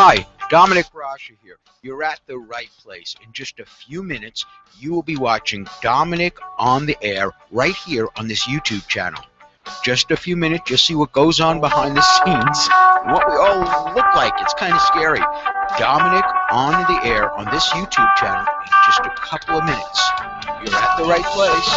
Hi, Dominick here. You're at the right place. In just a few minutes, you will be watching Dominick on the air right here on this YouTube channel. Just a few minutes, you'll see what goes on behind the scenes and what we all look like. It's kind of scary. Dominick on the air on this YouTube channel in just a couple of minutes. You're at the right place.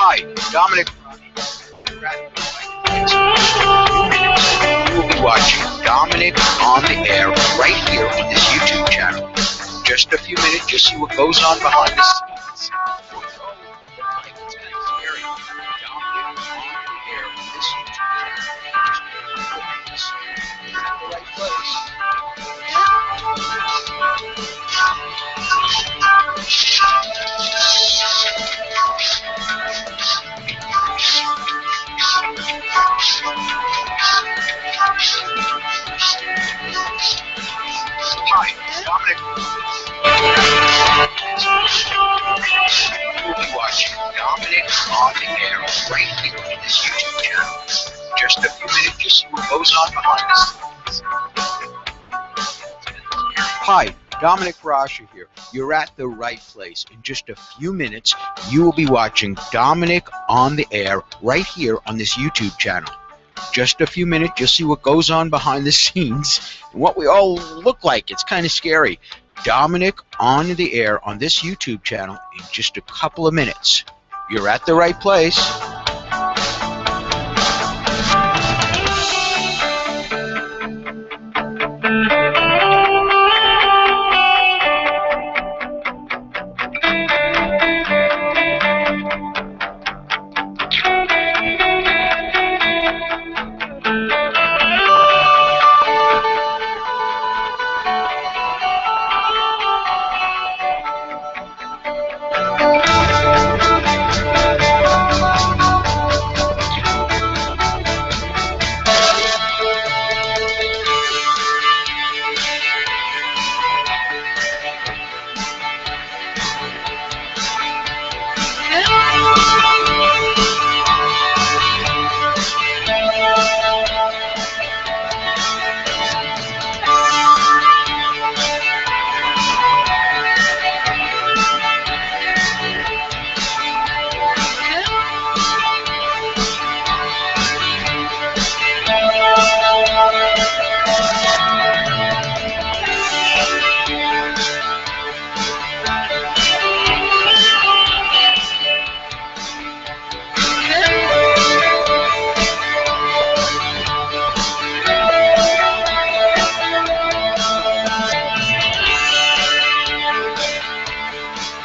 Hi, Dominick. You will be watching Dominick on the air right here on this YouTube channel. Just a few minutes, you'll see what goes on behind the scenes. It's kind of scary. Dominick on the air on this YouTube channel. Just a few minutes. You're at the right place. Hi, Dominick. You'll be watching Dominick on the air right here on this YouTube channel. Just a few minutes, you'll see what goes on behind the scenes. Hi, Dominick here. You're at the right place. In just a few minutes, you will be watching Dominick on the air right here on this YouTube channel. Just a few minutes, you'll see what goes on behind the scenes and what we all look like. It's kind of scary. Dominick on the air on this YouTube channel in just a couple of minutes. You're at the right place.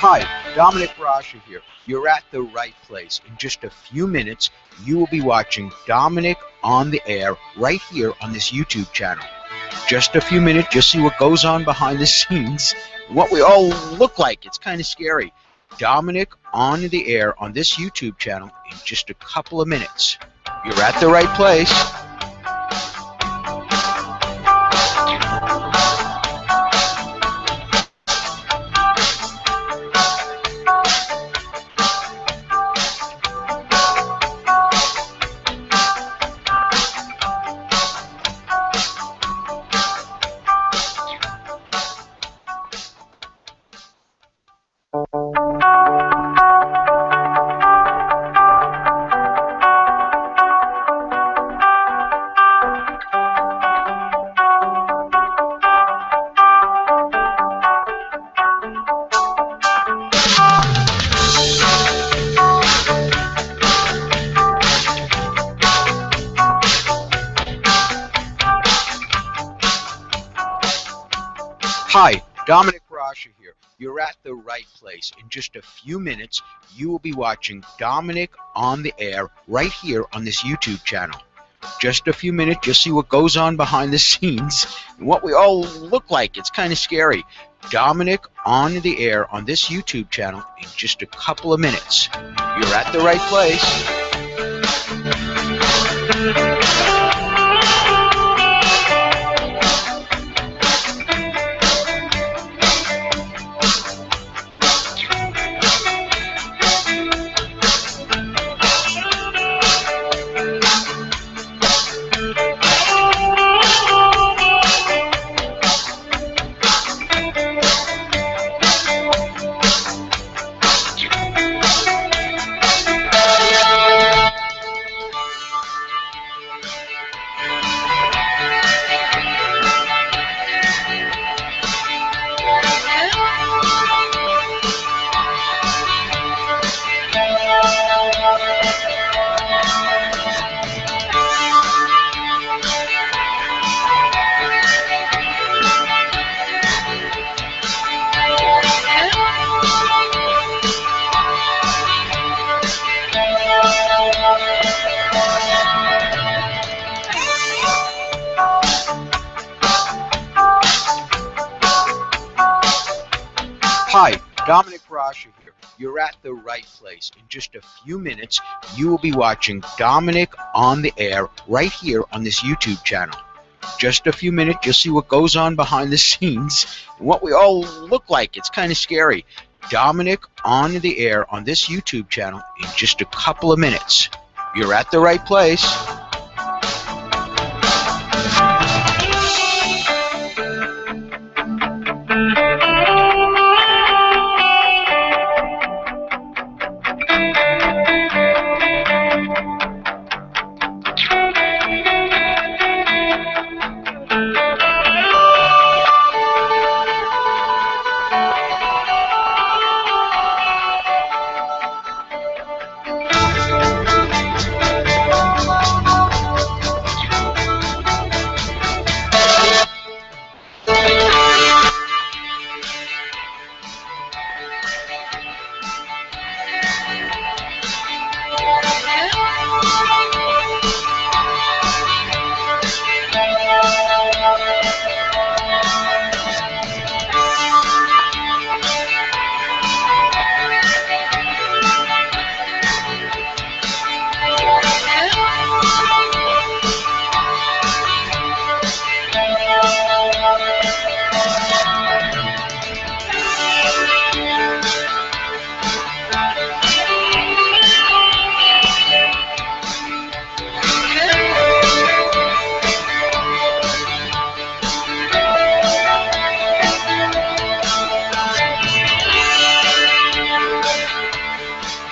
Hi, Dominick here. You're at the right place. In just a few minutes, you will be watching Dominick on the air right here on this YouTube channel. Just a few minutes, you'll see what goes on behind the scenes and what we all look like. It's kind of scary. Dominick on the air on this YouTube channel in just a couple of minutes. You're at the right place. Hi, Dominick here. You're at the right place. In just a few minutes, you will be watching Dominick on the air right here on this YouTube channel. Just a few minutes, you'll see what goes on behind the scenes and what we all look like. It's kind of scary. Dominick on the air on this YouTube channel in just a couple of minutes. You're at the right place. Hi, Dominick here. You're at the right place. In just a few minutes, you will be watching Dominic on the air right here on this YouTube channel. Just a few minutes, you'll see what goes on behind the scenes and what we all look like. It's kind of scary. Dominic on the air on this YouTube channel in just a couple of minutes. You're at the right place.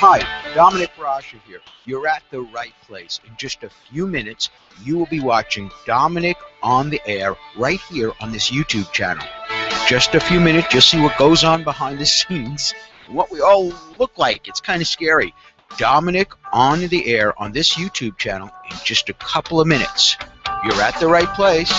Hi, Dominic here. You're at the right place. In just a few minutes, you will be watching Dominic on the air right here on this YouTube channel. Just a few minutes, you'll see what goes on behind the scenes and what we all look like. It's kind of scary. Dominic on the air on this YouTube channel in just a couple of minutes. You're at the right place.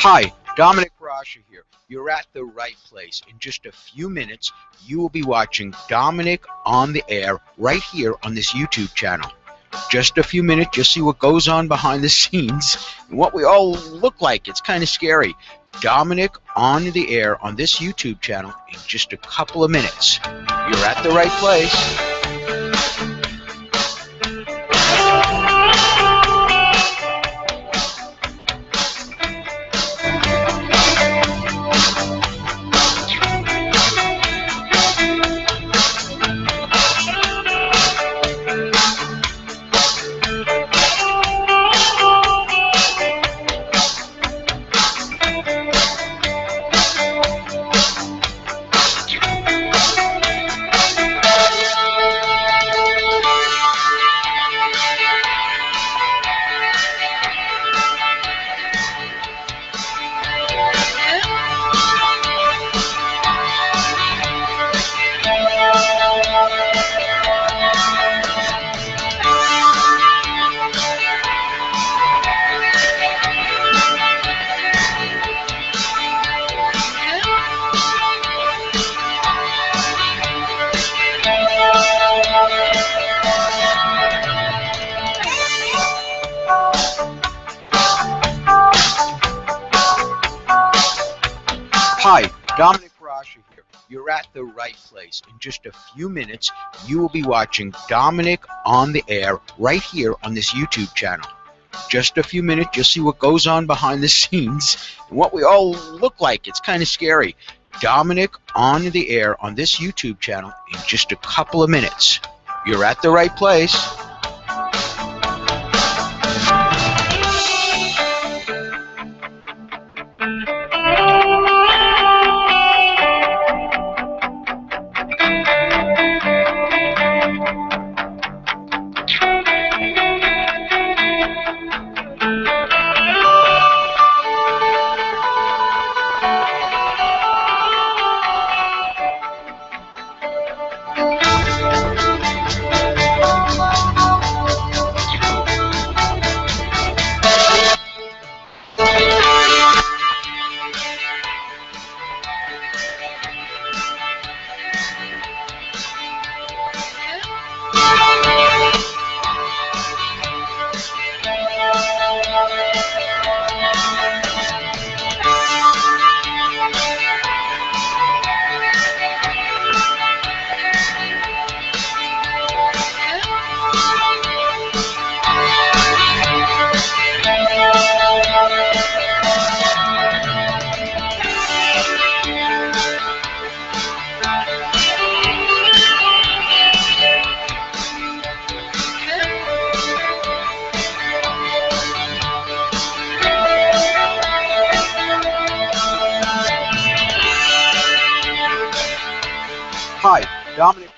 Hi, Dominic here. You're at the right place. In just a few minutes, you will be watching Dominic on the air right here on this YouTube channel. Just a few minutes, you'll see what goes on behind the scenes and what we all look like. It's kind of scary. Dominic on the air on this YouTube channel in just a couple of minutes. You're at the right place. Hi, Dominic here. You're at the right place. In just a few minutes, you will be watching Dominic on the air right here on this YouTube channel. Just a few minutes, you'll see what goes on behind the scenes and what we all look like. It's kind of scary. Dominic on the air on this YouTube channel in just a couple of minutes. You're at the right place. Hi, Dominick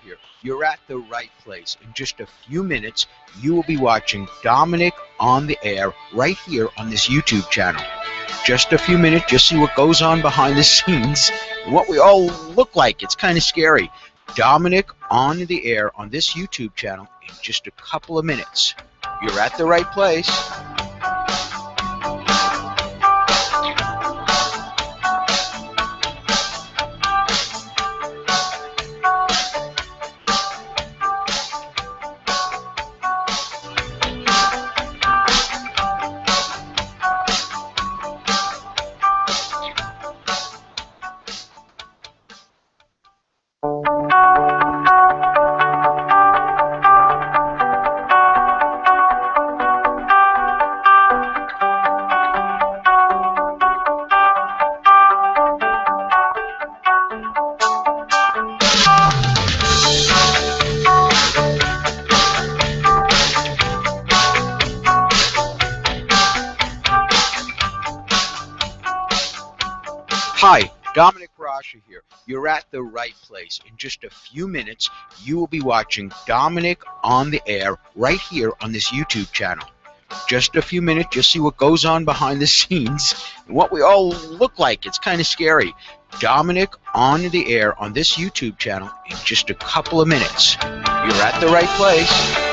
here. You're at the right place. In just a few minutes, you will be watching Dominic on the air right here on this YouTube channel. Just a few minutes, just see what goes on behind the scenes and what we all look like. It's kind of scary. Dominic on the air on this YouTube channel in just a couple of minutes. You're at the right place. Hi, Dominic here. You're at the right place. In just a few minutes, you will be watching Dominic on the air right here on this YouTube channel. Just a few minutes, just see what goes on behind the scenes and what we all look like. It's kind of scary. Dominic on the air on this YouTube channel in just a couple of minutes. You're at the right place.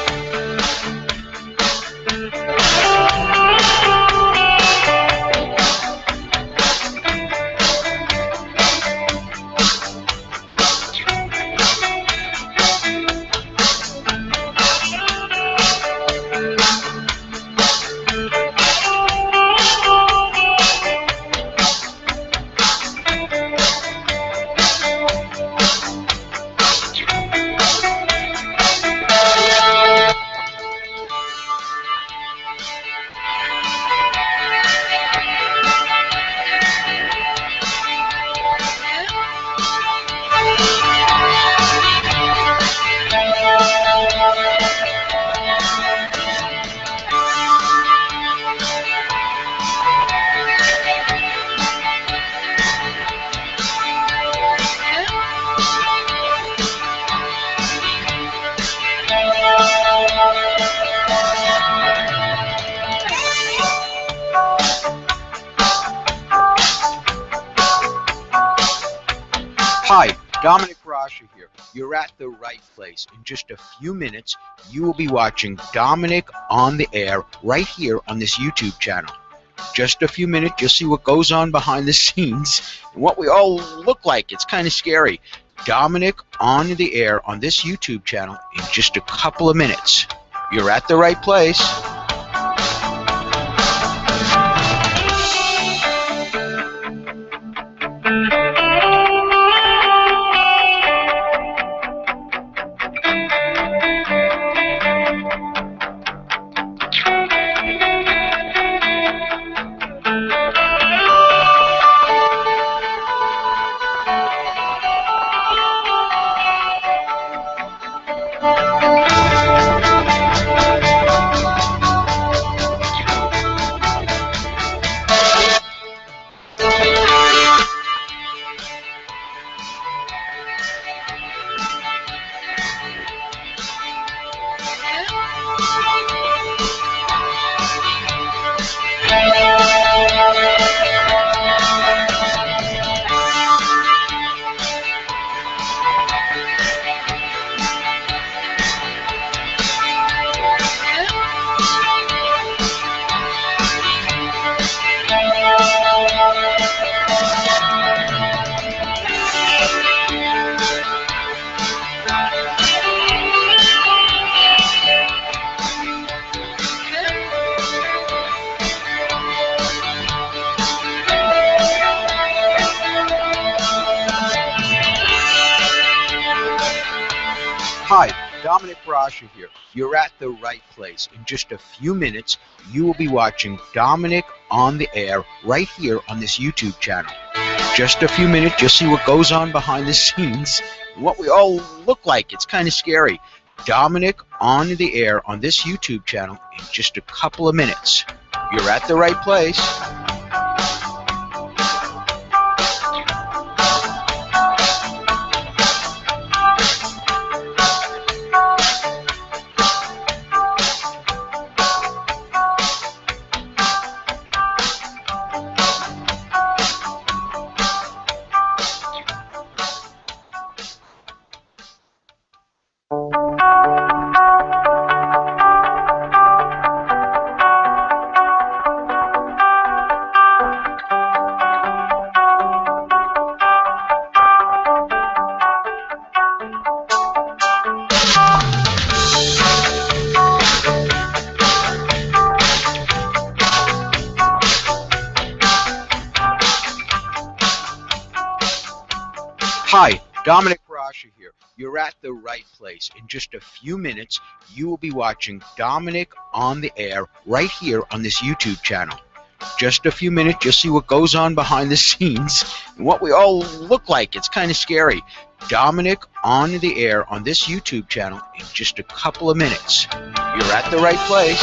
Hi, Dominic here. You're at the right place. In just a few minutes, you will be watching Dominic on the air right here on this YouTube channel. Just a few minutes, just see what goes on behind the scenes and what we all look like. It's kind of scary. Dominic on the air on this YouTube channel in just a couple of minutes. You're at the right place. Hi, Dominic here. You're at the right place. In just a few minutes, you will be watching Dominic on the air right here on this YouTube channel. Just a few minutes, just see what goes on behind the scenes and what we all look like. It's kind of scary. Dominic on the air on this YouTube channel in just a couple of minutes. You're at the right place. Hi, Dominick here. You're at the right place. In just a few minutes, you will be watching Dominic on the air right here on this YouTube channel. Just a few minutes, you'll see what goes on behind the scenes and what we all look like. It's kind of scary. Dominic on the air on this YouTube channel in just a couple of minutes. You're at the right place.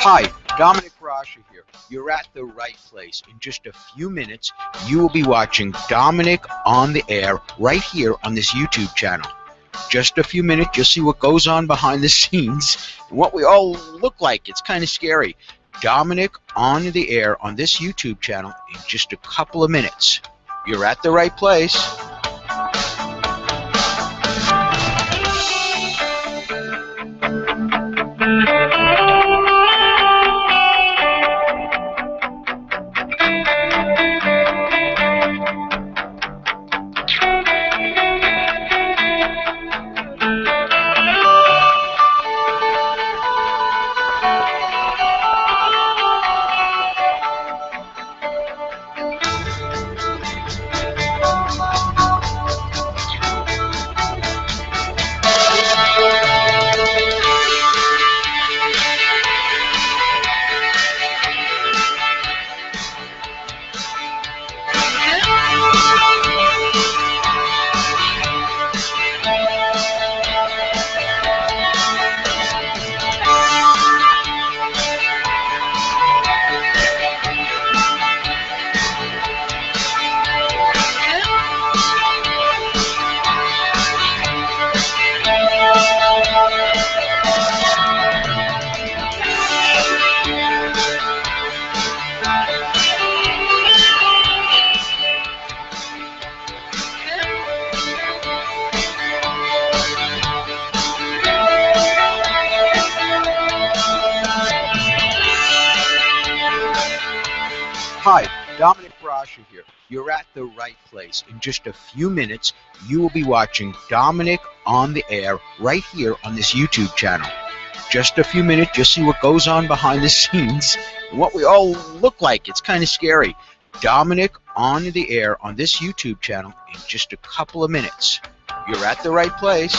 Hi, Dominic here. You're at the right place. In just a few minutes, you will be watching Dominic on the air right here on this YouTube channel. Just a few minutes, you'll see what goes on behind the scenes and what we all look like. It's kind of scary. Dominic on the air on this YouTube channel in just a couple of minutes. You're at the right place. Hi, Dominic here. You're at the right place. In just a few minutes, you will be watching Dominic on the air right here on this YouTube channel. Just a few minutes, you'll see what goes on behind the scenes and what we all look like. It's kind of scary. Dominic on the air on this YouTube channel in just a couple of minutes. You're at the right place.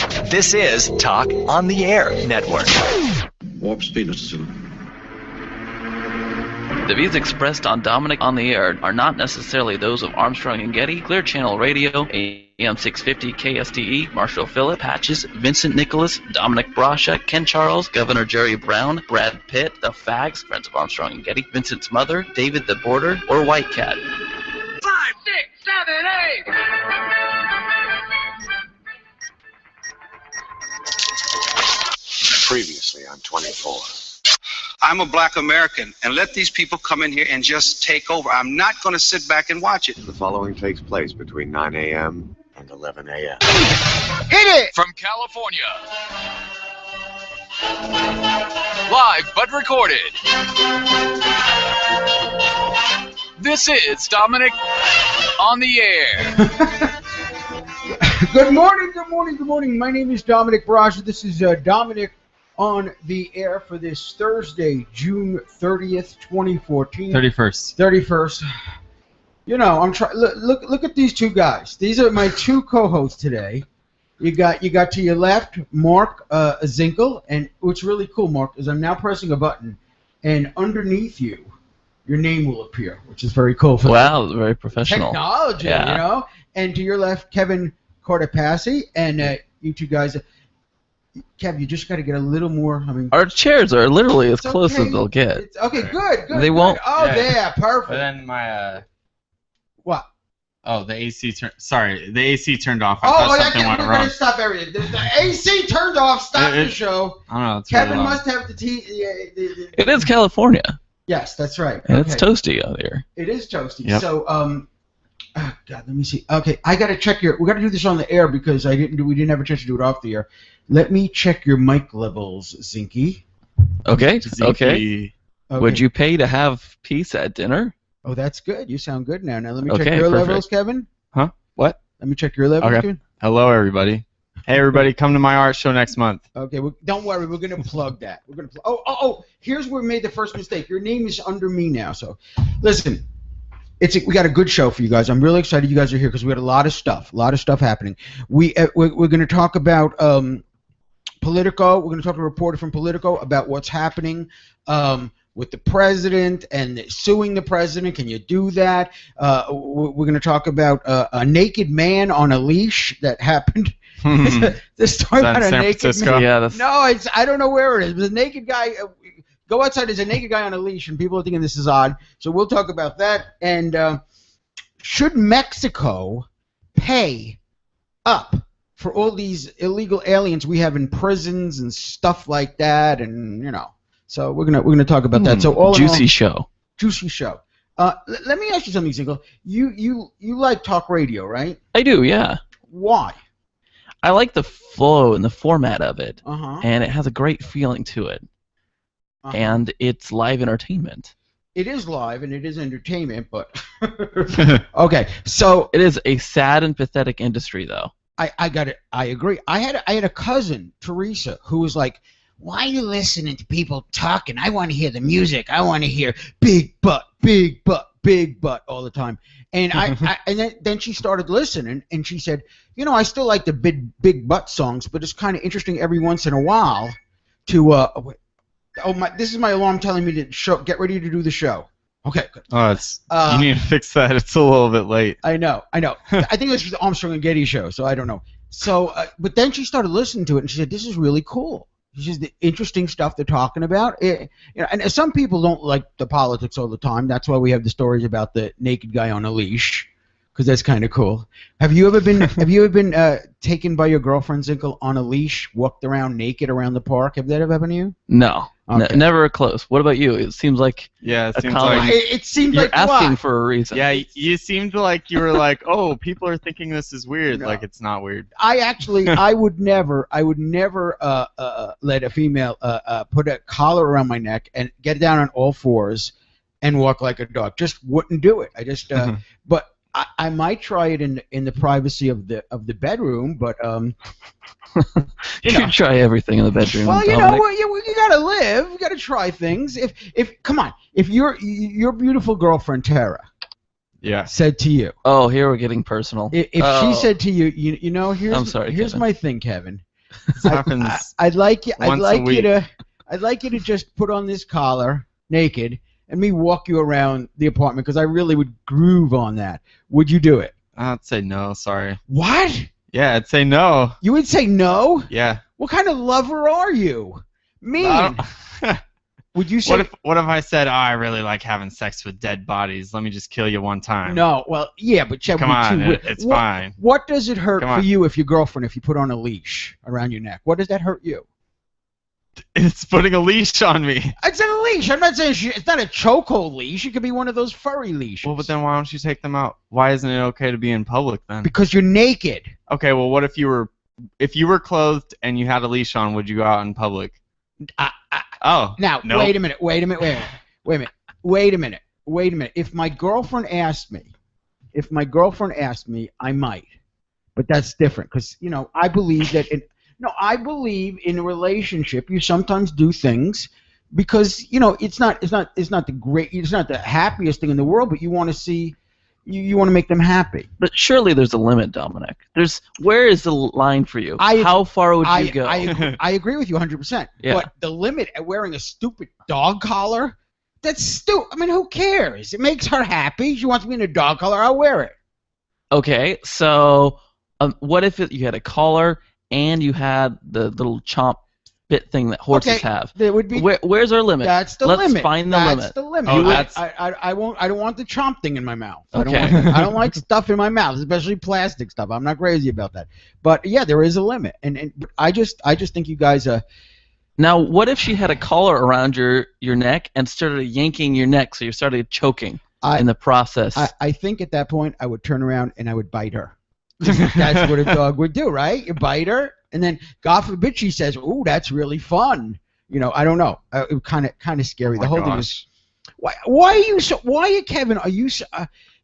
This is Talk on the Air Network. Warp speed, Mr. Zulu. The views expressed on Dominic on the Air are not necessarily those of Armstrong and Getty, Clear Channel Radio, AM 650 KSTE, Marshall Phillip, Patches, Vincent Nicholas, Dominic Brasha, Ken Charles, Governor Jerry Brown, Brad Pitt, The Fags, Friends of Armstrong and Getty, Vincent's mother, David the Border, or White Cat. 5, 6, 7, 8! Previously on 24. I'm a black American, and let these people come in here and just take over. I'm not going to sit back and watch it. The following takes place between 9 a.m. and 11 a.m. Hit it! From California. Live but recorded. This is Dominic on the Air. Good morning, good morning, good morning. My name is Dominic Barrage. This is Dominic on the Air for this Thursday, June 30th, 2014. 31st. You know, I'm trying. Look at these two guys. These are my two co-hosts today. You got to your left, Mark Zinkel, and what's really cool, Mark, is I'm now pressing a button, and underneath you, your name will appear, which is very cool. For Wow, very professional. Technology, Yeah. You know. And to your left, Kevin Cortopassi, and you two guys. Kev, you just got to get a little more. I mean, Our chairs are literally as it's close okay. as they'll get. It's, okay, good. They won't- Oh, Yeah. yeah, perfect. But then my What? oh, the AC the AC turned off. I Oh, thought well, something went we're wrong. going to stop everything. The AC turned off. Stop the show. I don't know. It's Kevin really loud. must have the tea. It is California, Yes, that's right. and Okay. it's toasty out here. It is toasty. Yep. So, oh, God, let me see. Okay, I got to check your. We got to do this on the air because we didn't have a chance to do it off the air. Let me check your mic levels, Zinky. Okay, Zinky. okay. Would you pay to have peace at dinner? Oh, that's good. You sound good now. Now let me Okay, check your perfect. levels, Kevin. Huh? What? Let me check your levels, Okay. Kevin. Hello, everybody. Hey, everybody, come to my art show next month. Okay, well, don't worry. We're gonna plug that. We're gonna. Oh! Here's where we made the first mistake. Your name is under me now. So, listen. We got a good show for you guys. I'm really excited you guys are here because we got a lot of stuff happening. We're going to talk about Politico. We're going to talk to a reporter from Politico about what's happening with the president and suing the president. Can you do that? We're going to talk about a naked man on a leash that happened. This story Is that about in a San naked Francisco? man. Yeah, that's No, I don't know where it is. There's a naked guy. Go outside. There's a naked guy on a leash, and people are thinking this is odd. So we'll talk about that. And should Mexico pay up for all these illegal aliens we have in prisons and stuff like that? And so we're gonna talk about that. So all in all, juicy show. juicy show. Let me ask you something, Zingle. You like talk radio, right? I do, yeah. Why? I like the flow and the format of it, Uh-huh. and it has a great feeling to it, and it's live entertainment. It is live and it is entertainment, but okay. So It is a sad and pathetic industry, though. I got it. I agree. I had a cousin, Teresa, who was like, "Why are you listening to people talking? I want to hear the music. I want to hear big butt, big butt, big butt all the time." And then she started listening, and she said, I still like the big butt songs, but it's kind of interesting every once in a while to this is my alarm telling me to get ready to do the show. Okay, good. Oh, you need to fix that. It's a little bit late. I know. I think this was the Armstrong and Getty show, so I don't know. So, but then she started listening to it, and she said, "This is really cool. This is the interesting stuff they're talking about." And some people don't like the politics all the time. That's why we have the stories about the naked guy on a leash, because that's kind of cool. Have you ever been taken by your girlfriend, Zinkel, on a leash, walked around naked around the park? Have that ever happened to you? No, Okay. never close. What about you? It seems like Yeah, it A seems colony. like. It seemed you're like asking what? for a reason. Yeah, you seemed like you were like, oh, people are thinking this is weird. No. Like it's not weird. I would never let a female put a collar around my neck and get down on all fours and walk like a dog. Just wouldn't do it. I just, but I might try it in the privacy of the bedroom. But You try everything in the bedroom. well, Dominic. you gotta live. You gotta try things. If come on, if your beautiful girlfriend Tara Yeah. said to you, Oh, here we're getting personal. if Oh. she said to you, here's I'm sorry, here's Kevin. my thing, Kevin. This happens. I'd like you. I'd once a like you week. to. I'd like you to just put on this collar, naked, and me walk you around the apartment because I really would groove on that. Would you do it? I'd say no. Sorry. What? Yeah, I'd say no. You would say no? Yeah. What kind of lover are you? Mean. Would you say? What if I said, "Oh, I really like having sex with dead bodies. Let me just kill you one time." No. Well, yeah, but Chad, Come on, it's fine. What does it hurt Come for on. you if your girlfriend, if you put on a leash around your neck? What does that hurt you? It's putting a leash on me. It's a leash. I'm not saying it's not a chokehold leash. It could be one of those furry leashes. Well, but then why don't you take them out? Why isn't it okay to be in public then? Because you're naked. Okay, well, what if you were clothed and you had a leash on? Would you go out in public? Oh. Now, nope. wait a minute. If my girlfriend asked me, I might. But that's different because, I believe that I believe in a relationship you sometimes do things because, it's not the happiest thing in the world, but you want to see you want to make them happy. But surely there's a limit, Dominic. Where is the line for you? How far would you go? I agree with you 100%. Yeah. But the limit at wearing a stupid dog collar, that's stupid. I mean, who cares? It makes her happy. She wants me in a dog collar. I'll wear it. Okay, so what if you had a collar and you had the little chomp bit thing that horses have? There would be. Where's our limit? That's the limit. Let's find the limit. That's the limit. Oh, that's- I don't want the chomp thing in my mouth. Okay. I don't like stuff in my mouth, especially plastic stuff. I'm not crazy about that. But yeah, there is a limit, and I just think you guys Now, what if she had a collar around your neck and started yanking your neck so you started choking in the process? I think at that point I would turn around and I would bite her. That's what a dog would do, right? You bite her, and then God forbid she says, "Ooh, that's really fun." I don't know. It kind of scary. Oh The my whole thing gosh. is. Why are you so? Why are Kevin? Are you?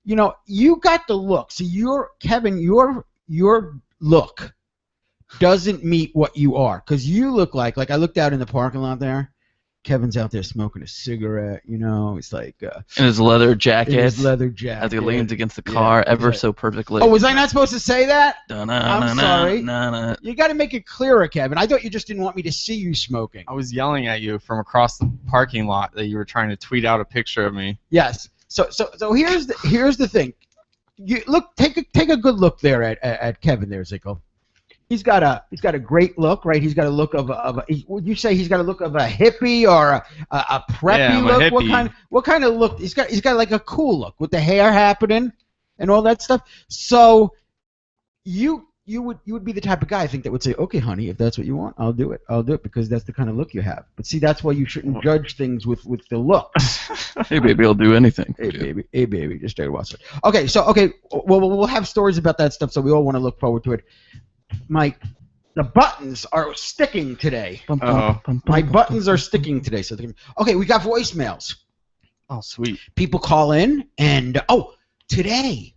You got the look. So Kevin. Your look doesn't meet what you are, because you look like I looked out in the parking lot there. Kevin's out there smoking a cigarette. It's like in his leather jacket. in his leather jacket. As he leans against the car ever so perfectly. Oh, was I not supposed to say that? I'm sorry. You got to make it clearer, Kevin. I thought you just didn't want me to see you smoking. I was yelling at you from across the parking lot that you were trying to tweet out a picture of me. Yes. So here's the thing. You look, take a good look there at Kevin there, Zickel. He's got a great look, right? He's got a look of would you say he's got a look of a hippie or a preppy Yeah, I'm a look? hippie. What kind of look? He's got like a cool look with the hair happening and all that stuff. So you would be the type of guy I think that would say, okay, honey, if that's what you want, I'll do it because that's the kind of look you have. But see, that's why you shouldn't judge things with the looks. Hey, baby, I'll do anything. Hey baby, just stay watch it. Okay, well we'll have stories about that stuff, so we all want to look forward to it. Mike, the buttons are sticking today. My buttons are sticking today. Okay, we got voicemails. Oh, sweet. People call in, and today,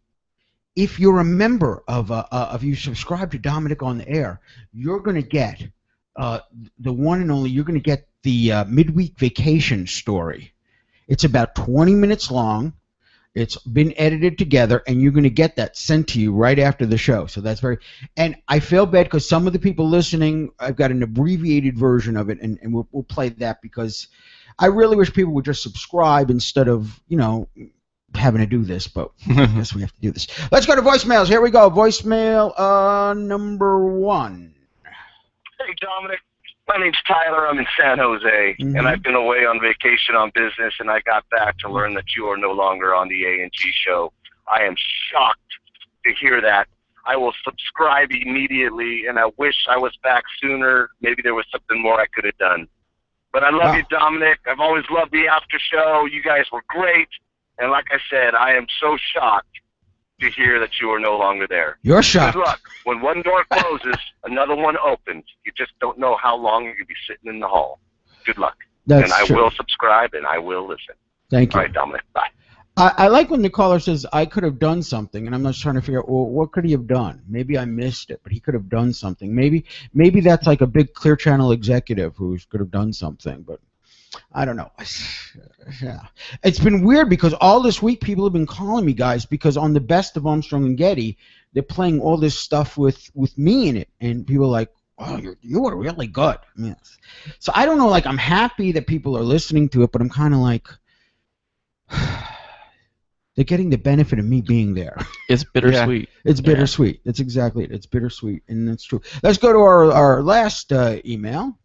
if you're a member of you subscribe to Dominic on the Air, you're gonna get the one and only. You're gonna get the midweek vacation story. It's about 20 minutes long. It's been edited together, and you're going to get that sent to you right after the show. So that's and I feel bad because some of the people listening, I've got an abbreviated version of it, and we'll play that because I really wish people would just subscribe instead of, having to do this, but I guess we have to do this. Let's go to voicemails. Here we go. Voicemail number 1. Hey, Dominic. My name's Tyler. I'm in San Jose, and I've been away on vacation on business, and I got back to learn that you are no longer on the A&G show. I am shocked to hear that. I will subscribe immediately, and I wish I was back sooner. Maybe there was something more I could have done. But I love you, Dominic. I've always loved the after show. You guys were great. And like I said, I am so shocked to hear that you are no longer there. You're shocked. Good luck. When one door closes, another one opens. You just don't know how long you're going to be sitting in the hall. Good luck. That's I true. will subscribe, and I will listen. Thank you. All right, Dominic. Bye. I like when the caller says, I could have done something, and I'm just trying to figure out, well, what could he have done? Maybe I missed it, but he could have done something. Maybe that's like a big Clear Channel executive who could have done something, but I don't know. Yeah. It's been weird because all this week people have been calling me, guys, because on the Best of Armstrong and Getty, they're playing all this stuff with me in it, and people are like, oh, you were really good. Yes. So I don't know, like, I'm happy that people are listening to it, but I'm kind of like, they're getting the benefit of me being there. It's bittersweet. It's bittersweet. That's exactly it. It's bittersweet, and that's true. Let's go to our last email.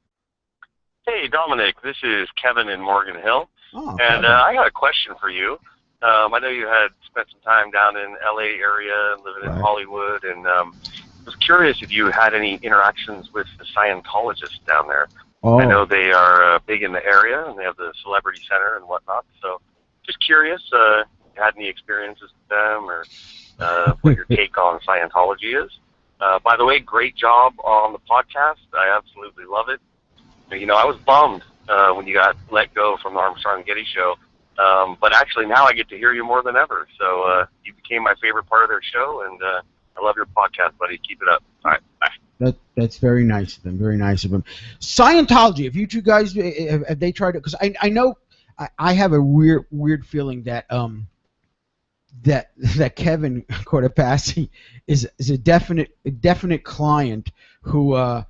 Hey, Dominic, this is Kevin in Morgan Hill, Oh, and I got a question for you. I know you had spent some time down in L.A. area and living in Hollywood, and I was curious if you had any interactions with the Scientologists down there. Oh. I know they are big in the area, and they have the Celebrity Center and whatnot, so just curious if you had any experiences with them or what your take on Scientology is. By the way, great job on the podcast. I absolutely love it. You know, I was bummed when you got let go from the Armstrong and Getty show, but actually now I get to hear you more than ever. So you became my favorite part of their show, and I love your podcast, buddy. Keep it up. All right, bye. That's very nice of them. Very nice of them. Scientology. If you two guys have they tried it? Because I know I have a weird feeling that that Kevin Cortopassi is a definite client who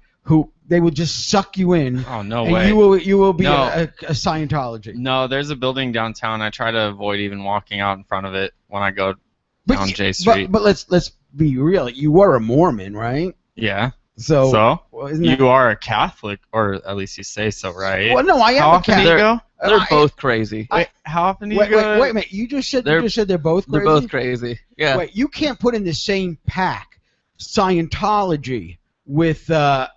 they will just suck you in. Oh, no and way. You will be No. a Scientology. No, there's a building downtown. I try to avoid even walking out in front of it when I go down J Street. But let's be real. You were a Mormon, right? Yeah. So Well, isn't you that- are a Catholic, or at least you say so, right? Well, no, I am How a often do Catholic. you go? They're both crazy. Wait, how often do you Wait, go? wait a minute. You just said they're both crazy. They're both crazy. Yeah. Wait, you can't put in the same pack Scientology with Scientology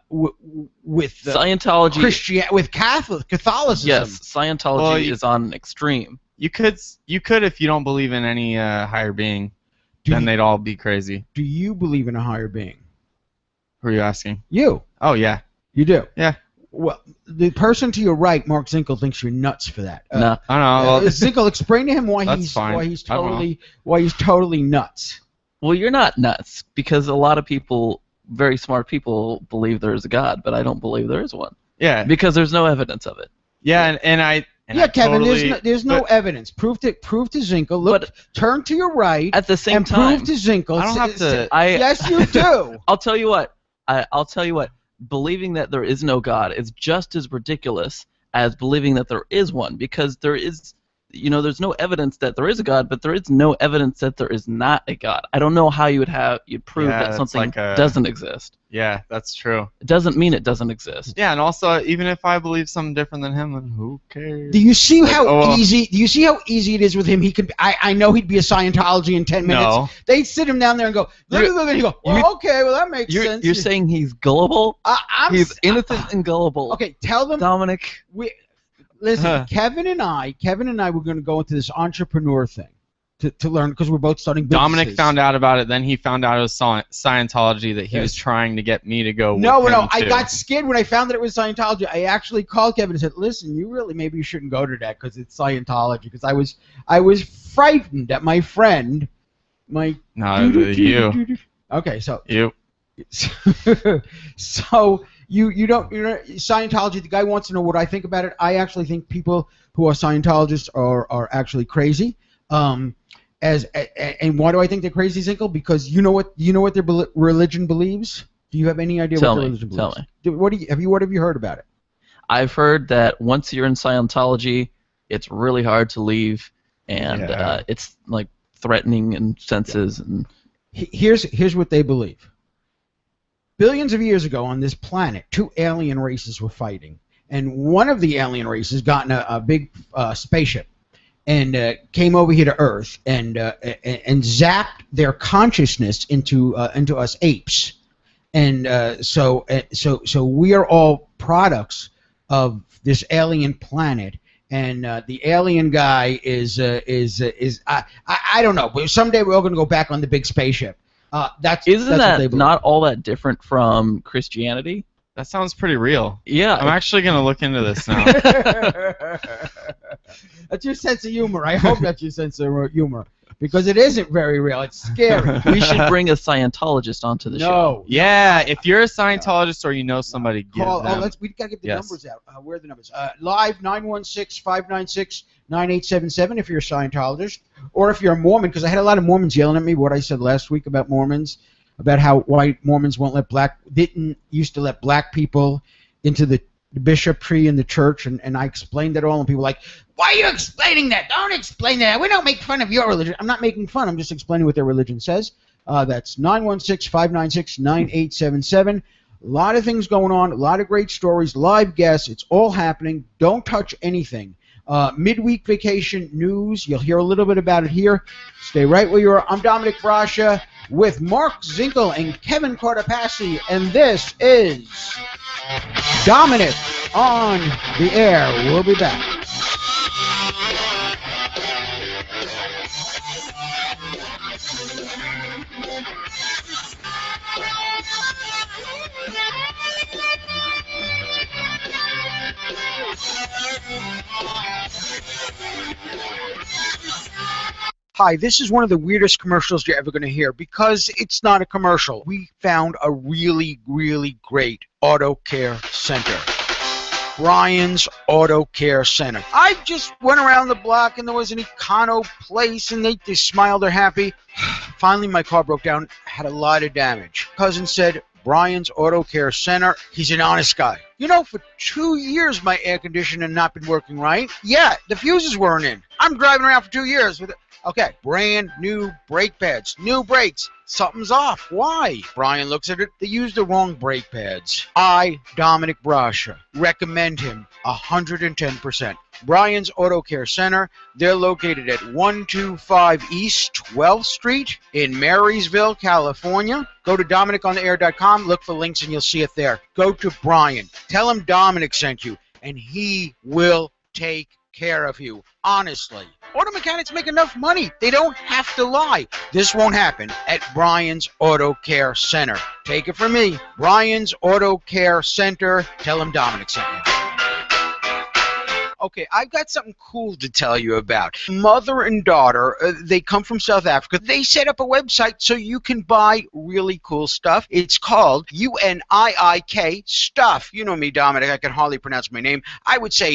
with Catholicism. Yes, Scientology Well, is on an extreme. You could if you don't believe in any higher being, then they'd all be crazy. Do you believe in a higher being? Who are you asking? You. Oh yeah. You do. Yeah. Well, the person to your right, Mark Zinkel, thinks you're nuts for that. No. I don't know. Well, Zinkel, explain to him why That's he's fine. I don't why he's totally nuts. Well, you're not nuts, because a lot of people, very smart people, believe there is a God, but I don't believe there is one. Yeah. Because there's no evidence of it. Yeah, and I. And Yeah, I Kevin, totally, there's no evidence. Prove to Zinkel. Look, turn to your right At the same and time, prove to Zinkel. I don't have to. Yes, you do. I'll tell you what. I'll tell you what. Believing that there is no God is just as ridiculous as believing that there is one, because there is, there's no evidence that there is a God, but there is no evidence that there is not a God. I don't know how you'd prove Yeah, that that's something like doesn't exist. Yeah, that's true. It doesn't mean it doesn't exist. Yeah, and also, even if I believe something different than him, then who cares? Do you see how easy? Do you see how easy it is with him? He could. I know he'd be a Scientology in 10 minutes. No. They'd sit him down there and go, look, and he go, well, okay, well that makes sense. You're saying he's gullible? He's innocent and gullible. Okay, tell them, Dominic. Listen, Kevin and I were going to go into this entrepreneur thing to learn, because we're both starting businesses. Dominic found out about it, then he found out it was Scientology that he was trying to get me to go with him I to. got scared when I found that it was Scientology. I actually called Kevin and said, listen, maybe you shouldn't go to that because it's Scientology, because I was frightened that my friend, No, you. Okay, so You. so you don't Scientology. The guy wants to know what I think about it. I actually think people who are Scientologists are actually crazy. And why do I think they're crazy, Zinkel? Because you know what their religion believes. Do you have any idea what their religion believes? Tell me. What have you heard about it? I've heard that once you're in Scientology, it's really hard to leave, and it's like threatening in senses. And here's what they believe. Billions of years ago on this planet, two alien races were fighting, and one of the alien races got in a big spaceship and came over here to Earth and zapped their consciousness into us apes, and so we are all products of this alien planet. And the alien guy is I don't know, but someday we're all going to go back on the big spaceship. That's what they believe. Not all that different from Christianity? That sounds pretty real. Yeah. I'm actually going to look into this now. That's your sense of humor. I hope that's your sense of humor, because it isn't very real. It's scary. We should bring a Scientologist onto the show. Yeah, if you're a Scientologist or you know somebody, give them. We got to get the numbers out. Where are the numbers? Live 916-596-9877 if you're a Scientologist, or if you're a Mormon, because I had a lot of Mormons yelling at me what I said last week about Mormons. about how white Mormons didn't used to let black people into the bishopry in the church, and I explained it all, and people were like, why are you explaining that? Don't explain that. We don't make fun of your religion. I'm not making fun. I'm just explaining what their religion says. That's 916-596-9877. A lot of things going on, a lot of great stories, live guests. It's all happening. Don't touch anything. Midweek vacation news. You'll hear a little bit about it here. Stay right where you are. I'm Dominick Brascia with Mark Zinkel and Kevin Cortopassi, and this is Dominick on the Air. We'll be back. Hi, this is one of the weirdest commercials you're ever going to hear because it's not a commercial. We found a really, really great auto care center. Brian's Auto Care Center. I just went around the block and there was an Econo place and they smiled, they're happy. Finally, my car broke down, had a lot of damage. Cousin said, Brian's Auto Care Center, he's an honest guy. You know, for 2 years my air conditioner had not been working right. Yeah, the fuses weren't in. I'm driving around for 2 years with it. Okay, brand new brake pads, new brakes. Something's off. Why? Brian looks at it. They used the wrong brake pads. I, Dominick Brascia, recommend him 110%. Brian's Auto Care Center. They're located at 125 East 12th Street in Marysville, California. Go to DominickOnTheAir.com. Look for links and you'll see it there. Go to Brian. Tell him Dominick sent you, and he will take care of you. Honestly. Auto mechanics make enough money. They don't have to lie. This won't happen at Brian's Auto Care Center. Take it from me. Brian's Auto Care Center. Tell him Dominick sent you. Okay, I've got something cool to tell you about. Mother and daughter, they come from South Africa. They set up a website so you can buy really cool stuff. It's called UNIIK Stuff. You know me, Dominick. I can hardly pronounce my name. I would say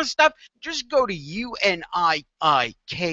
Stuff. Just go to UNIIK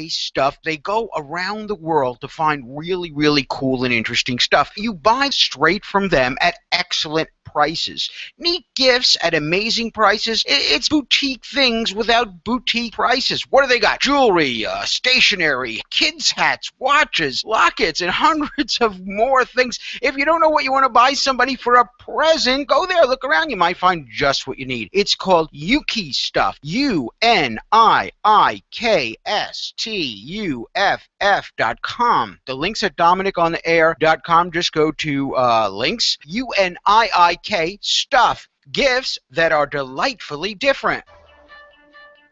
Stuff. They go around the world to find really, really cool and interesting stuff. You buy straight from them at excellent prices. Neat gifts at amazing prices. It's boutique things without boutique prices. What do they got? Jewelry, stationery, kids' hats, watches, lockets, and hundreds of more things. If you don't know what you want to buy somebody for a present, go there, look around. You might find just what you need. It's called UNIIK Stuff. UNIIKSTUFF.com. The links at DominickOnTheAir.com. Just go to links. UNIIK Stuff. Gifts that are delightfully different.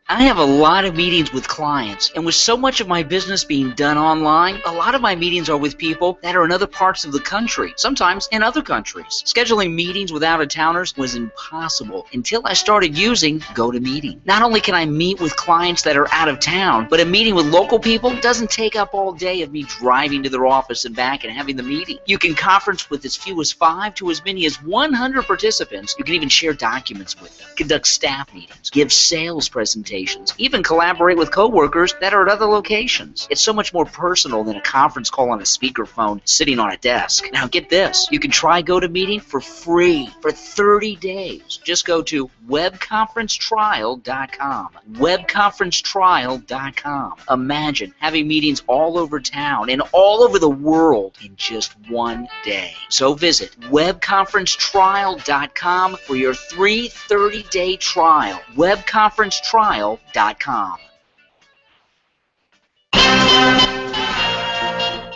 I have a lot of meetings with clients, and with so much of my business being done online, a lot of my meetings are with people that are in other parts of the country, sometimes in other countries. Scheduling meetings with out-of-towners was impossible until I started using GoToMeeting. Not only can I meet with clients that are out of town, but a meeting with local people doesn't take up all day of me driving to their office and back and having the meeting. You can conference with as few as 5 to as many as 100 participants. You can even share documents with them, conduct staff meetings, give sales presentations, even collaborate with coworkers that are at other locations. It's so much more personal than a conference call on a speakerphone sitting on a desk. Now get this, you can try GoToMeeting for free for 30 days. Just go to webconferencetrial.com. webconferencetrial.com. Imagine having meetings all over town and all over the world in just one day. So visit webconferencetrial.com for your free 30-day trial. webconferencetrial.com.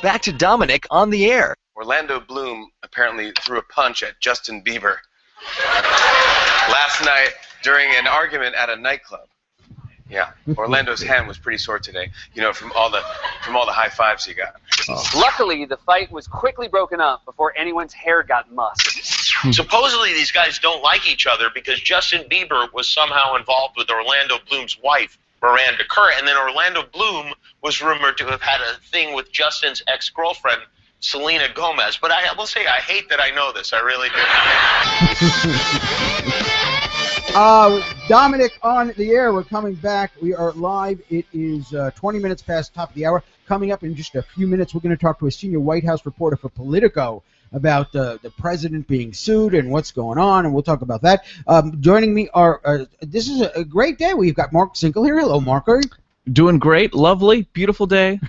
Back to Dominick on the Air. Orlando Bloom apparently threw a punch at Justin Bieber last night during an argument at a nightclub. Yeah, Orlando's hand was pretty sore today, you know, from all the high fives he got. Luckily, the fight was quickly broken up before anyone's hair got mussed. Supposedly, these guys don't like each other because Justin Bieber was somehow involved with Orlando Bloom's wife, Miranda Kerr, and then Orlando Bloom was rumored to have had a thing with Justin's ex-girlfriend, Selena Gomez. But I will say I hate that I know this. I really do. Dominic on the air. We're coming back. We are live. It is 20 minutes past the top of the hour. Coming up in just a few minutes, we're going to talk to a senior White House reporter for Politico about the president being sued and what's going on, and we'll talk about that. Joining me are, this is a great day. We've got Mark Sinkle here. Hello, Mark. Doing great, lovely, beautiful day.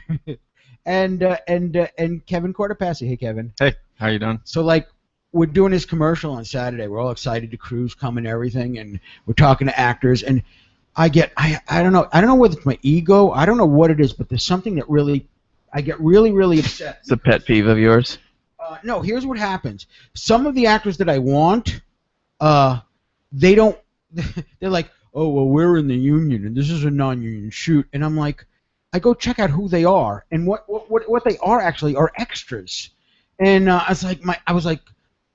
and Kevin Cortopassi. Hey, Kevin. Hey, how you doing? So, like, we're doing this commercial on Saturday. We're all excited to cruise come and everything, and we're talking to actors, and I don't know whether it's my ego, I don't know what it is, but there's something that really, I get really, really upset. It's a pet peeve of yours? No, here's what happens. Some of the actors that I want, they don't, they're like, oh, well, we're in the union, and this is a non-union shoot, and I'm like, I go check out who they are, and what they are actually are extras. And I was like,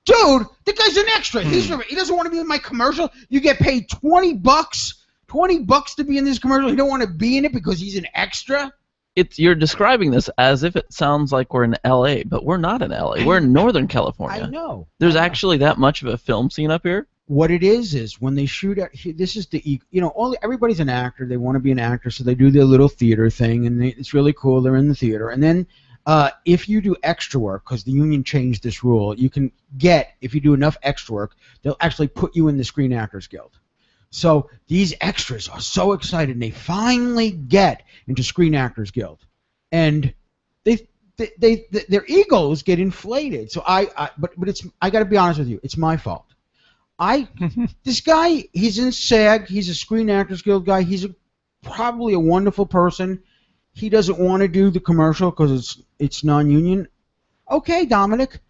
dude, the guy's an extra. He doesn't want to be in my commercial. You get paid $20 to be in this commercial. You don't want to be in it because he's an extra. You're describing this as if it sounds like we're in L.A., but we're not in L.A. We're in Northern California. I know. There's actually that much of a film scene up here. What it is when they shoot at, this is the, everybody's an actor. They want to be an actor, so they do their little theater thing, and it's really cool. They're in the theater, and then if you do extra work, because the union changed this rule, you can get, if you do enough extra work, they'll actually put you in the Screen Actors Guild. So these extras are so excited, and they finally get into Screen Actors Guild, and their egos get inflated. So but I got to be honest with you, it's my fault. This guy, he's in SAG, he's a Screen Actors Guild guy, he's probably a wonderful person. He doesn't want to do the commercial because it's non-union. Okay, Dominic,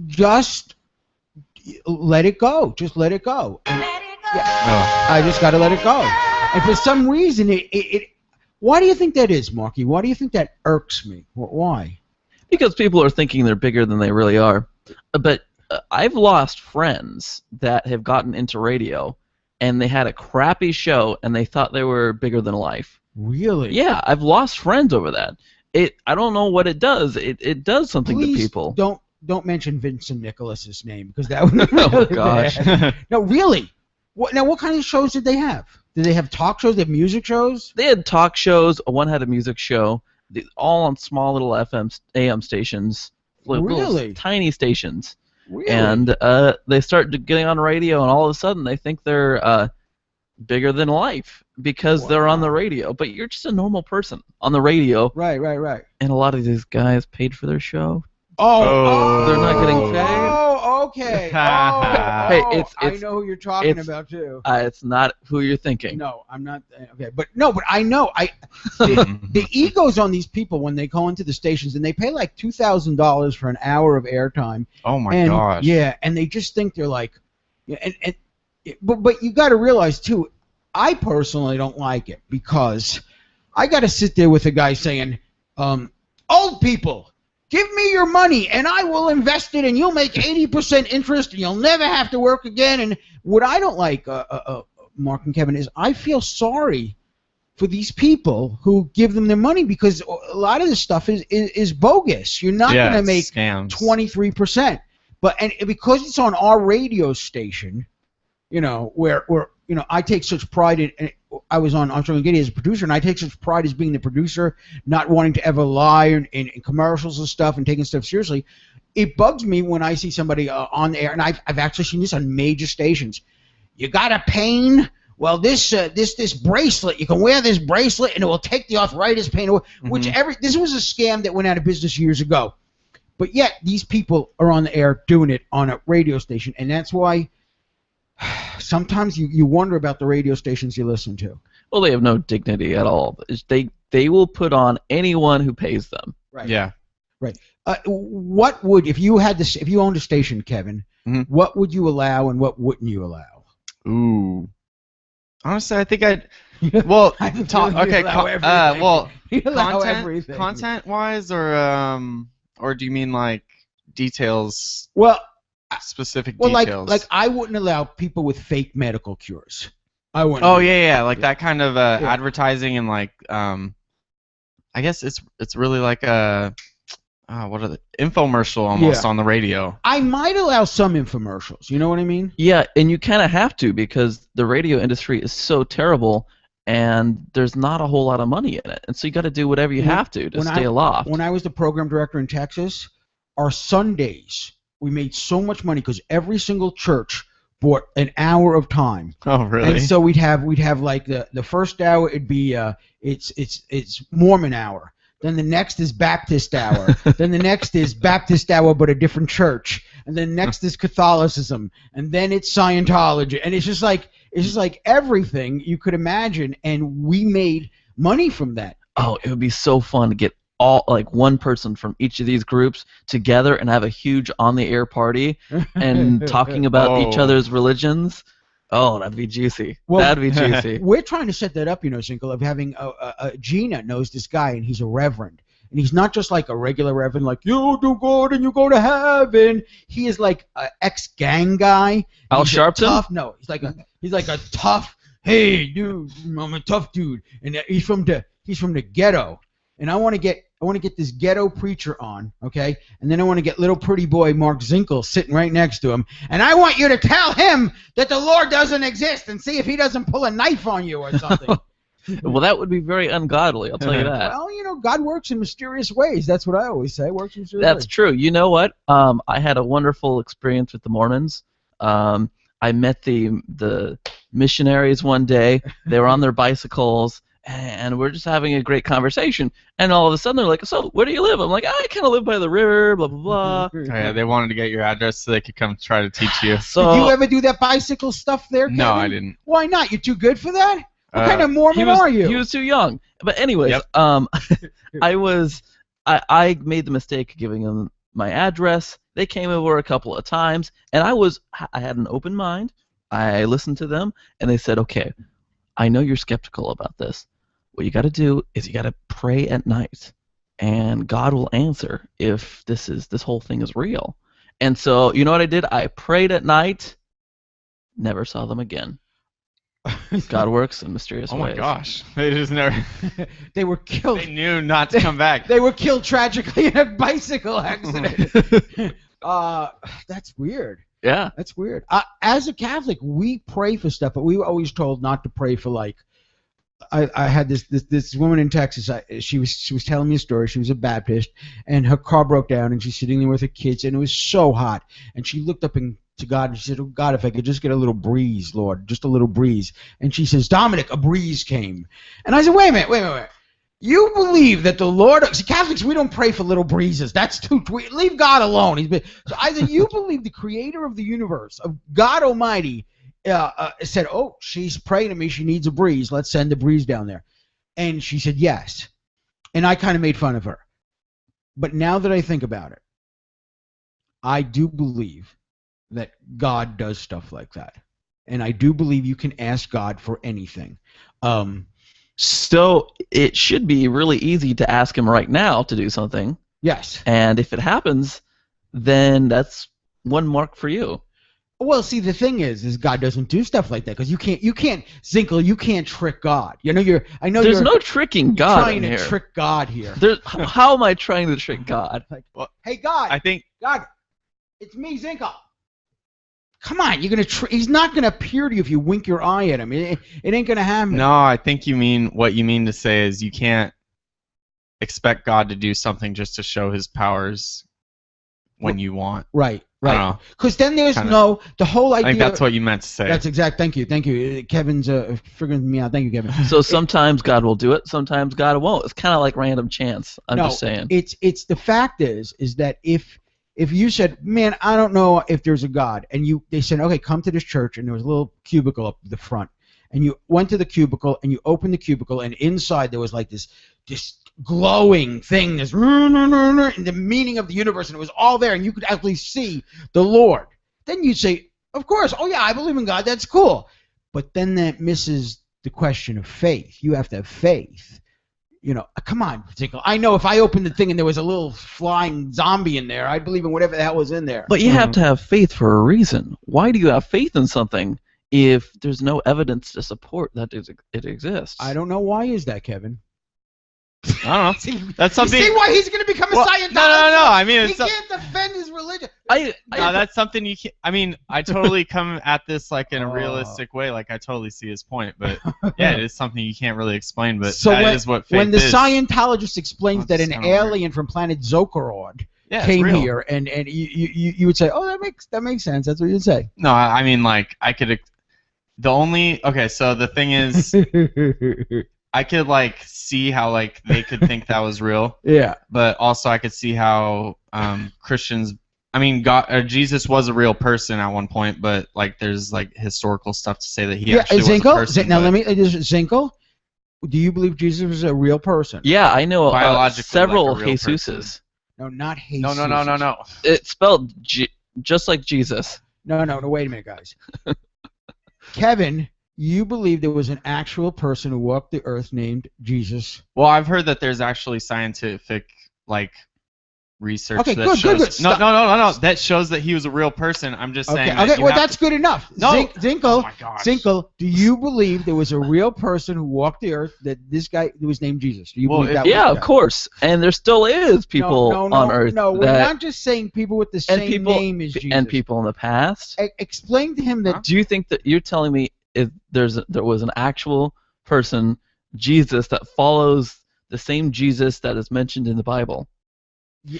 just let it go. Just let it go. Yeah, I just got to let it go. And for some reason, why do you think that is, Marky? Why do you think that irks me? Why? Because people are thinking they're bigger than they really are. But I've lost friends that have gotten into radio, and they had a crappy show, and they thought they were bigger than life. Really? Yeah, I've lost friends over that. I don't know what it does. It does something to people. Don't mention Vincent Nicholas's name, because that would be oh gosh. No, really. What kind of shows did they have? Did they have talk shows? They have music shows? They had talk shows. One had a music show. All on small little FM, AM stations. Little tiny stations. Really? And they start getting on radio, and all of a sudden they think they're bigger than life because they're on the radio. But you're just a normal person on the radio. Right. And a lot of these guys paid for their show. Oh. They're not getting paid. Oh, okay. Hey, I know who you're talking about too. It's not who you're thinking. No, I'm not. Okay, but I know. The egos on these people when they go into the stations, and they pay like $2,000 for an hour of airtime. Oh my gosh. Yeah, and they just think they're like, but you got to realize too. I personally don't like it because I got to sit there with a guy saying, "Old people, give me your money and I will invest it, and you'll make 80% interest, and you'll never have to work again." And what I don't like, Mark and Kevin, is I feel sorry for these people who give them their money, because a lot of this stuff is bogus. You're not going to make scams. 23%. And because it's on our radio station, where I take such pride in. I was on Armstrong and Getty as a producer, and I take such pride as being the producer, not wanting to ever lie in commercials and stuff and taking stuff seriously. It bugs me when I see somebody on the air, and I've actually seen this on major stations. You got a pain? Well, this bracelet, you can wear this bracelet, and it will take the arthritis pain away. This was a scam that went out of business years ago. But yet, these people are on the air doing it on a radio station, and that's why sometimes you wonder about the radio stations you listen to. Well, they have no dignity at all. They will put on anyone who pays them. Right. Yeah. Right. What would, if you owned a station, Kevin, what would you allow and what wouldn't you allow? Ooh. Honestly, I think I'd. Well, content-wise, or do you mean like details? Well, specific details. Like I wouldn't allow people with fake medical cures. I wouldn't. Oh yeah, like that kind of advertising, and like I guess it's really like a what are the infomercial almost on the radio? I might allow some infomercials. You know what I mean? Yeah, and you kind of have to because the radio industry is so terrible, and there's not a whole lot of money in it, and so you got to do whatever you have to stay aloft. When I was the program director in Texas, our Sundays we made so much money because every single church bought an hour of time. Oh, really? And so we'd have like the first hour it'd be it's Mormon hour. Then the next is Baptist hour. Then the next is Baptist hour but a different church. And then next is Catholicism. And then it's Scientology. And it's just like everything you could imagine, and we made money from that. Oh, it would be so fun to get one person from each of these groups together and have a huge on-the-air party and talking about each other's religions. Oh, that'd be juicy. Well, that'd be juicy. We're trying to set that up, Zinkel, of having Gina knows this guy, and he's a reverend. And he's not just like a regular reverend, like, you do good and you go to heaven. He is like an ex-gang guy. Al He's Sharpton? No, he's like a tough, hey, dude, I'm a tough dude. And he's from the ghetto. And I want to get this ghetto preacher on, okay? And then I want to get little pretty boy Mark Zinkel sitting right next to him. And I want you to tell him that the Lord doesn't exist and see if he doesn't pull a knife on you or something. Well, that would be very ungodly, I'll tell you that. Well, God works in mysterious ways. That's what I always say. Works in mysterious That's ways. true. You know what? I had a wonderful experience with the Mormons. I met the missionaries one day. They were on their bicycles, and we're just having a great conversation. And all of a sudden, they're like, so, where do you live? I'm like, I kind of live by the river, blah, blah, blah. Oh, yeah, they wanted to get your address so they could come try to teach you. So, did you ever do that bicycle stuff there, Kevin? No, I didn't. Why not? You're too good for that? What kind of Mormon are you? He was too young. But anyways, Yep. I made the mistake of giving them my address. They came over a couple of times, and I had an open mind. I listened to them, and they said, okay, I know you're skeptical about this. What you got to do is you got to pray at night, and God will answer if this whole thing is real. And so, you know what I did? I prayed at night, never saw them again. God works in mysterious ways. Oh my gosh. They just never They were killed. They knew not to come back. They were killed tragically in a bicycle accident. That's weird. Yeah. That's weird. As a Catholic, we pray for stuff, but we were always told not to pray for, like, I had this woman in Texas. She was telling me a story. She was a Baptist, and her car broke down, and she's sitting there with her kids, and it was so hot. And she looked up to God, and she said, "Oh God, if I could just get a little breeze, Lord, just a little breeze." And she says, "Dominic, a breeze came." And I said, "Wait a minute. You believe that the Lord?" See, Catholics, we don't pray for little breezes. That's leave God alone. So either you believe the Creator of the universe, of God Almighty, said, "Oh, she's praying to me. She needs a breeze. Let's send a breeze down there." And she said yes. And I kind of made fun of her. But now that I think about it, I do believe that God does stuff like that. And I do believe you can ask God for anything. So it should be really easy to ask him right now to do something. Yes. And if it happens, then that's one mark for you. Well, see, the thing is God doesn't do stuff like that because you can't, Zinkel, you can't trick God. There's no tricking God trying in to here. trick God here. How am I trying to trick God? Hey, God. I think God, it's me, Zinkel. Come on, he's not gonna appear to you if you wink your eye at him. It ain't gonna happen. No, I think what you mean to say is you can't expect God to do something just to show his powers when you want. Right. I don't know. Because then there's the whole idea. I think that's what you meant to say. That's exact. Thank you. Kevin's figuring me out. Thank you, Kevin. So sometimes God will do it, sometimes God won't. It's kind of like random chance. I'm just saying. It's the fact is that if you said, "Man, I don't know if there's a God," and they said, "Okay, come to this church," and there was a little cubicle up the front, and you went to the cubicle and you opened the cubicle, and inside there was like this glowing thing, and the meaning of the universe, and it was all there, and you could actually see the Lord. Then you'd say, "Of course, oh yeah, I believe in God. That's cool." But then that misses the question of faith. You have to have faith. Come on, Zinkel. I know if I opened the thing and there was a little flying zombie in there, I'd believe in whatever the hell was in there. But you have to have faith for a reason. Why do you have faith in something if there's no evidence to support that it exists? I don't know. Why is that, Kevin? I don't know. That's something. You see why he's going to become a Scientologist? No. I mean, he can't defend his religion. No, that's something you can't. I mean, I totally come at this like in a realistic way. Like I totally see his point, but yeah, it is something you can't really explain. But So that is what faith when the is. Scientologist explains that an alien from planet Zokarod came here, and you would say, oh, that makes sense. That's what you'd say. No, I mean like I could. So the thing is, I could like see how like they could think that was real. Yeah. But also I could see how Christians. I mean, Jesus was a real person at one point, but like there's like historical stuff to say that he actually was a person. Now let me Zinkel. Do you believe Jesus was a real person? Yeah, I know several like a real Jesuses. person. No, not Jesus. No. It's spelled just like Jesus. No. Wait a minute, guys. Kevin, you believe there was an actual person who walked the earth named Jesus? Well, I've heard that there's actually scientific like research Okay, that good, shows. good. Stop. No. That shows that he was a real person. I'm just saying. Okay, well that's good enough. No. Zinkel, Oh my gosh. Zinkel, do you believe there was a real person who walked the earth that this guy was named Jesus? Do you believe that? Yeah, of course. And there still is people on earth. No, we're not just saying people with the same name as Jesus. And people in the past. Explain to him that. Do you think that you're telling me if there was an actual person, Jesus, that follows the same Jesus that is mentioned in the Bible?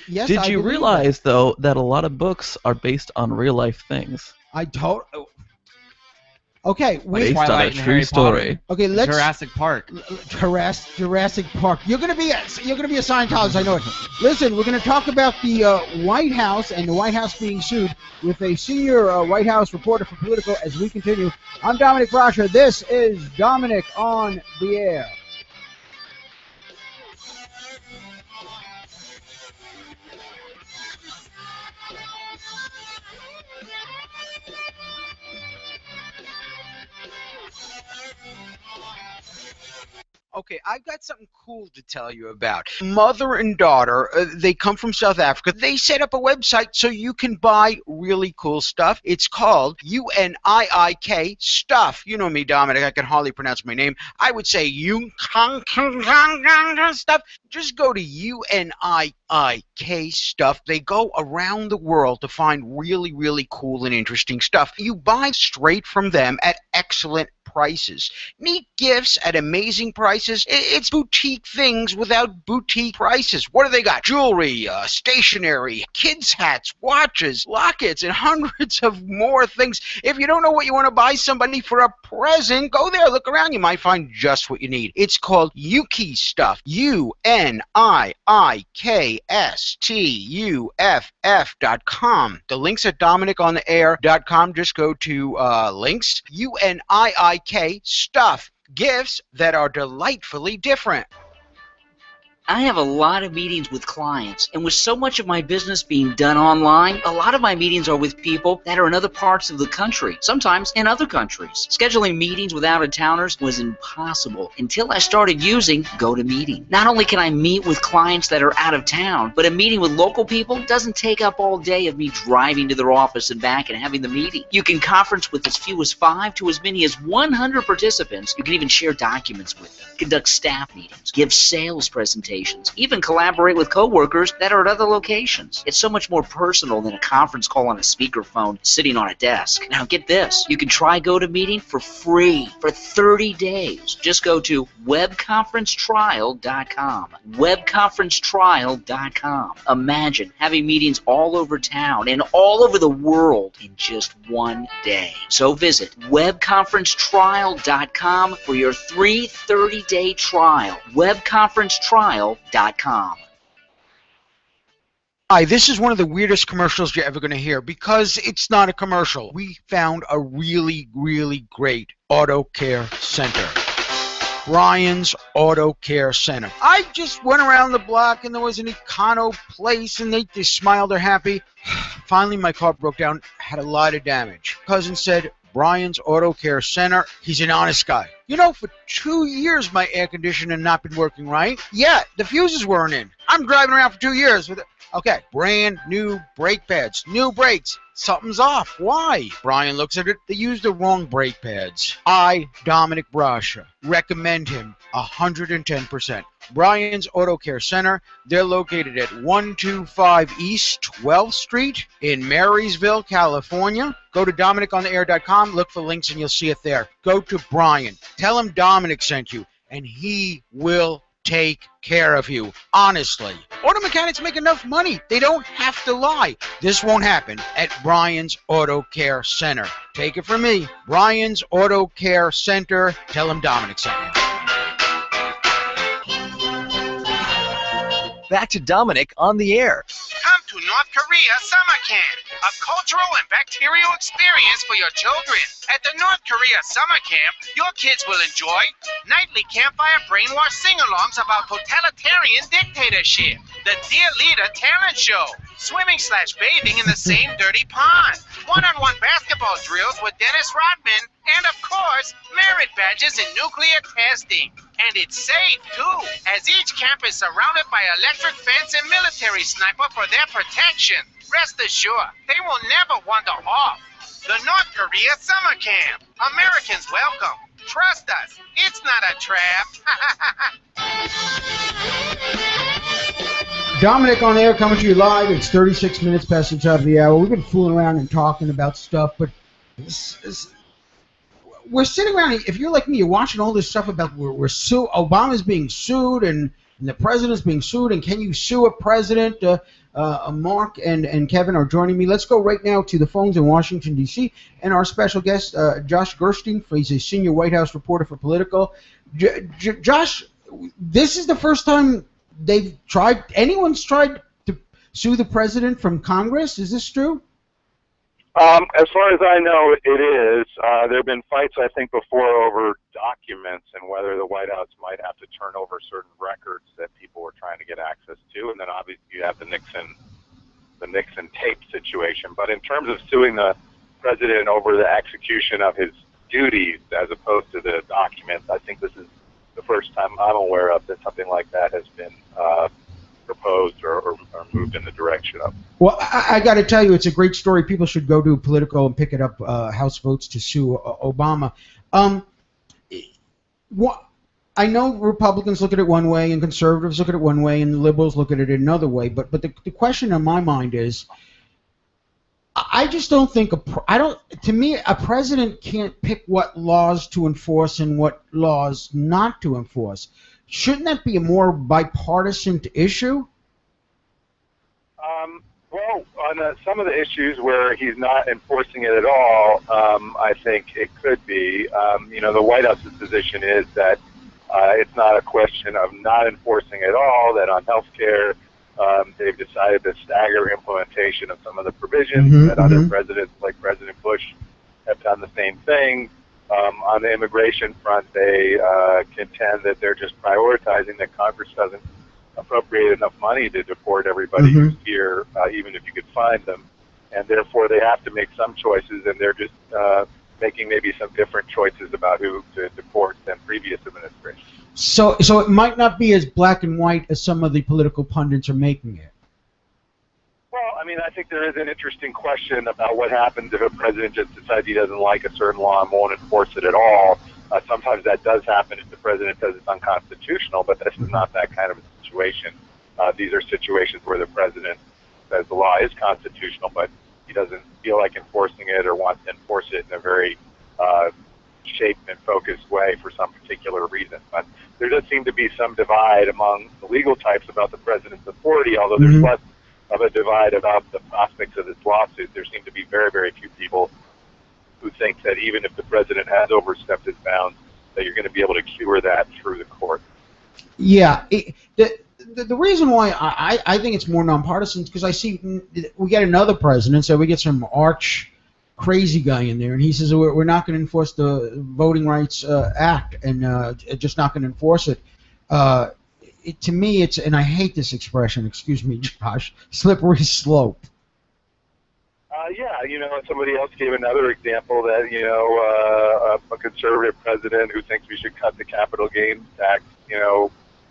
Yes. Did you realize though that a lot of books are based on real life things? Okay, based on a true story. Okay, let's Jurassic Park. Jurassic Park. You're gonna be a Scientologist. I know it. Listen, we're gonna talk about the White House and the White House being sued with a senior White House reporter for Politico as we continue. I'm Dominick Brasher. This is Dominick on the Air. Okay, I've got something cool to tell you about. Mother and daughter, they come from South Africa. They set up a website so you can buy really cool stuff. It's called UNIIK Stuff. You know me, Dominic. I can hardly pronounce my name. I would say Stuff. Just go to UNIIK Stuff. They go around the world to find really, really cool and interesting stuff. You buy straight from them at excellent prices. Neat gifts at amazing prices. It's boutique things without boutique prices. What do they got? Jewelry, stationery, kids' hats, watches, lockets, and hundreds of more things. If you don't know what you want to buy somebody for a present, go there, look around. You might find just what you need. It's called Yuki Stuff. UNIIKSTUFF.com. The links at DominickOnTheAir.com. Just go to links. UNIIK Stuff. Gifts that are delightfully different. I have a lot of meetings with clients, and with so much of my business being done online, a lot of my meetings are with people that are in other parts of the country, sometimes in other countries. Scheduling meetings with out-of-towners was impossible until I started using GoToMeeting. Not only can I meet with clients that are out of town, but a meeting with local people doesn't take up all day of me driving to their office and back and having the meeting. You can conference with as few as 5 to as many as 100 participants. You can even share documents with them, conduct staff meetings, give sales presentations, even collaborate with coworkers that are at other locations. It's so much more personal than a conference call on a speakerphone sitting on a desk. Now get this, you can try GoToMeeting for free for 30 days. Just go to webconferencetrial.com. webconferencetrial.com. Imagine having meetings all over town and all over the world in just one day. So visit webconferencetrial.com for your free 30-day trial. webconferencetrial.com. Hi, this is one of the weirdest commercials you're ever going to hear because it's not a commercial. We found a really, really great auto care center. Brian's Auto Care Center. I just went around the block and there was an Econo place and they just smiled, they're happy. Finally, my car broke down, had a lot of damage. Cousin said, Brian's Auto Care Center. He's an honest guy. You know, for 2 years my air conditioner had not been working right. Yeah, the fuses weren't in. I'm driving around for 2 years with Okay, brand new brake pads, new brakes. Something's off. Why? Brian looks at it. They used the wrong brake pads. I, Dominick Brascia, recommend him 110%. Brian's Auto Care Center. They're located at 125 East 12th Street in Marysville, California. Go to DominickOnTheAir.com. Look for links and you'll see it there. Go to Brian. Tell him Dominick sent you, and he will take care of you, honestly. Auto mechanics make enough money. They don't have to lie. This won't happen at Brian's Auto Care Center. Take it from me. Brian's Auto Care Center. Tell him Dominick sent you. Back to Dominick on the air. Come to North Korea Summer Camp, a cultural and bacterial experience for your children. At the North Korea Summer Camp, your kids will enjoy nightly campfire brainwash sing-alongs about totalitarian dictatorship, the Dear Leader talent show, swimming/bathing in the same dirty pond, one-on-one basketball drills with Dennis Rodman, and of course, merit badges in nuclear testing. And it's safe, too, as each camp is surrounded by electric fence and military sniper for their protection. Rest assured, they will never wander off. The North Korea Summer Camp. Americans welcome. Trust us, it's not a trap. Dominick on the air coming to you live. It's 36 minutes past the top of the hour. We've been fooling around and talking about stuff, but we're sitting around. If you're like me, you're watching all this stuff about Obama's being sued and the president's being sued, and can you sue a president? Mark and Kevin are joining me. Let's go right now to the phones in Washington, D.C., and our special guest, Josh Gerstein. He's a senior White House reporter for Politico. Josh, this is the first time anyone's tried to sue the president from Congress. Is this true? As far as I know, it is. There have been fights, I think, before over documents and whether the White House might have to turn over certain records that people were trying to get access to. And then obviously you have the Nixon tape situation. But in terms of suing the president over the execution of his duties as opposed to the documents, I think this is the first time I'm aware of that something like that has been proposed or moved in the direction of. Well, I got to tell you, it's a great story. People should go to Politico and pick it up, House votes to sue Obama. I know Republicans look at it one way and conservatives look at it one way and liberals look at it another way, but the question in my mind is, I just don't think to me, a president can't pick what laws to enforce and what laws not to enforce. Shouldn't that be a more bipartisan issue? Well, on some of the issues where he's not enforcing it at all, I think it could be. The White House's position is that it's not a question of not enforcing at all, that on health care, they've decided to stagger implementation of some of the provisions, that other presidents, like President Bush, have done the same thing. On the immigration front, they contend that they're just prioritizing, that Congress doesn't appropriate enough money to deport everybody who's here, even if you could find them. And therefore, they have to make some choices, and they're just making maybe some different choices about who to deport than previous administrations. So it might not be as black and white as some of the political pundits are making it. Well, I mean, I think there is an interesting question about what happens if a president just decides he doesn't like a certain law and won't enforce it at all. Sometimes that does happen if the president says it's unconstitutional, but this is not that kind of a situation. These are situations where the president says the law is constitutional, but he doesn't feel like enforcing it or wants to enforce it in a very shaped and focused way for some particular reason. But there does seem to be some divide among the legal types about the president's authority, although there's less of a divide about the prospects of this lawsuit. There seem to be very, very few people who think that even if the president has overstepped his bounds, that you're going to be able to cure that through the court. Yeah. The reason why I think it's more nonpartisan is because I see we get another president, so we get some arch crazy guy in there, and he says we're not going to enforce the Voting Rights Act and just not going to enforce it. To me, it's, and I hate this expression, excuse me, Josh, slippery slope. Yeah, somebody else gave another example that, a conservative president who thinks we should cut the capital gains tax,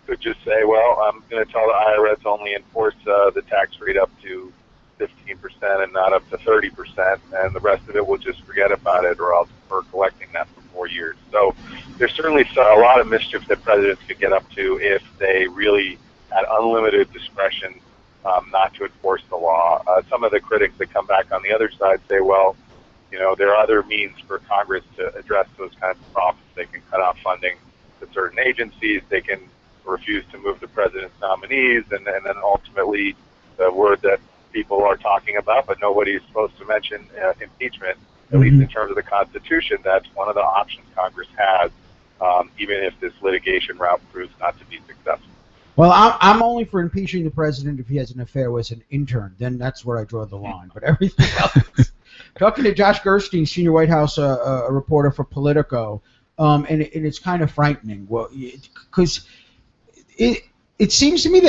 could could just say, well, I'm going to tell the IRS only enforce the tax rate up to 15% and not up to 30%, and the rest of it we'll just forget about it, or I'll defer collecting that for 4 years. So there's certainly a lot of mischief that presidents could get up to if they really had unlimited discretion not to enforce the law. Some of the critics that come back on the other side say, well, you know, there are other means for Congress to address those kinds of problems. They can cut off funding to certain agencies. They can refuse to move the president's nominees, and then ultimately the word that people are talking about, but nobody's supposed to mention impeachment, at least in terms of the Constitution. That's one of the options Congress has, even if this litigation route proves not to be successful. Well, I'm only for impeaching the president if he has an affair with an intern. Then that's where I draw the line. But everything else. Talking to Josh Gerstein, senior White House reporter for Politico, and it's kind of frightening. Well, because it seems to me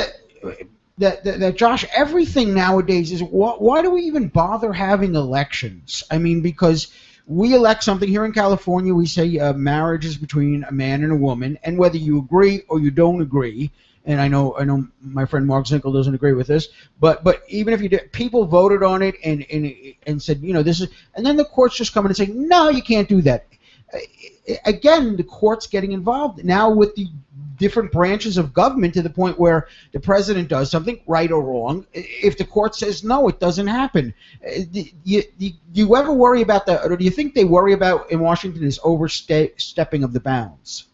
that Josh, everything nowadays is why do we even bother having elections? I mean, because we elect something here in California. We say marriage is between a man and a woman, and whether you agree or you don't agree. And I know my friend Mark Zinkel doesn't agree with this, but even if you did, people voted on it and said, you know, this is, and then the courts just come in and say, no, you can't do that. Again, the court's getting involved now with the different branches of government to the point where the president does something, right or wrong. If the court says no, it doesn't happen. Do you ever worry about that, or do you think they worry about in Washington is overstepping of the bounds?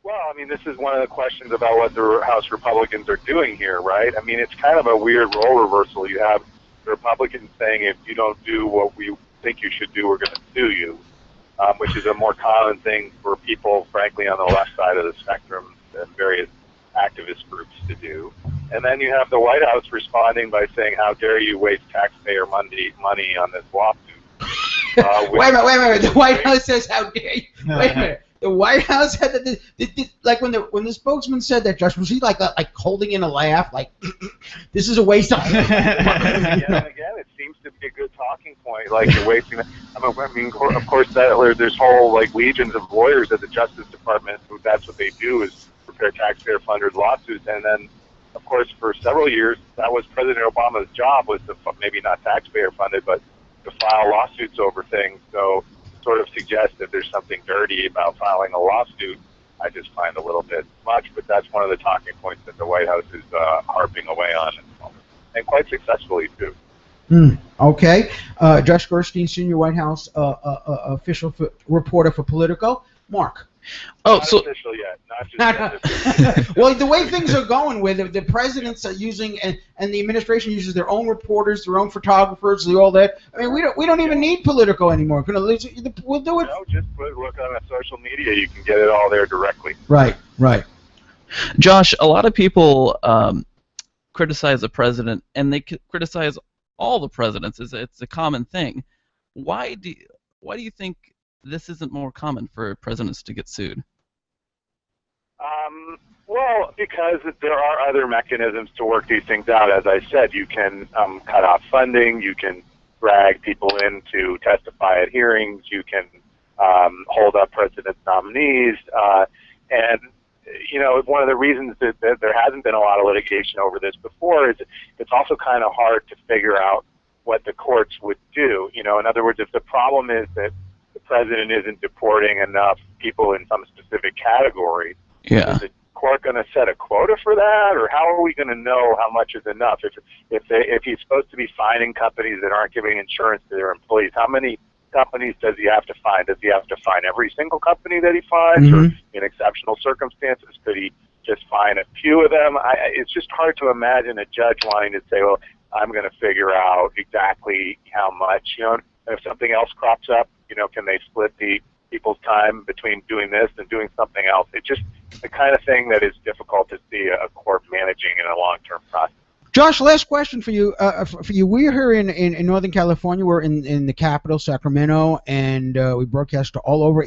Well, I mean, this is one of the questions about what the House Republicans are doing here, right? I mean, it's kind of a weird role reversal. You have the Republicans saying, if you don't do what we think you should do, we're going to sue you, which is a more common thing for people, frankly, on the left side of the spectrum and various activist groups to do. And then you have the White House responding by saying, how dare you waste taxpayer money on this lawsuit? Wait a minute. The White House says, how dare you? Wait a minute. The White House had like when the spokesman said that, Josh, was he like holding in a laugh, like this is a waste of time? Again and again, it seems to be a good talking point. Like you're wasting. I mean, of course, there's whole like legions of lawyers at the Justice Department who that's what they do is prepare taxpayer-funded lawsuits, and then of course for several years that was President Obama's job, was to maybe not taxpayer-funded, but to file lawsuits over things. So sort of suggest that there's something dirty about filing a lawsuit, I just find a little bit much, but that's one of the talking points that the White House is harping away on at the moment, and quite successfully too. Okay. Josh Gerstein, senior White House official reporter for Politico. Mark. Not official yet. Not just well, the way things are going, where the presidents are using and the administration uses their own reporters, their own photographers, all that. I mean, we don't even need Politico anymore. We'll do it. No, just look on social media. You can get it all there directly. Right. Josh, a lot of people criticize the president, and they criticize all the presidents. It's a common thing. Why do you think this isn't more common for presidents to get sued? Well, because there are other mechanisms to work these things out. As I said, you can cut off funding, you can drag people in to testify at hearings, you can hold up president's nominees, and you know, one of the reasons that there hasn't been a lot of litigation over this before is it's also kind of hard to figure out what the courts would do. You know, in other words, if the problem is that the president isn't deporting enough people in some specific category, is the court going to set a quota for that, or how are we going to know how much is enough? If he's supposed to be fining companies that aren't giving insurance to their employees, how many companies does he have to fine? Does he have to fine every single company that he fines, or in exceptional circumstances could he just fine a few of them? It's just hard to imagine a judge wanting to say, well, I'm going to figure out exactly how much, you know, and if something else crops up, you know, can they split the people's time between doing this and doing something else? It's just the kind of thing that is difficult to see a court managing in a long-term process. Josh, last question for you. We're here in Northern California. We're in the capital, Sacramento, and we broadcast all over.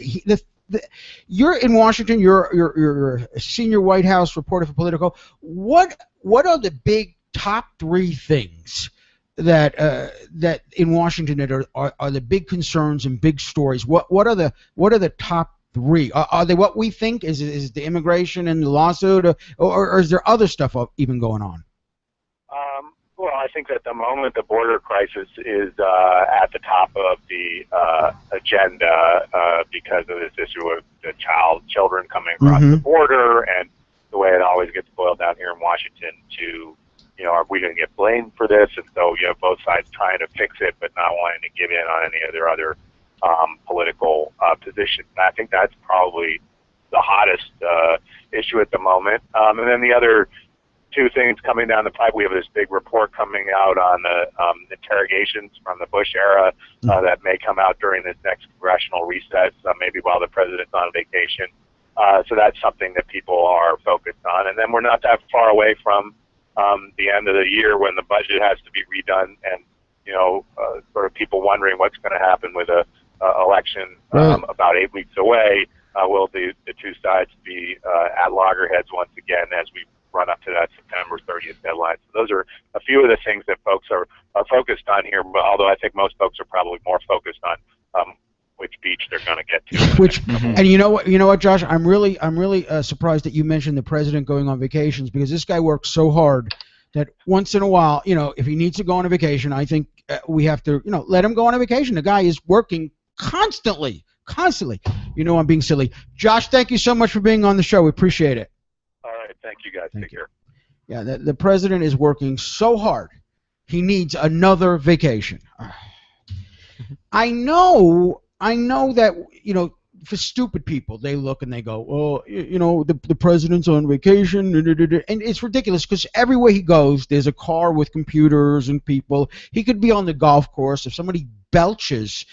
You're in Washington. You're a senior White House reporter for Politico. What are the big top three things that in Washington that are the big concerns and big stories? What are the top 3. Are they what we think? Is the immigration and the lawsuit, or is there other stuff even going on? Well, I think at the moment the border crisis is at the top of the agenda because of this issue of the children coming across the border, and the way it always gets boiled down here in Washington to, are we going to get blamed for this? And so you have both sides trying to fix it, but not wanting to give in on any of their other political positions. And I think that's probably the hottest issue at the moment. And then the other two things coming down the pipe, we have this big report coming out on the interrogations from the Bush era that may come out during this next congressional recess, maybe while the president's on vacation. So that's something that people are focused on. And then we're not that far away from the end of the year when the budget has to be redone, and sort of people wondering what's going to happen with a election about 8 weeks away. Will the two sides be at loggerheads once again as we run up to that September 30th deadline? So those are a few of the things that folks are focused on here, but although I think most folks are probably more focused on which beach they're going to get to. And you know what, Josh? I'm really surprised that you mentioned the president going on vacations, because this guy works so hard that once in a while, if he needs to go on a vacation, I think we have to, let him go on a vacation. The guy is working constantly. I'm being silly. Josh, thank you so much for being on the show. We appreciate it. All right, thank you guys. Take care. Yeah, the president is working so hard. He needs another vacation. I know that, for stupid people, they look and they go, oh, the president's on vacation, and it's ridiculous because everywhere he goes, there's a car with computers and people. He could be on the golf course. If somebody belches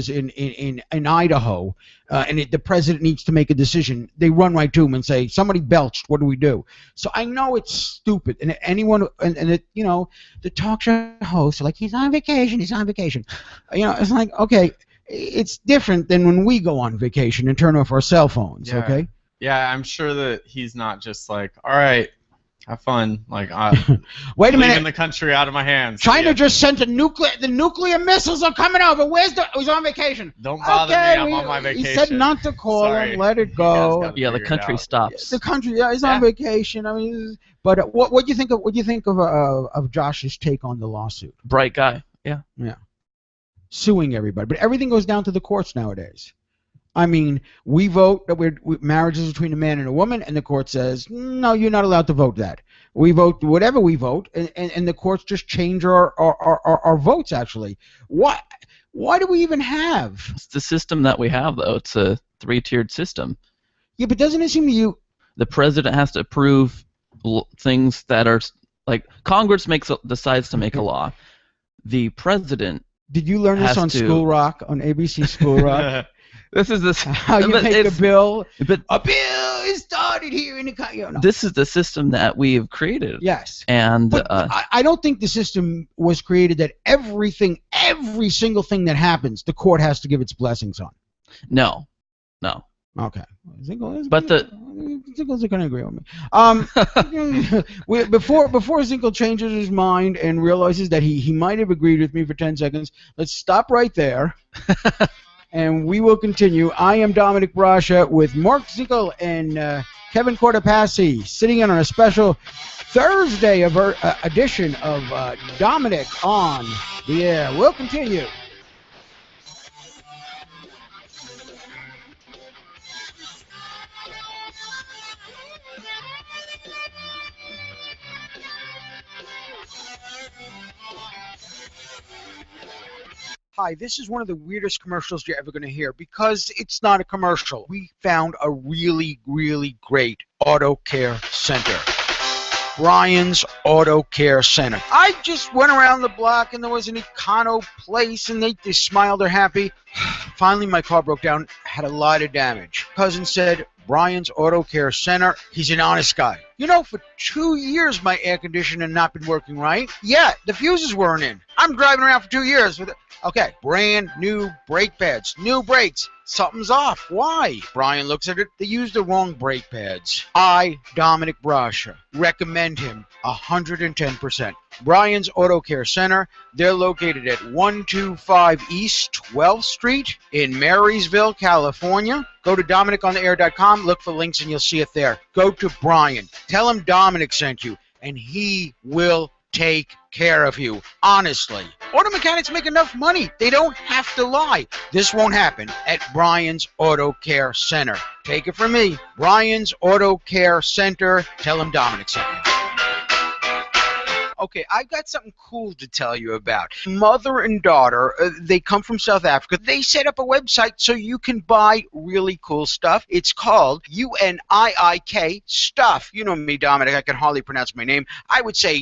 in Idaho, and the president needs to make a decision, they run right to him and say, somebody belched, what do we do? So I know it's stupid, and anyone, the talk show hosts are like, he's on vacation. It's like, okay, it's different than when we go on vacation and turn off our cell phones, okay? Yeah, I'm sure that he's not just like, all right, have fun. Like, wait a minute, leaving the country out of my hands. China just sent the nuclear missiles are coming over. He's on vacation. Don't bother me. I'm on my vacation. He said not to call him. Let it go. Yeah, the country stops. The country, he's on vacation. I mean, but what do you think of Josh's take on the lawsuit? Bright guy. Yeah. Suing everybody, but everything goes down to the courts nowadays. I mean, we vote that marriage is between a man and a woman, and the court says, no, you're not allowed to vote that. We vote whatever we vote, and the courts just change our votes, actually. Why do we even have? It's the system that we have, though. It's a 3-tiered system. Yeah, but doesn't it seem to you... The president has to approve things that are... Like, Congress decides to make a law. The president... Did you learn this on School Rock, on ABC School Rock? This is how you make a bill. But a bill is started here in the This is the system that we have created. Yes. And but I don't think the system was created that every single thing that happens, the court has to give its blessings on. No. Okay. But Zinkel's going to agree with me. Before Zinkel changes his mind and realizes that he might have agreed with me for 10 seconds, let's stop right there, and we will continue. I am Dominick Brascia with Mark Zinkel and Kevin Cortopassi sitting in on a special Thursday edition of Dominick on the Air. We'll continue. Hi, this is one of the weirdest commercials you're ever going to hear because it's not a commercial. We found a really, really great auto care center. Brian's Auto Care Center. I just went around the block and there was an Econo place and they smiled, they're happy. Finally, my car broke down, had a lot of damage. Cousin said, Brian's Auto Care Center, he's an honest guy. For 2 years my air conditioner not been working right. Yeah, the fuses weren't in. I'm driving around for 2 years with it. Okay, brand new brake pads, new brakes. Something's off. Why? Brian looks at it. They used the wrong brake pads. I, Dominick Brascia, recommend him 110%. Brian's Auto Care Center. They're located at 125 East 12th Street in Marysville, California. Go to DominickOnTheAir.com. Look for links and you'll see it there. Go to Brian. Tell him Dominick sent you, and he will take care of you. Honestly. Auto mechanics make enough money. They don't have to lie. This won't happen at Brian's Auto Care Center. Take it from me. Brian's Auto Care Center. Tell him Dominick sent you. Okay, I've got something cool to tell you about. Mother and daughter, they come from South Africa. They set up a website so you can buy really cool stuff. It's called UNIIK Stuff. You know me, Dominic. I can hardly pronounce my name. I would say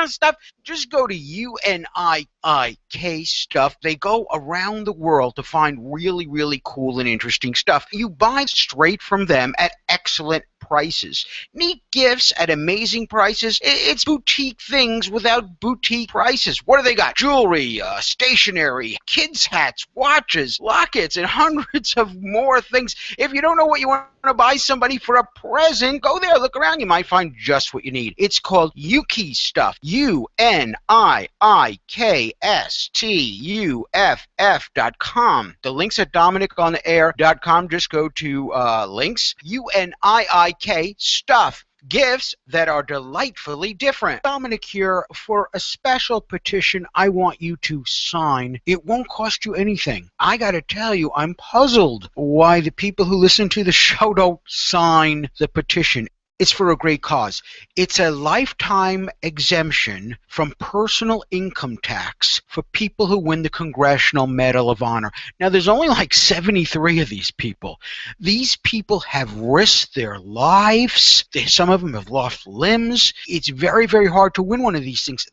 Stuff. Just go to UNIIK Stuff. They go around the world to find really, really cool and interesting stuff. You buy straight from them at excellent prices. Neat gifts at amazing prices. It's boutique things without boutique prices. What do they got? Jewelry, stationery, kids' hats, watches, lockets, and hundreds of more things. If you don't know what you want to buy somebody for a present, go there, look around. You might find just what you need. It's called UNIIK Stuff. UNIIKSTUFF.com. The links at DominickOnTheAir.com. Just go to links. UNIIK Stuff. Gifts that are delightfully different. Dominick here for a special petition I want you to sign. It won't cost you anything. I gotta tell you, I'm puzzled why the people who listen to the show don't sign the petition. It's for a great cause. It's a lifetime exemption from personal income tax for people who win the Congressional Medal of Honor. Now, there's only like 73 of these people. These people have risked their lives. Some of them have lost limbs. It's very, very hard to win one of these things.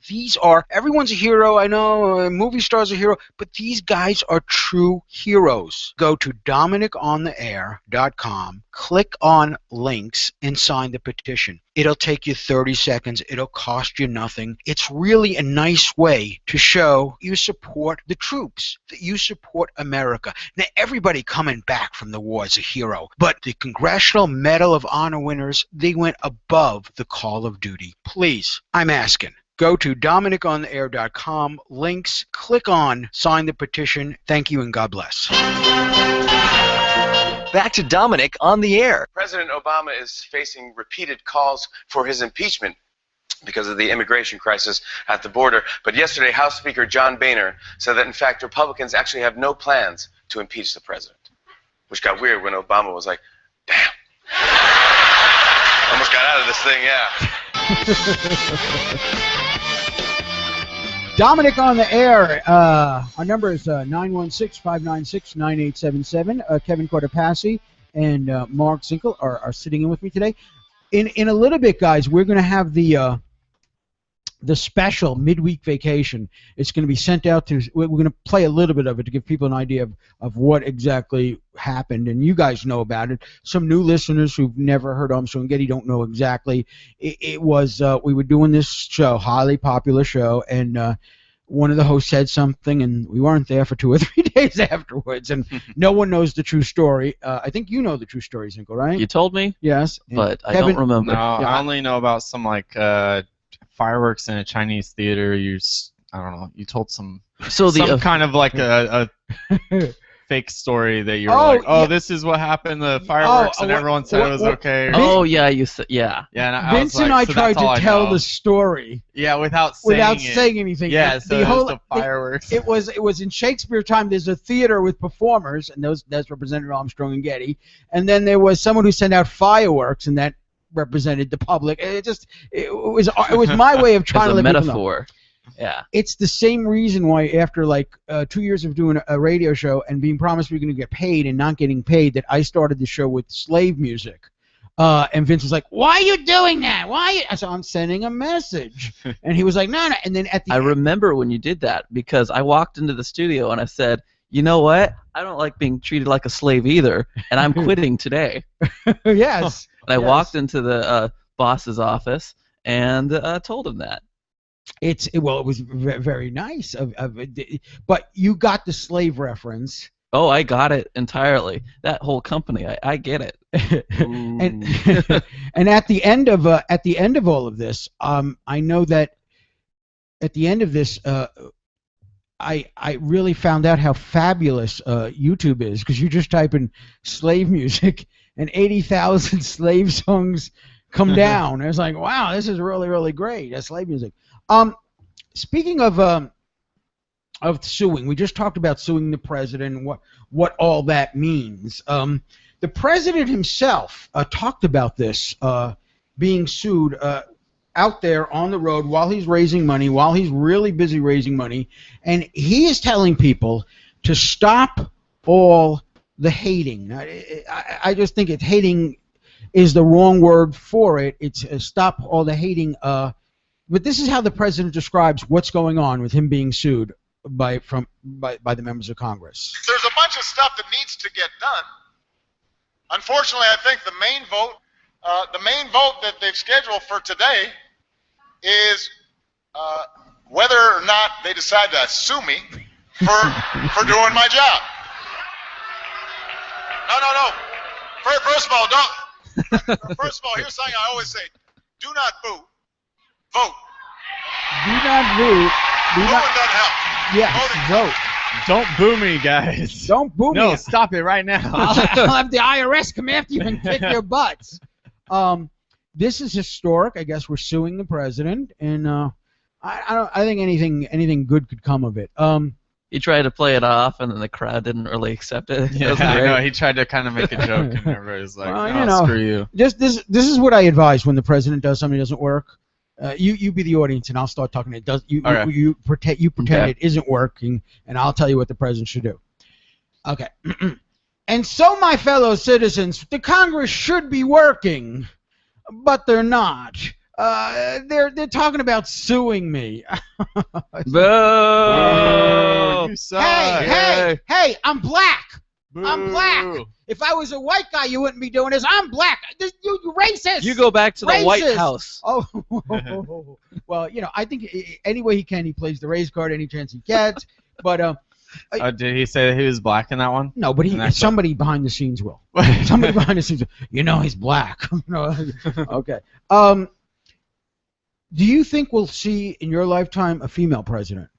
Everyone's a hero. I know movie stars are a hero, but these guys are true heroes. Go to DominickOnTheAir.com, click on links, and sign the petition. It'll take you 30 seconds. It'll cost you nothing. It's really a nice way to show you support the troops, that you support America. Now, everybody coming back from the war is a hero, but the Congressional Medal of Honor winners, they went above the call of duty. Please, I'm asking. Go to DominickOnTheAir.com, links, click on sign the petition. Thank you and God bless. Back to Dominick on the air. President Obama is facing repeated calls for his impeachment because of the immigration crisis at the border. But yesterday, House Speaker John Boehner said that, in fact, Republicans actually have no plans to impeach the president, which got weird when Obama was like, damn. Almost got out of this thing, yeah. Dominick on the air. Our number is 916-596-9877. Kevin Cortopassi and Mark Zinkel are sitting in with me today. In a little bit, guys, we're going to have the special midweek vacation. It's going to be sent out to. We're going to play a little bit of it to give people an idea of what exactly happened, and you guys know about it. Some new listeners who've never heard Armstrong and Getty don't know exactly. It was we were doing this show, highly popular show, and one of the hosts said something, and we weren't there for 2 or 3 days afterwards, and no one knows the true story. I think you know the true story, Zinkel, right? You told me? Yes. But I Kevin, don't remember. No, I only know about some fireworks in a Chinese theater. I don't know. You told some kind of like a fake story that you were yeah. This is what happened. The fireworks, and everyone said it was okay. Oh yeah, you said yeah. Yeah. And Vince and I tried to tell the story. Yeah, without saying anything. Yeah, so the whole the fireworks. It was in Shakespeare time. There's a theater with performers, and that's represented Armstrong and Getty. And then there was someone who sent out fireworks, and that represented the public. It was my way of trying to let metaphor. People know. Yeah. It's the same reason why after 2 years of doing a radio show and being promised we were going to get paid and not getting paid, that I started the show with slave music. And Vince was like, "Why are you doing that? Why?" I said, "I'm sending a message." And he was like, "No." And then at the I remember when you did that, because I walked into the studio and I said, "You know what? I don't like being treated like a slave either, and I'm quitting today." Yes. And I walked into the boss's office and told him that. it was very nice but you got the slave reference. Oh, I got it entirely. That whole company, I get it. and at the end of all of this, I know that at the end of this, I really found out how fabulous YouTube is, because you just type in slave music and 80,000 slave songs come down. I was like, wow, this is really, really great. That's slave music. Speaking of suing, we just talked about suing the president and what all that means. The president himself talked about this being sued out there on the road while he's raising money, while he's really busy raising money, and he is telling people to stop all the hating. I just think hating is the wrong word for it. It's stop all the hating. But this is how the president describes what's going on with him being sued by the members of Congress. There's a bunch of stuff that needs to get done. Unfortunately, I think the main vote that they've scheduled for today is whether or not they decide to sue me for doing my job. No. First of all, here's something I always say: do not boo, vote. Do not boo. Booing doesn't help. Yeah, vote. Don't boo me, guys. Don't boo me. No, stop it right now. I'll have the IRS come after you and kick your butts. This is historic. I guess we're suing the president, and I think anything good could come of it. He tried to play it off, and then the crowd didn't really accept it. Yeah, I know. He tried to kind of make a joke, and everybody's like, well, screw you. Just this is what I advise when the president does something that doesn't work. You be the audience, and I'll start talking. It does. You pretend it isn't working, and I'll tell you what the president should do. Okay. And so, my fellow citizens, the Congress should be working, but they're not. They're talking about suing me. Boo! You suck. Hey! I'm black. Boo. I'm black. If I was a white guy, you wouldn't be doing this. I'm black. You racist. You go back to the Racist. White House. Oh, well, I think any way he can, he plays the race card any chance he gets. But did he say that he was black in that one? no, but somebody behind the scenes will. Somebody behind the scenes. He's black. Okay. Do you think we'll see in your lifetime a female president?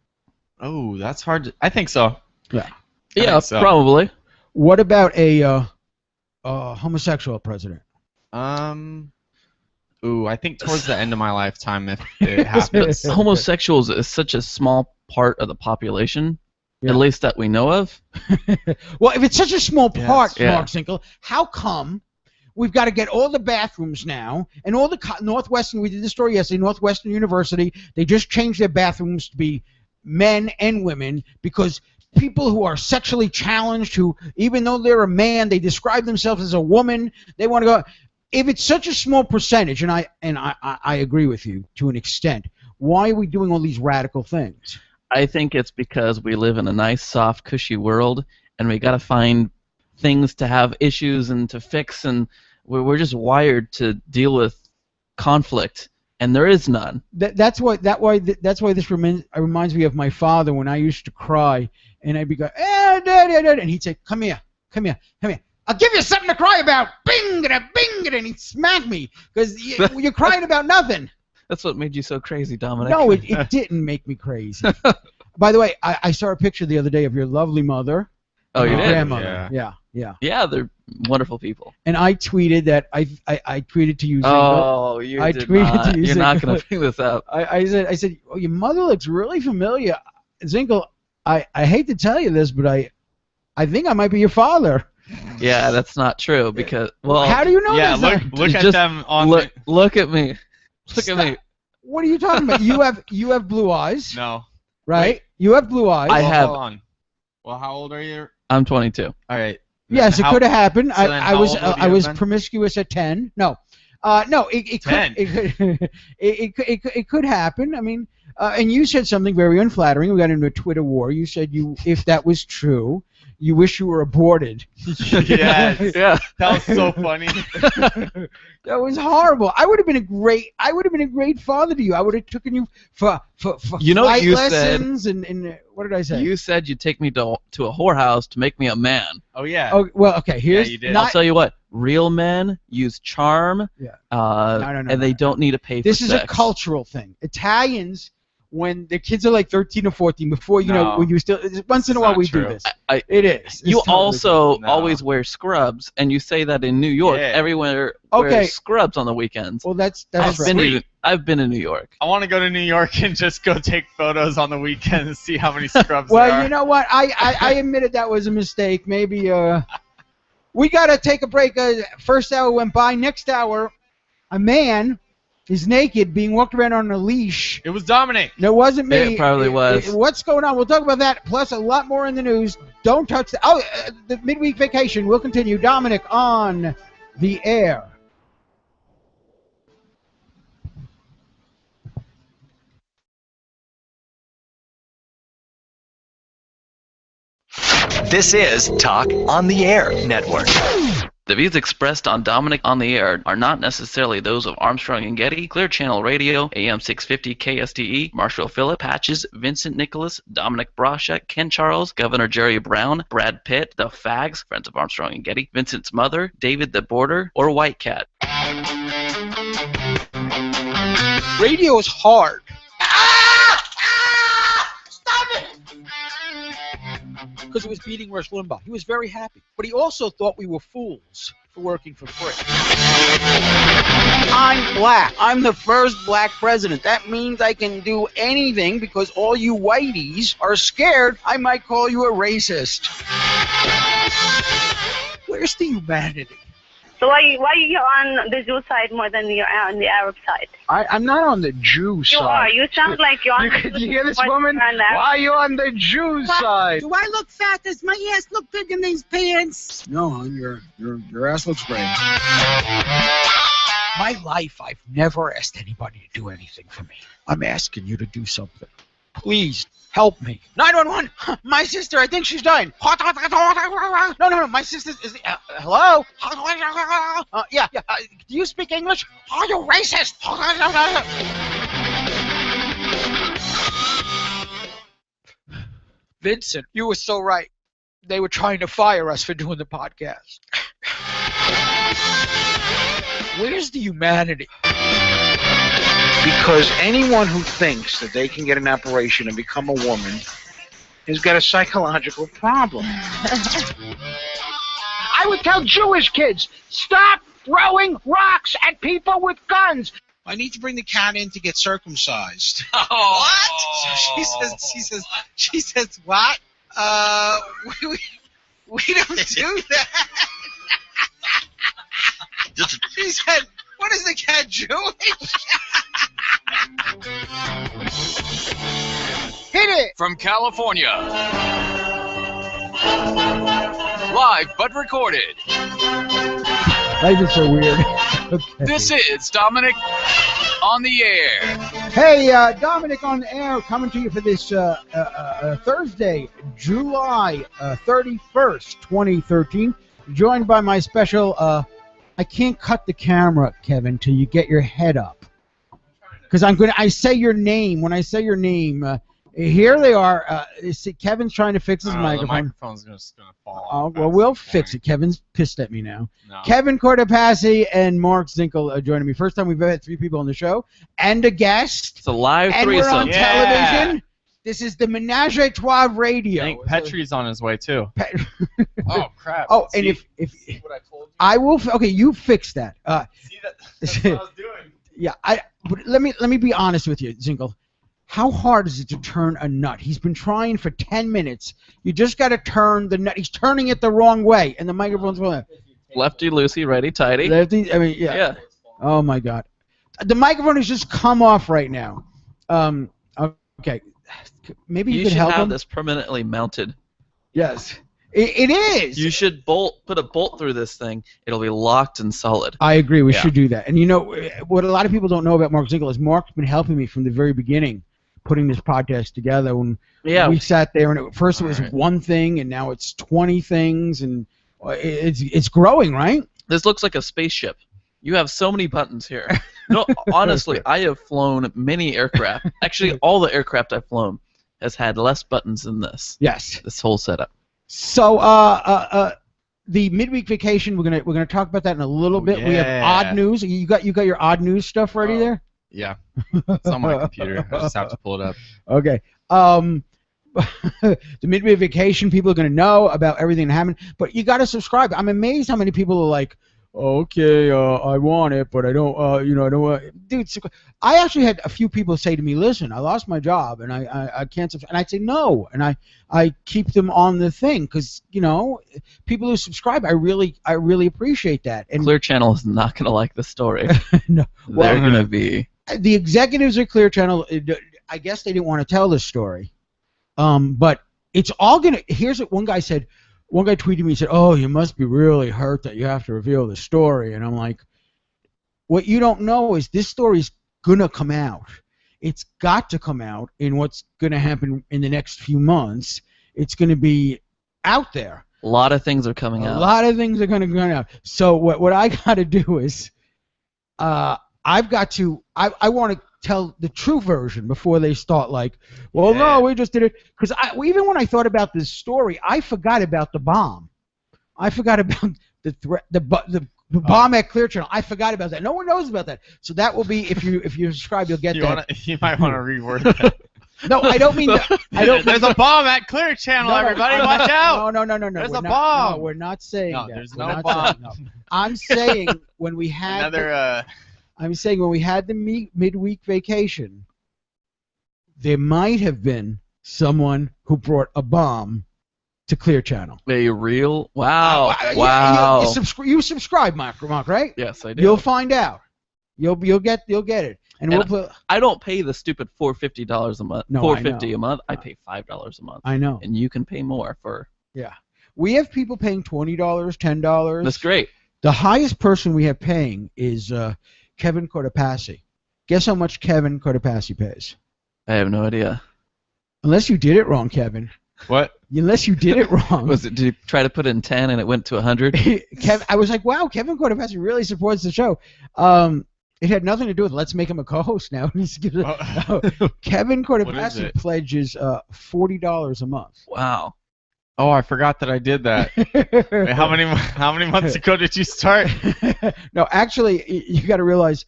Oh, that's hard. I think so. Yeah. Yeah, so. probably. What about a homosexual president? Ooh, I think towards the end of my lifetime, if it happens. Homosexuals is such a small part of the population, Yeah. at least that we know of. Well, if it's such a small part, Yeah. Mark Zinkel, how come we've got to get all the bathrooms now, and all the Northwestern, we did this story yesterday, Northwestern University, they just changed their bathrooms to be men and women because people who are sexually challenged, who, even though they're a man, they describe themselves as a woman, they want to go. If it's such a small percentage, and I agree with you to an extent, why are we doing all these radical things? I think it's because we live in a nice, soft, cushy world, and we got to find things to have issues and to fix, and we're just wired to deal with conflict, and there is none. That's why this reminds me of my father when I used to cry, and I'd be going, and he'd say, come here. I'll give you something to cry about. Bing-a-da, bing-a-da, and he'd smack me because you're crying about nothing. That's what made you so crazy, Dominic. No, it didn't make me crazy. By the way, I saw a picture the other day of your lovely mother. Oh, you your did? grandmother. Yeah. Yeah, they're wonderful people. And I tweeted that I tweeted to you. Oh, you I did tweeted not. to you. You're not going to bring this up. I said, oh, your mother looks really familiar. Zinkel, I hate to tell you this, but I think I might be your father. Yeah, that's not true because how do you know Yeah, this? look at them on. Look at me. Look at me. What are you talking about? You have blue eyes. No. Right? Wait. You have blue eyes. I have. Hold on. Well, how old are you? I'm 22. All right. Yes, it could have happened. So then how old would you I have was been? promiscuous at 10. No, it 10. it could happen. I mean, and you said something very unflattering. We got into a Twitter war. You said if that was true, you wish you were aborted. Yes. Yeah. That was so funny. That was horrible. I would have been a great father to you. I would have taken you for You know what flight you lessons and what did I say? You said you'd take me to a whorehouse to make me a man. Oh yeah. Oh well, okay. Here's you did. I'll tell you what. Real men use charm. Yeah. And they don't need to pay for This is sex. a cultural thing. Italians, when their kids are like 13 or 14, before you know, when you still, once in a while we do this. It is. You It's totally also true. always wear scrubs, and you say that in New York, everywhere wears scrubs on the weekends. Well, that's I've right. been in New York. I want to go to New York and just go take photos on the weekend and see how many scrubs Well, there are. you know what? I admitted that was a mistake. Maybe we got to take a break. First hour went by. Next hour, a man is naked being walked around on a leash. It was Dominic. No, it wasn't me. It probably was. What's going on? We'll talk about that, plus a lot more in the news. Don't touch that. Oh, the midweek vacation. We'll continue. Dominic on the air. This is Talk on the Air Network. The views expressed on Dominic on the Air are not necessarily those of Armstrong and Getty, Clear Channel Radio, AM 650 KSTE, Marshall Phillip, Patches, Vincent Nicholas, Dominic Brashek, Ken Charles, Governor Jerry Brown, Brad Pitt, The Fags, Friends of Armstrong and Getty, Vincent's mother, David the Border, or White Cat. Radio is hard. Stop it! Because it was beating Rush Limbaugh. He was very happy. But he also thought we were fools for working for free. I'm black. I'm the first black president. That means I can do anything because all you whiteys are scared I might call you a racist. Where's the humanity? So why you on the Jew side more than you're on the Arab side? I'm not on the Jew side. You are. You sound like you're on You hear this woman? Why are you on the Jew side? Do I look fat? Does my ass look big in these pants? No, your ass looks great. My life, I've never asked anybody to do anything for me. I'm asking you to do something. Please help me. 911. My sister, I think she's dying. No. My sister is. Hello. Yeah. Do you speak English? Are you racist? Vincent, you were so right. They were trying to fire us for doing the podcast. Where's the humanity? Because anyone who thinks that they can get an operation and become a woman has got a psychological problem. I would tell Jewish kids, stop throwing rocks at people with guns. I need to bring the cat in to get circumcised. Oh. What? She says what? We don't do that. She said, what is the cat Jewish? Hit it! From California. Live but recorded. Life is so weird. Okay. This is Dominic on the Air. Hey, Dominic on the air, coming to you for this Thursday, July 31st, 2013. Joined by my special, I can't cut the camera, Kevin, till you get your head up. Because I say your name. When I say your name, here they are. See, Kevin's trying to fix his microphone. The microphone's just going to fall off. Well, we'll fix it. Kevin's pissed at me now. No. Kevin Cortopassi and Mark Zinkel are joining me. First time we've ever had three people on the show. And a guest. It's a live and threesome. we're on television. This is the Menage a Trois Radio. I think Petrie's on his way, too. Oh, crap. Oh, and if what I told you? I will. Okay, you fix that. See, that's what I was doing. Yeah, but let me be honest with you, Zinkel. How hard is it to turn a nut? He's been trying for 10 minutes. You just got to turn the nut. He's turning it the wrong way, and the microphone's going. Lefty loosey, righty tighty. Lefty. I mean, yeah. Oh my God, the microphone has just come off right now. Okay, maybe you could help him. You should have this permanently mounted. Yes. It is. You should put a bolt through this thing. It'll be locked and solid. I agree. We should do that. And you know what a lot of people don't know about Mark Zinkel is Mark's been helping me from the very beginning putting this podcast together. When Yeah. we sat there, and first it was Alright. one thing, and now it's 20 things, and it's growing, right? This looks like a spaceship. You have so many buttons here. No, honestly, I have flown many aircraft. Actually, all the aircraft I've flown has had less buttons than this. Yes. This whole setup. So, the midweek vacation, we're gonna talk about that in a little bit. We have odd news. You got your odd news stuff ready there? Yeah. It's on my computer. I just have to pull it up. Okay. The midweek vacation, people are gonna know about everything that happened, but you got to subscribe. I'm amazed how many people are like, okay, I want it, but I don't, I don't want. Dude, I actually had a few people say to me, listen, I lost my job and I can't subscribe. And I'd say no, and I keep them on the thing because people who subscribe, I really appreciate that. And Clear Channel is not going to like the story. No, They're going to be. The executives at Clear Channel, I guess they didn't want to tell this story, but it's all gonna. Here's what one guy said. One guy tweeted me and said, "Oh, you must be really hurt that you have to reveal the story." And I'm like, what you don't know is this story's gonna come out. It's got to come out in what's gonna happen in the next few months. It's gonna be out there. A lot of things are coming out. A lot of things are gonna come out. So what I gotta do is, I want to tell the true version before they start like, well, no, we just did it. Because even when I thought about this story, I forgot about the bomb. I forgot about the threat, the bomb at Clear Channel. I forgot about that. No one knows about that. So that will be, if you subscribe, you'll get that. You might want to reword that. No, I don't mean that. There's a bomb at Clear Channel, everybody. Watch out. No. There's We're a not, bomb. No, we're not saying that. There's We're no not bomb. saying, no. I'm saying when we had I'm saying when we had the midweek vacation, there might have been someone who brought a bomb to Clear Channel. A real? Wow. Wow. You subscribe, Mark, right? Yes, I do. You'll find out. You'll get it. And we'll put. I don't pay the stupid $450 a month. No, $450 a month. I pay $5 a month. I know. And you can pay more for. Yeah. We have people paying $20, $10. That's great. The highest person we have paying is Kevin Cortopassi. Guess how much Kevin Cortopassi pays? I have no idea. Unless you did it wrong, Kevin. What? Unless you did it wrong. Did you try to put in 10 and it went to 100? I was like, wow, Kevin Cortopassi really supports the show. It had nothing to do with let's make him a co-host now. Kevin Cortopassi pledges $40 a month. Wow. Oh, I forgot that I did that. Wait, how many months ago did you start? No, actually, you got to realize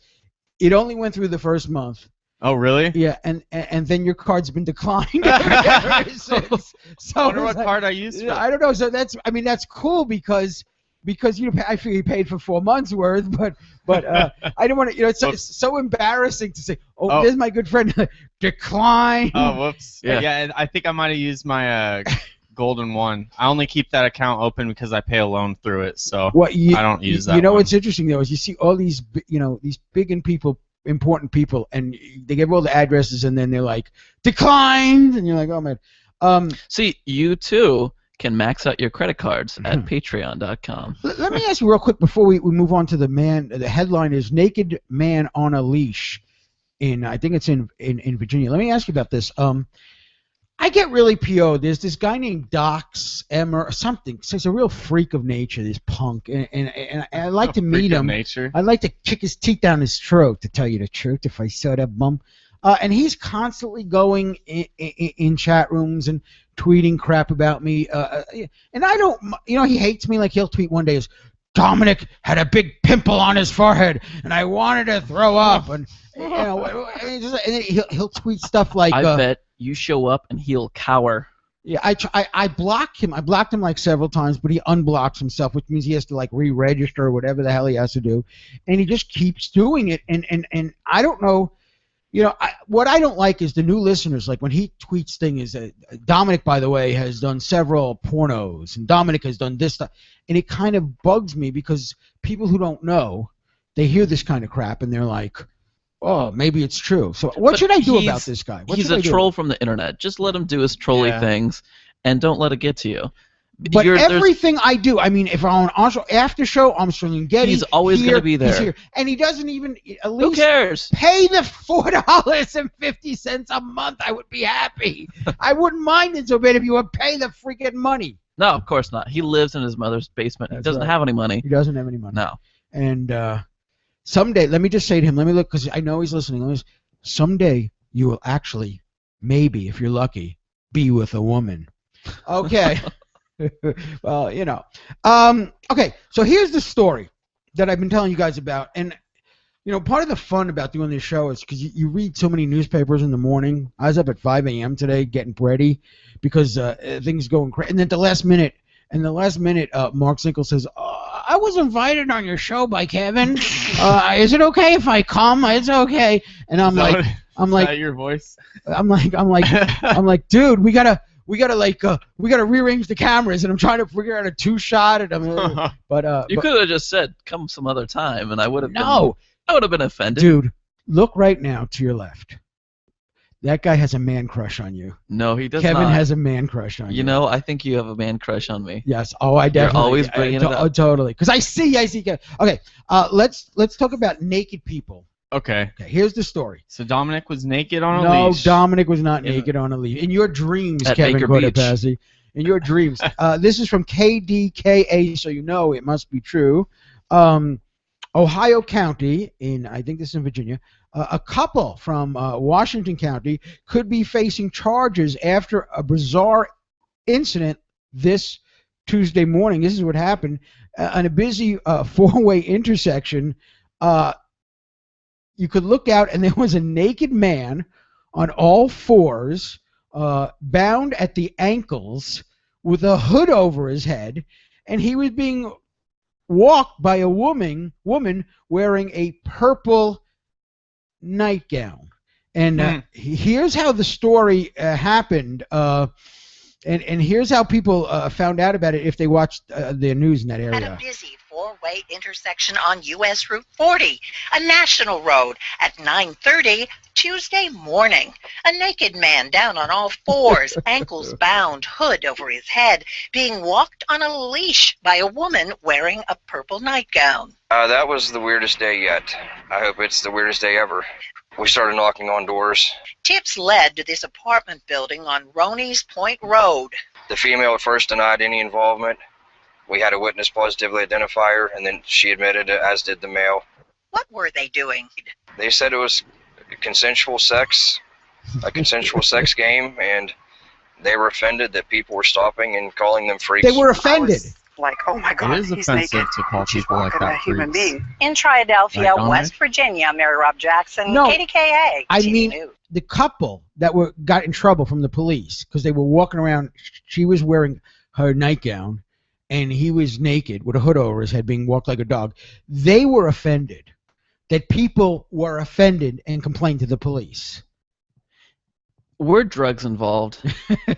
it only went through the first month. Oh, really? Yeah, and then your card's been declined ever since. So I wonder what card I used for. I don't know. So that's cool because I feel you paid for 4 months worth, but I don't want to. It's so embarrassing to say, oh, there's my good friend decline. Oh, whoops. Yeah, and I think I might have used my golden one. I only keep that account open because I pay a loan through it, so I don't use that. What's interesting though is you see all these these big important people, and they give all the addresses, and then they're like declined, and you're like, oh man. See, you too can max out your credit cards at patreon.com. Let me ask you real quick before we move on to the man. The headline is Naked Man on a Leash I think it's in Virginia. Let me ask you about this. I get really PO'd. There's this guy named Dox Emmer or something. So he's a real freak of nature, this punk. And I'd like to meet him. Nature. I'd like to kick his teeth down his throat, to tell you the truth, if I saw that bum. And he's constantly going in chat rooms and tweeting crap about me. And I don't, he hates me. Like he'll tweet one day is, Dominick had a big pimple on his forehead, and I wanted to throw up. And and he'll tweet stuff like, I bet you show up and he'll cower. Yeah, I blocked him. I blocked him like several times, but he unblocks himself, which means he has to like re-register or whatever the hell he has to do, and he just keeps doing it. And I don't know, what I don't like is the new listeners. Like when he tweets things, Dominick, by the way, has done several pornos, and Dominick has done this stuff, and it kind of bugs me because people who don't know, they hear this kind of crap and they're like, oh, maybe it's true. So what should I do about this guy? He's a troll from the internet. Just let him do his trolly things, and don't let it get to you. But everything I do, I mean, if I'm on after show, Armstrong and Getty, he's always going to be there. He's here. And he doesn't even at least Who cares? Pay the $4.50 a month. I would be happy. I wouldn't mind it so bad if you would pay the freaking money. No, of course not. He lives in his mother's basement. He doesn't right. have any money. He doesn't have any money. No. And someday, let me just say to him, let me look, because I know he's listening. Someday you will actually, maybe, if you're lucky, be with a woman. Okay. Well, you know. Okay, so here's the story that I've been telling you guys about. And, you know, part of the fun about doing this show is because you read so many newspapers in the morning. I was up at 5 a.m. today getting ready because things going crazy. And then at the last minute, Mark Zinkle says, I was invited on your show by Kevin. Is it okay if I come? It's okay. And I'm like, Is that your voice? I'm like, dude, we gotta rearrange the cameras, and I'm trying to figure out a 2-shot. And but you could have just said come some other time, and I would have. No, I would have been offended. Dude, look right now to your left. That guy has a man crush on you. No, he does Kevin not. has a man crush on you. You know, I think you have a man crush on me. Yes. Oh, I definitely. You're always bringing it up. Oh, totally. Because I see Kevin. Okay. Let's talk about naked people. Okay. Here's the story. So Dominick was naked on a leash. No, Dominick was not naked on a leash. In your dreams, At Kevin Baker Beach. Cortopassi. In your dreams. This is from KDKA, so you know it must be true. Ohio County, I think this is in Virginia, a couple from Washington County could be facing charges after a bizarre incident this Tuesday morning. This is what happened. On a busy four-way intersection, you could look out, and there was a naked man on all fours, bound at the ankles, with a hood over his head, and he was being walked by a woman wearing a purple nightgown. And here's how the story happened, and here's how people found out about it if they watched the news in that area. At a busy four-way intersection on U.S. Route 40, a national road, at 9:30 Tuesday morning. A naked man down on all fours, ankles bound, hood over his head, being walked on a leash by a woman wearing a purple nightgown. That was the weirdest day yet. I hope it's the weirdest day ever. We started knocking on doors. Tips led to this apartment building on Roney's Point Road. The female at first denied any involvement. We had a witness positively identify her, and then she admitted it, as did the male. What were they doing? They said it was consensual sex, a consensual sex game, and they were offended that people were stopping and calling them freaks. They were offended. Like, oh my God, It is he's offensive naked. to call She's people like walking a that human freaks. being. In Triadelphia, Like Dominick? West Virginia, Mary Rob Jackson, No, KDKA. I TV mean, News. the couple that got in trouble from the police because they were walking around. She was wearing her nightgown, and he was naked with a hood over his head, being walked like a dog. They were offended that people were offended and complained to the police. Were drugs involved?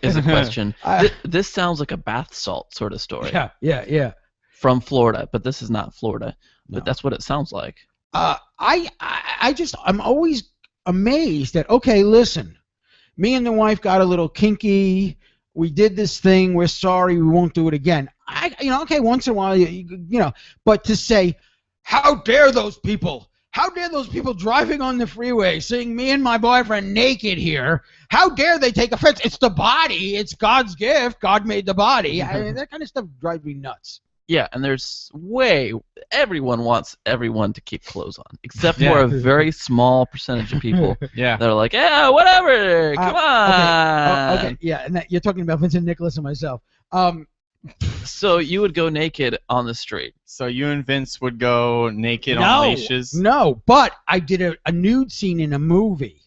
Is a question. This sounds like a bath salt sort of story. Yeah. From Florida, but this is not Florida. But that's what it sounds like. I'm always amazed that, okay, listen, me and the wife got a little kinky. We did this thing. We're sorry. We won't do it again. Okay, once in a while, but to say, how dare those people? How dare those people driving on the freeway seeing me and my boyfriend naked here? How dare they take offense? It's the body. It's God's gift. God made the body. I mean, that kind of stuff drives me nuts. Yeah, and everyone wants everyone to keep clothes on, except for a very small percentage of people that are like, yeah, whatever, come on. Okay, yeah, and you're talking about Vincent Nicholas and myself. So you would go naked on the street. So you and Vince would go naked on leashes? No, but I did a nude scene in a movie.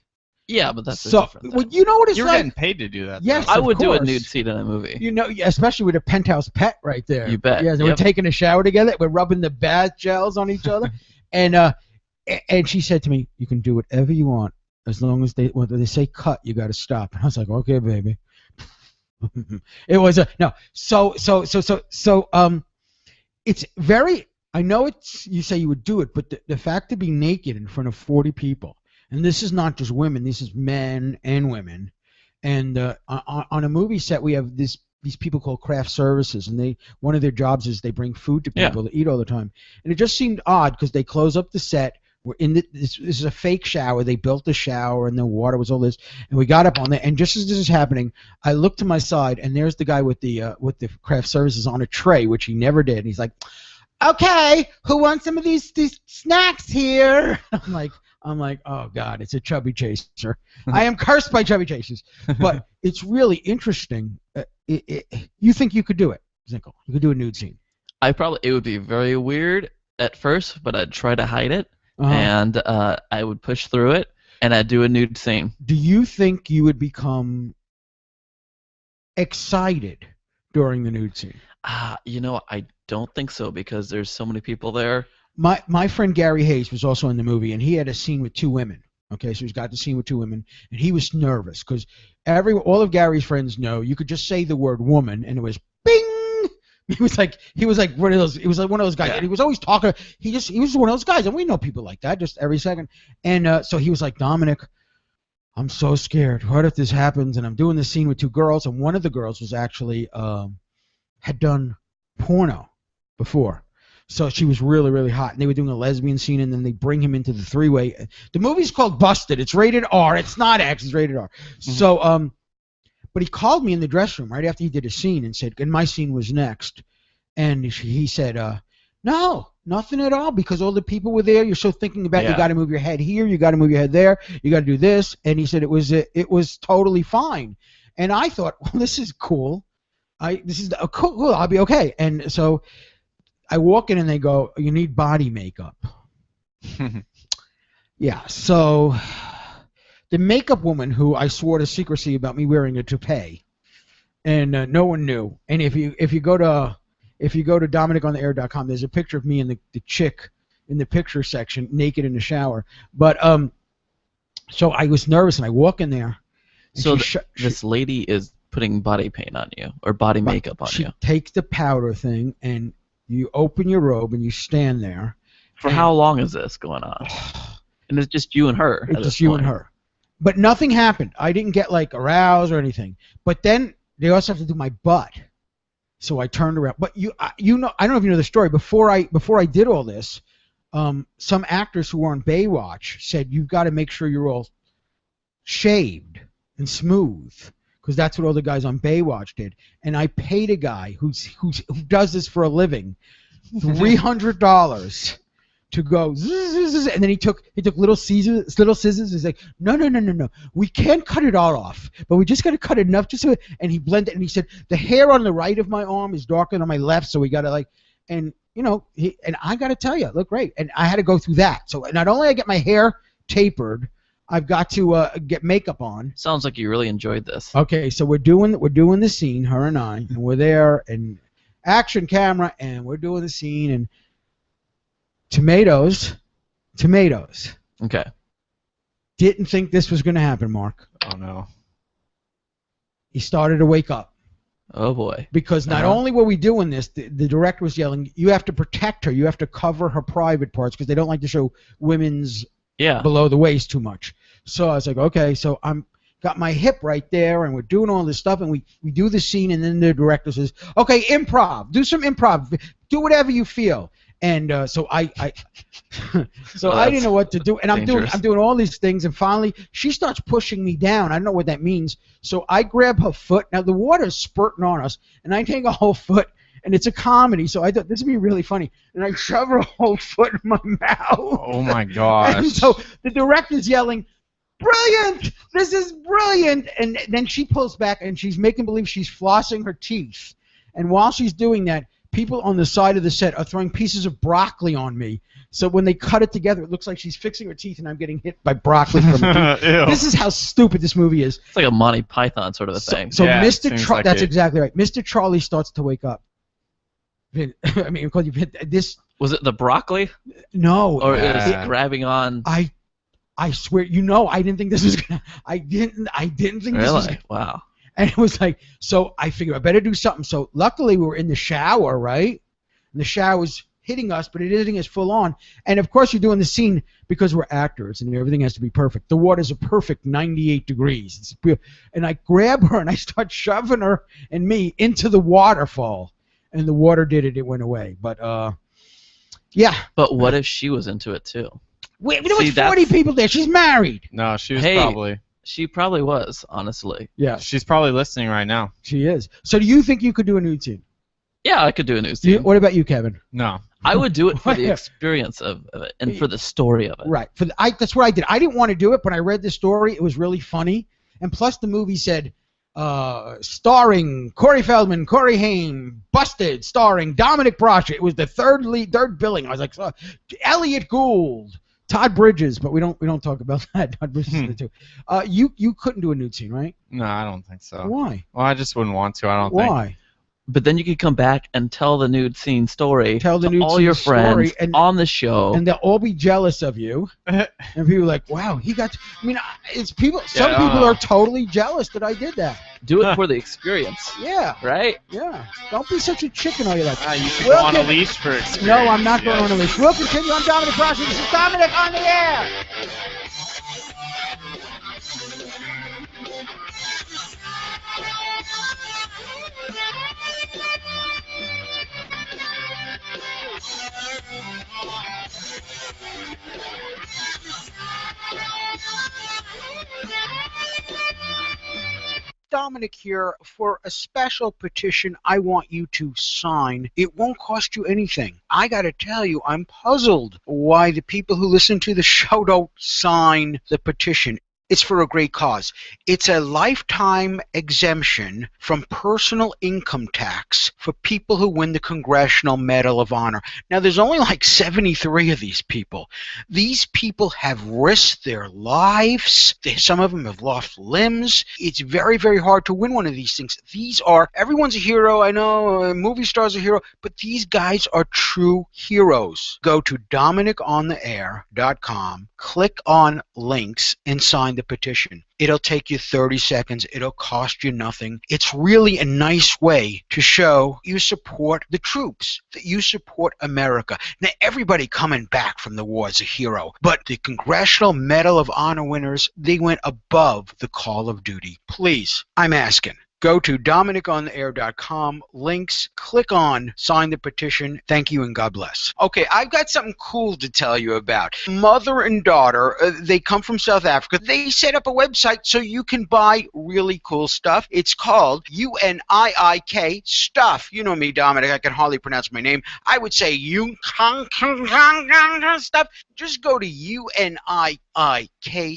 Yeah, but that's so. Well, you know what it's You're like? getting paid to do that. Yes, I of would do a course. nude scene in a movie. You know, especially with a penthouse pet right there. You bet. Yeah, we're taking a shower together. We're rubbing the bath gels on each other, and she said to me, "You can do whatever you want as long as when they say cut, you got to stop." And I was like, "Okay, baby." It was it's very. I know you say you would do it, but the fact to be naked in front of 40 people, and this is not just women, this is men and women, and on a movie set we have this these people called craft services, and one of their jobs is they bring food to people to eat all the time. And it just seemed odd because they close up the set. We're in this is a fake shower. They built the shower, and the water was all this. And we got up on there, and just as this is happening, I look to my side, and there's the guy with the craft services on a tray, which he never did. And he's like, "Okay, who wants some of these snacks here?" I'm like, oh God, it's a chubby chaser. I am cursed by chubby chasers. But it's really interesting. You think you could do it, Zinkel? You could do a nude scene. It would be very weird at first, but I'd try to hide it, and I would push through it, and I'd do a nude scene. Do you think you would become excited during the nude scene? I don't think so because there's so many people there. My friend Gary Hayes was also in the movie, and he had a scene with 2 women. Okay, so he's got the scene with 2 women, and he was nervous because all of Gary's friends know you could just say the word woman, and it was bing. He was like one of those. He was like one of those guys. Yeah. And he was always talking. He was one of those guys, and we know people like that just every second. And so he was like, Dominic, I'm so scared. What if this happens? And I'm doing this scene with 2 girls, and one of the girls was actually had done porno before. So she was really, really hot. And they were doing a lesbian scene, and then they bring him into the 3-way. The movie's called Busted. It's rated R. It's not X. It's rated R. Mm-hmm. So, but he called me in the dressing room right after he did a scene and said, and my scene was next. And he said, no, nothing at all, because all the people were there. You're so thinking about you got to move your head here. You got to move your head there. You got to do this. And he said it was totally fine. And I thought, well, this is cool. This is cool. I'll be okay. And so I walk in and they go, you need body makeup. Yeah, so the makeup woman who I swore to secrecy about me wearing a toupee, and no one knew. And if you go to DominickOnTheAir.com, there's a picture of me and the chick in the picture section, naked in the shower. But so I was nervous, and I walk in there. So this lady is putting body paint on you or body makeup on you. She takes the powder thing and you open your robe and you stand there. For how long is this going on? And it's just you and her. It's just you and her. But nothing happened. I didn't get like aroused or anything. But then they also have to do my butt. So I turned around. But I don't know if you know the story. Before I did all this, some actors who were on Baywatch said you've got to make sure you're all shaved and smooth, because that's what all the guys on Baywatch did. And I paid a guy who does this for a living $300 to go zzz, and then he took little scissors. He's like, no, we can't cut it all off, but we just got to cut it enough just so. And he blended, and he said the hair on the right of my arm is darker than on my left, so we got to and I got to tell you, it looked great. And I had to go through that. So not only I get my hair tapered, I've got to get makeup on. Sounds like you really enjoyed this. Okay, so we're doing the scene, her and I, and we're there, and action camera, and we're doing the scene, and tomatoes. Okay. Didn't think this was going to happen, Mark. Oh no. He started to wake up. Oh boy. Because not only were we doing this, the director was yelling, you have to protect her, you have to cover her private parts, because they don't like to show women's below the waist too much. So I was like, okay, so I'm got my hip right there, and we're doing all this stuff, and we do the scene, and then the director says, okay, improv, do some improv, do whatever you feel. And so I didn't know what to do, and I'm doing all these things, and finally she starts pushing me down. I don't know what that means. So I grab her foot. Now the water's spurting on us, and I take a whole foot. And it's a comedy, so I thought this would be really funny. And I shove her whole foot in my mouth. Oh my gosh. And so the director's yelling, brilliant! This is brilliant! And then she pulls back, and she's making believe she's flossing her teeth. And while she's doing that, people on the side of the set are throwing pieces of broccoli on me. So when they cut it together, it looks like she's fixing her teeth, and I'm getting hit by broccoli from her teeth. This is how stupid this movie is. It's like a Monty Python sort of a thing. So Mr. Charlie, that's exactly right. Mr. Charlie starts to wake up. I mean, because you've hit this. Was it the broccoli? No. Or is it grabbing on? I swear, I didn't think this was gonna. I didn't think this was. Really? Wow. And it was like, so I figured I better do something. So luckily we were in the shower, right? And the shower was hitting us, but it isn't as full on. And of course, you're doing the scene because we're actors and everything has to be perfect. The water's a perfect 98 degrees. And I grab her and I start shoving her and me into the waterfall. And the water did it. It went away. But, yeah. But what if she was into it, too? Wait, there was 40 people there. She's married. No, she was Hey, probably. She probably was, honestly. Yeah. She's probably listening right now. She is. So do you think you could do a nude scene? Yeah, I could do a nude scene. What about you, Kevin? No. I would do it for the experience of it and for the story of it. Right. That's what I did. I didn't want to do it, but I read the story. It was really funny. And plus the movie said, starring Corey Feldman, Corey Haim, Busted, starring Dominick Brascia. It was the third billing. I was like, Elliot Gould, Todd Bridges, but we don't talk about that. Todd Bridges is the two. You couldn't do a nude scene, right? No, I don't think so. Why? Well, I just wouldn't want to. I don't think. Why? But then you could come back and tell the nude scene story to all your friends on the show. And they'll all be jealous of you. And people are like, wow, he got... I mean, it's people. Some people are totally jealous that I did that. Do it for the experience. Yeah. Right? Yeah. Don't be such a chicken all your life. You should go on a leash for experience. No, I'm not going on a leash. We'll continue on Dominick Brascia. This is Dominick on the air. Dominick here for a special petition I want you to sign. It won't cost you anything. I got to tell you, I'm puzzled why the people who listen to the show don't sign the petition. It's for a great cause. It's a lifetime exemption from personal income tax for people who win the Congressional Medal of Honor. Now, there's only like 73 of these people. These people have risked their lives. Some of them have lost limbs. It's very, very hard to win one of these things. Everyone's a hero. I know a movie star's a hero, but these guys are true heroes. Go to DominickOnTheAir.com, click on links, and sign the petition. It'll take you 30 seconds. It'll cost you nothing. It's really a nice way to show you support the troops, that you support America. Now, everybody coming back from the war is a hero, but the Congressional Medal of Honor winners, they went above the call of duty. Please, I'm asking. Go to DominickOnTheAir.com, links, click on sign the petition. Thank you and God bless. Okay, I've got something cool to tell you about. Mother and daughter, they come from South Africa. They set up a website so you can buy really cool stuff. It's called UNIIK Stuff. You know me, Dominic. I can hardly pronounce my name. I would say stuff. Just go to UNIIK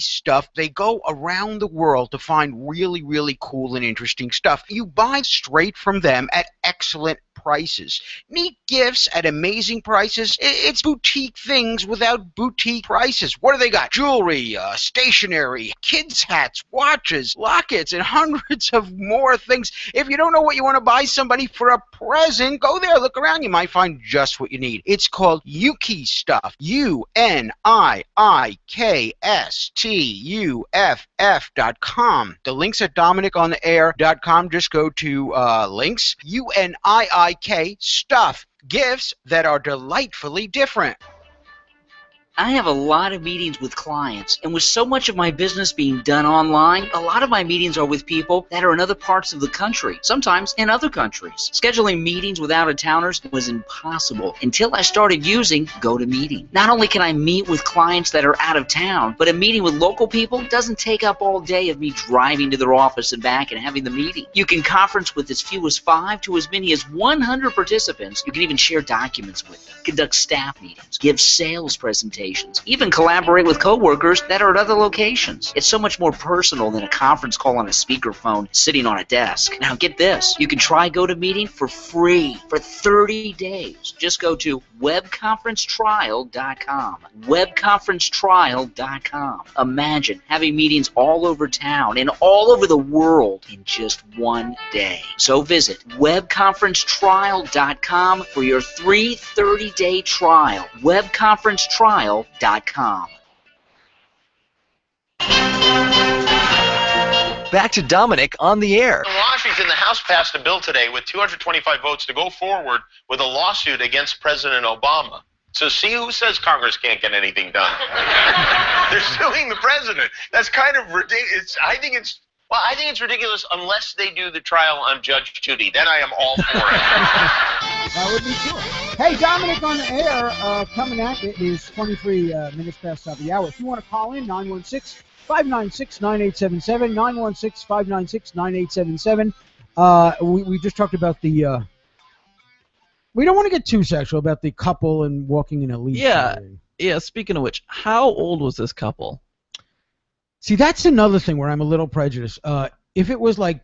Stuff. They go around the world to find really, really cool and interesting stuff. You buy straight from them at excellent prices. Neat gifts at amazing prices. It's boutique things without boutique prices. What do they got? Jewelry, stationery, kids' hats, watches, lockets, and hundreds of more things. If you don't know what you want to buy somebody for a present, go there, look around. You might find just what you need. It's called Yuki Stuff. UNIIKSTUFF.com. The links at DominickOnTheAir.com. Just go to links. UNIIK Stuff. Gifts that are delightfully different. I have a lot of meetings with clients, and with so much of my business being done online, a lot of my meetings are with people that are in other parts of the country, sometimes in other countries. Scheduling meetings with out-of-towners was impossible until I started using GoToMeeting. Not only can I meet with clients that are out of town, but a meeting with local people doesn't take up all day of me driving to their office and back and having the meeting. You can conference with as few as 5 to as many as 100 participants. You can even share documents with them, conduct staff meetings, give sales presentations, even collaborate with coworkers that are at other locations. It's so much more personal than a conference call on a speakerphone sitting on a desk. Now get this, you can try GoToMeeting for free for 30 days. Just go to webconferencetrial.com. webconferencetrial.com. Imagine having meetings all over town and all over the world in just one day. So visit webconferencetrial.com for your free 30-day trial. webconferencetrial.com. Back to Dominick on the air. Washington, the House passed a bill today with 225 votes to go forward with a lawsuit against President Obama. So see who says Congress can't get anything done. They're suing the president. That's kind of ridiculous. I think it's ridiculous unless they do the trial on Judge Judy. Then I am all for it. That would be cool. Hey, Dominic on the air, coming at you. It is 23 minutes past top of the hour. If you want to call in, 916-596-9877, 916-596-9877. We just talked about the... we don't want to get too sexual about the couple and walking in a leash. Yeah, speaking of which, how old was this couple? See, that's another thing where I'm a little prejudiced. If it was like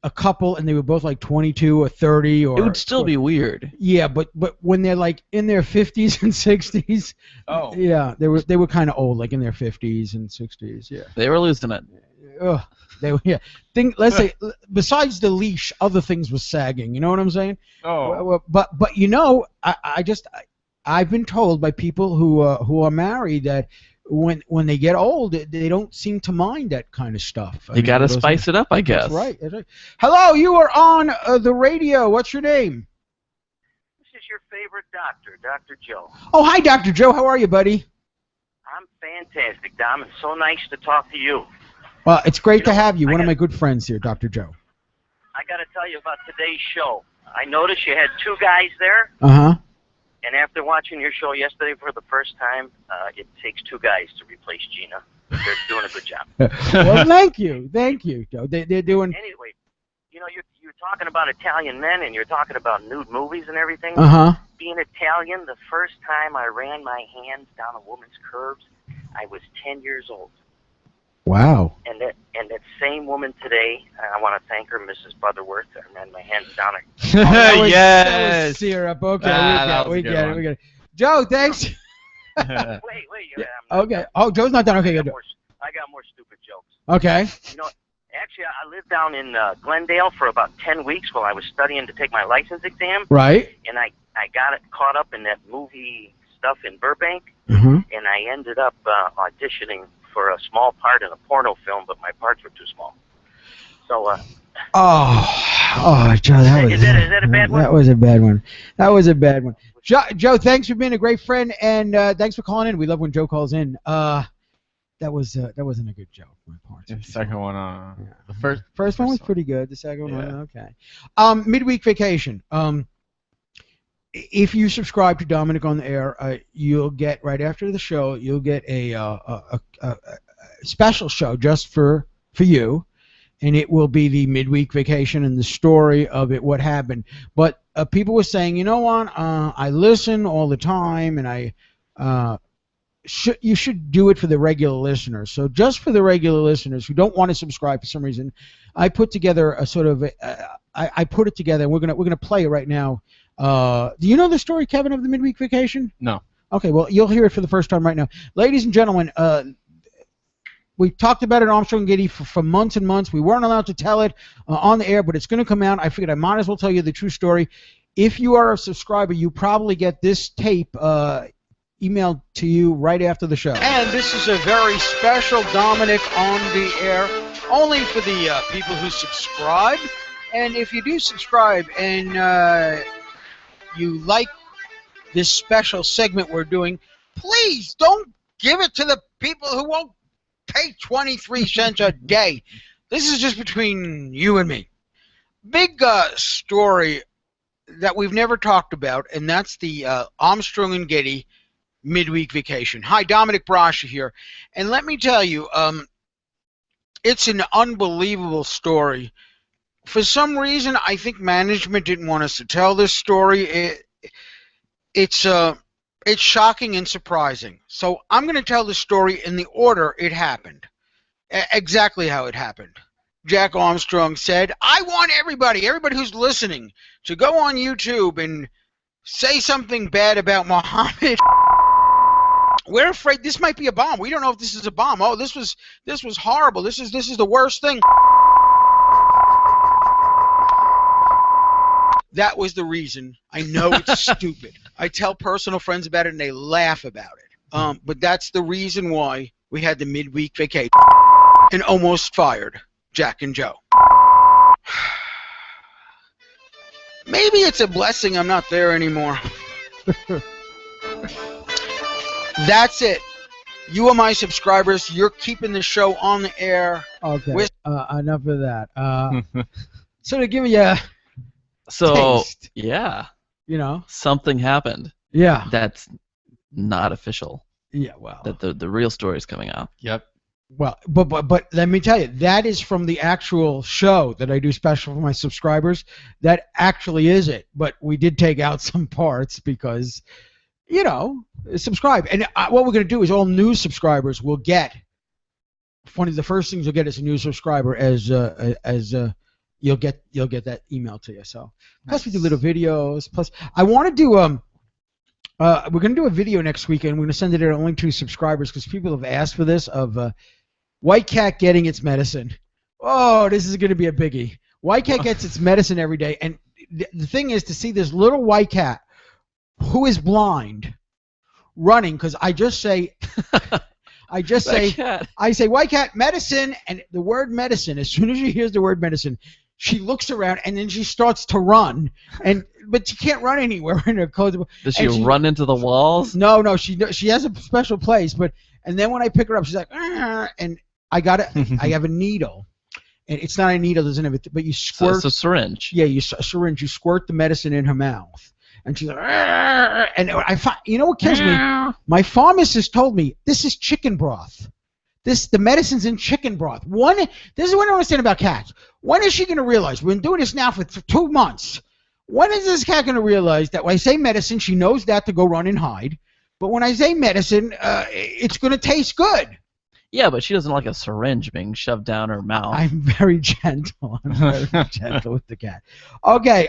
a couple and they were both like 22 or 30 or... It would still be weird. Yeah, but when they're like in their 50s and 60s... Oh. Yeah, they were kind of old, like in their 50s and 60s, yeah. They were losing it. Ugh. Yeah. Let's say, besides the leash, other things were sagging. You know what I'm saying? Oh. But you know, I've been told by people who are married that when they get old, they don't seem to mind that kind of stuff. You got to spice it up, I guess. That's right. Hello, you are on the radio. What's your name? This is your favorite doctor, Dr. Joe. Oh, hi, Dr. Joe. How are you, buddy? I'm fantastic, Dom. It's so nice to talk to you. Well, it's great to have you. One of my good friends here, Dr. Joe. I got to tell you about today's show. I noticed you had two guys there. Uh-huh. And after watching your show yesterday for the first time, it takes two guys to replace Gina. They're doing a good job. Well, thank you, Joe. They're doing. Anyway, you know, you're talking about Italian men and you're talking about nude movies and everything. Uh-huh. Being Italian, the first time I ran my hands down a woman's curves, I was 10 years old. Wow. And that same woman today, I want to thank her, Mrs. Butterworth. I ran my hands down her. That Yes. was syrup. Okay, that we was a good get one. it. Joe, thanks. Wait. Okay. Oh, Joe's not done. Okay, good. I got more stupid jokes. Okay. You know, actually, I lived down in Glendale for about 10 weeks while I was studying to take my license exam. Right. And I got caught up in that movie stuff in Burbank, Mhm. and I ended up auditioning for a small part in a porno film, but my parts were too small. So, Joe, that was... Is that a bad one? That was a bad one. Joe, thanks for being a great friend, and thanks for calling in. We love when Joe calls in. That wasn't a good joke. My part. The second one, the first one was pretty good. The second one, okay. Midweek vacation. If you subscribe to Dominic on the Air, you'll get right after the show. You'll get a special show just for you, and it will be the midweek vacation and the story of it, what happened. But people were saying, you know what? I listen all the time, and you should do it for the regular listeners. So just for the regular listeners who don't want to subscribe for some reason, I put together a sort of I put it together, and we're gonna play it right now. Do you know the story, Kevin, of the midweek vacation? No. Okay, well, you'll hear it for the first time right now. Ladies and gentlemen, we talked about it on Armstrong and Getty for months and months. We weren't allowed to tell it on the air, but it's going to come out. I figured I might as well tell you the true story. If you are a subscriber, you probably get this tape emailed to you right after the show. And this is a very special Dominic on the Air, only for the people who subscribe. And if you do subscribe and you like this special segment we're doing, please don't give it to the people who won't pay 23 cents a day. This is just between you and me. Big story that we've never talked about, and that's the Armstrong and Getty midweek vacation. Hi, Dominic Brascia here. And let me tell you, it's an unbelievable story. For some reason, I think management didn't want us to tell this story. It's shocking and surprising. So I'm going to tell the story in the order it happened, exactly how it happened. Jack Armstrong said, I want everybody who's listening to go on YouTube and say something bad about Muhammad. We're afraid this might be a bomb. We don't know if this is a bomb. Oh, this was horrible. This is the worst thing. That was the reason. I know it's stupid. I tell personal friends about it and they laugh about it. But that's the reason why we had the midweek vacation and almost fired Jack and Joe. Maybe it's a blessing I'm not there anymore. That's it. You are my subscribers. You're keeping the show on the air. Okay. Enough of that. So to give you a taste, yeah, you know, something happened. Yeah. That's not official. Yeah, well. That the real story is coming out. Yep. Well, but let me tell you, that is from the actual show that I do special for my subscribers. That actually is it. But we did take out some parts because, you know, subscribe. And what we're going to do is all new subscribers will get. One of the first things you'll get as a new subscriber as you'll get that email to you. So plus we do little videos. Plus I want to do we're going to do a video next week, and we're going to send it out only to subscribers because people have asked for this of White Cat getting its medicine. Oh, this is going to be a biggie. White Cat gets its medicine every day, and the thing is to see this little white cat who is blind running, because I say, White Cat, medicine, and the word medicine, as soon as she hears the word medicine, she looks around and then she starts to run, but she can't run anywhere in her clothes. Does she run into the walls? No, she has a special place, and then when I pick her up, she's like, "Arr!" And I have a needle, and it's not a needle, doesn't have it, but you squirt. So it's a syringe. Yeah, a syringe. You squirt the medicine in her mouth, and she's like, "Arr!" And I find, you know what kills me? My pharmacist told me this is chicken broth. The medicine's in chicken broth. This is what I don't understand about cats. When is she going to realize? We've been doing this now for 2 months. When is this cat going to realize that when I say medicine, she knows that to go run and hide, but when I say medicine, it's going to taste good. Yeah, but she doesn't like a syringe being shoved down her mouth. I'm very gentle. I'm very gentle with the cat. Okay.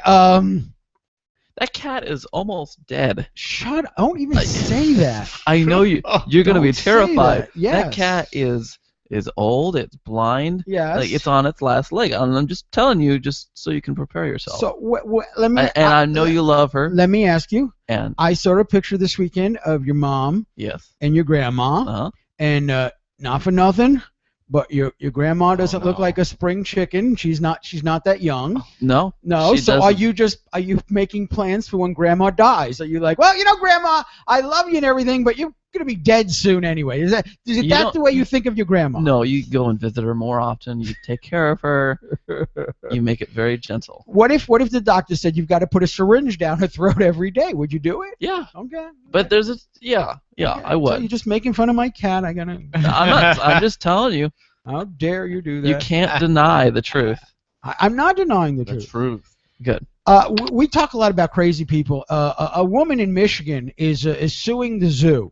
That cat is almost dead. Shut up. Don't even say that. I know you're going to be terrified. Yes. That cat is old. It's blind. Yes. Like, it's on its last leg. I'm just telling you, just so you can prepare yourself. So let me. I know you love her. Let me ask you. And I saw a picture this weekend of your mom. Yes. And your grandma. And not for nothing, but your grandma doesn't look like a spring chicken. She's not that young. No. So are you making plans for when grandma dies? Are you like, well, you know, grandma, I love you and everything, but you're gonna be dead soon anyway? Is it the way you think of your grandma? No, you go and visit her more often. You take care of her. You make it very gentle. What if the doctor said you've got to put a syringe down her throat every day? Would you do it? Yeah. Okay. But there's I would. So you're just making fun of my cat. I'm not. I'm just telling you. How dare you do that? You can't deny the truth. I'm not denying the truth. Good. We talk a lot about crazy people. A woman in Michigan is suing the zoo.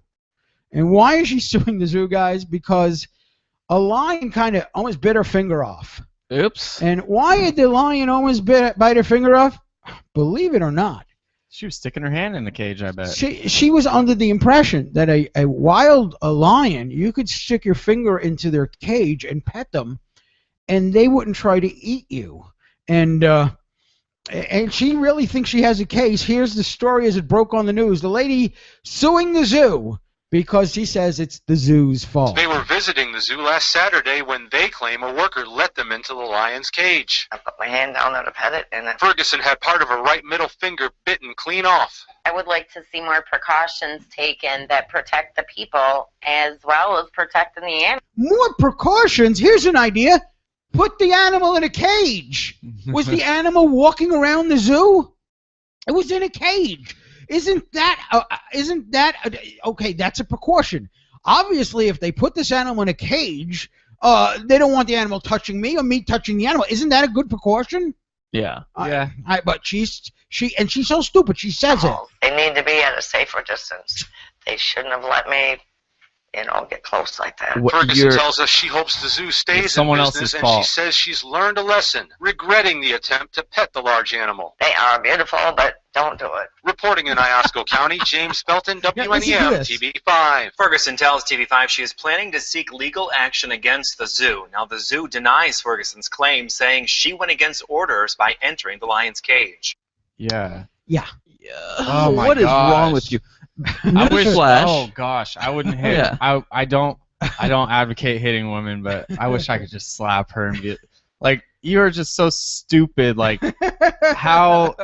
And why is she suing the zoo, guys? Because a lion kind of almost bit her finger off. Oops. And why did the lion almost bite her finger off? Believe it or not. She was sticking her hand in the cage, I bet. She was under the impression that a wild lion, you could stick your finger into their cage and pet them, and they wouldn't try to eat you. And she really thinks she has a case. Here's the story as it broke on the news. The lady suing the zoo because she says it's the zoo's fault. They were visiting the zoo last Saturday when they claim a worker let them into the lion's cage. I put my hand down there to pet it, and Ferguson had part of her right middle finger bitten clean off. I would like to see more precautions taken that protect the people as well as protecting the animals. More precautions? Here's an idea. Put the animal in a cage. Was the animal walking around the zoo? It was in a cage. Isn't that okay? That's a precaution. Obviously, if they put this animal in a cage, they don't want the animal touching me or me touching the animal. Isn't that a good precaution? Yeah. But she's so stupid. She says it. They need to be at a safer distance. They shouldn't have let me, get close like that. Ferguson tells us she hopes the zoo stays in someone business, else's and fault. she says she's learned a lesson, regretting the attempt to pet the large animal. They are beautiful, but don't do it. Reporting in Iosco County, James Felton, WNEM, TV5. Ferguson tells TV5 she is planning to seek legal action against the zoo. Now, the zoo denies Ferguson's claim, saying she went against orders by entering the lion's cage. Yeah. Oh my What is gosh. wrong with you? I wish. Newsflash. Oh gosh, I wouldn't hit. Yeah. I don't advocate hitting women, but I wish I could just slap her and be Like, you're just so stupid. Like, how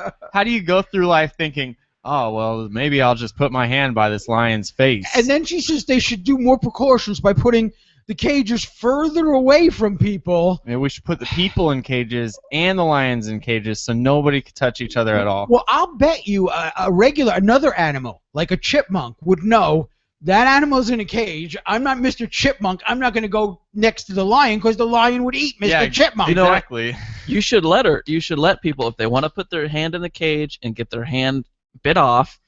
do you go through life thinking, oh, well, maybe I'll just put my hand by this lion's face? And then she says they should do more precautions by putting the cages further away from people. Maybe we should put the people in cages and the lions in cages so nobody could touch each other at all. Well, I'll bet you another animal, like a chipmunk, would know that animal's in a cage. I'm not Mr. Chipmunk. I'm not going to go next to the lion because the lion would eat Mr. Chipmunk. Exactly. You should let her. You should let people, if they want to put their hand in the cage and get their hand bit off,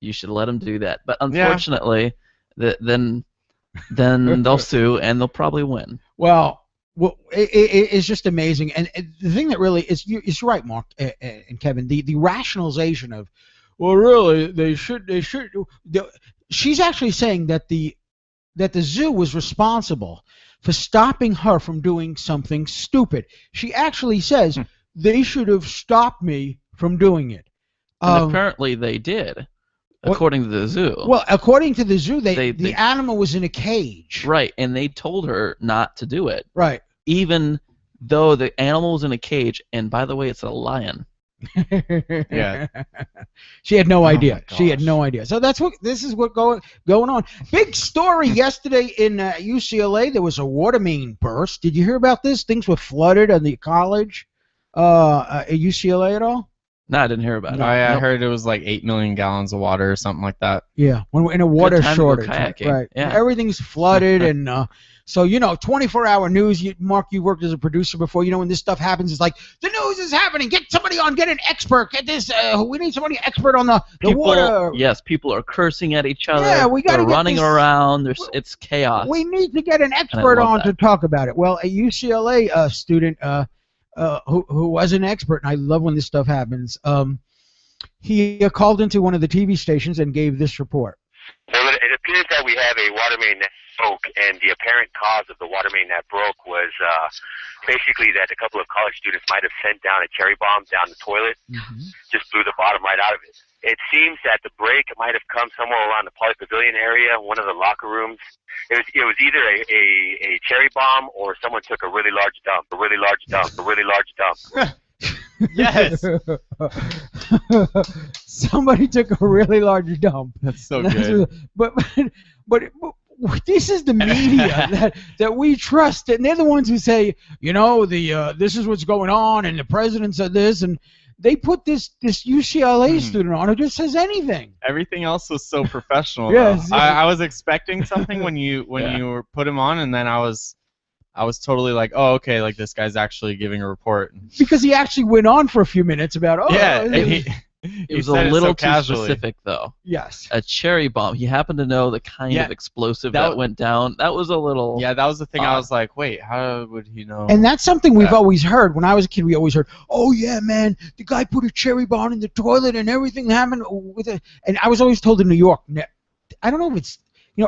you should let them do that. But unfortunately, then they'll sue and they'll probably win. Well, it's just amazing. And the thing that really is, you're right, Mark and Kevin, the rationalization of, well, really, they should. She's actually saying that the zoo was responsible for stopping her from doing something stupid. She actually says they should have stopped me from doing it. And apparently they did, according to the zoo. Well, according to the zoo, the animal was in a cage. Right, and they told her not to do it. Right. Even though the animal was in a cage, and by the way, it's a lion. Yeah. She had no idea. Oh she had no idea. So this is what going on. Big story yesterday in UCLA. There was a water main burst. Did you hear about this? Things were flooded on the college at UCLA at all? No, I didn't hear about it. I heard it was like 8 million gallons of water or something like that. Yeah, when we're in a water shortage. Right. Yeah. Everything's flooded and so 24-hour news. Mark, you worked as a producer before. When this stuff happens, it's like the news is happening. Get somebody on. Get an expert. Get this. We need somebody expert on the water. Yes, people are cursing at each other. Yeah, we got to running around. It's chaos. We need to get an expert on to talk about it. Well, a UCLA student who was an expert, and I love when this stuff happens. He called into one of the TV stations and gave this report. Well, it appears that we have a water main that broke, and the apparent cause of the water main that broke was basically that a couple of college students might have sent down a cherry bomb down the toilet, just blew the bottom right out of it. It seems that the break might have come somewhere around the Poly Pavilion area, one of the locker rooms. It was either a cherry bomb or someone took a really large dump, a really large dump, a really large dump. Yes. Somebody took a really large dump. That's so good. But this is the media that we trust, and they're the ones who say, this is what's going on, and the president said this, and they put this UCLA student on who just says anything. Everything else was so professional. Yes. I was expecting something when you were put him on, and then I was totally like, oh, okay, like this guy's actually giving a report. Because he actually went on for a few minutes about, it was a little too specific, though. Yes. A cherry bomb. He happened to know the kind of explosive that went down. That was a little... Yeah, that was the thing. I was like, wait, how would he know? And that's something we've always heard. When I was a kid, we always heard, oh, yeah, man, the guy put a cherry bomb in the toilet and everything happened with it. And I was always told in New York, I don't know if it's,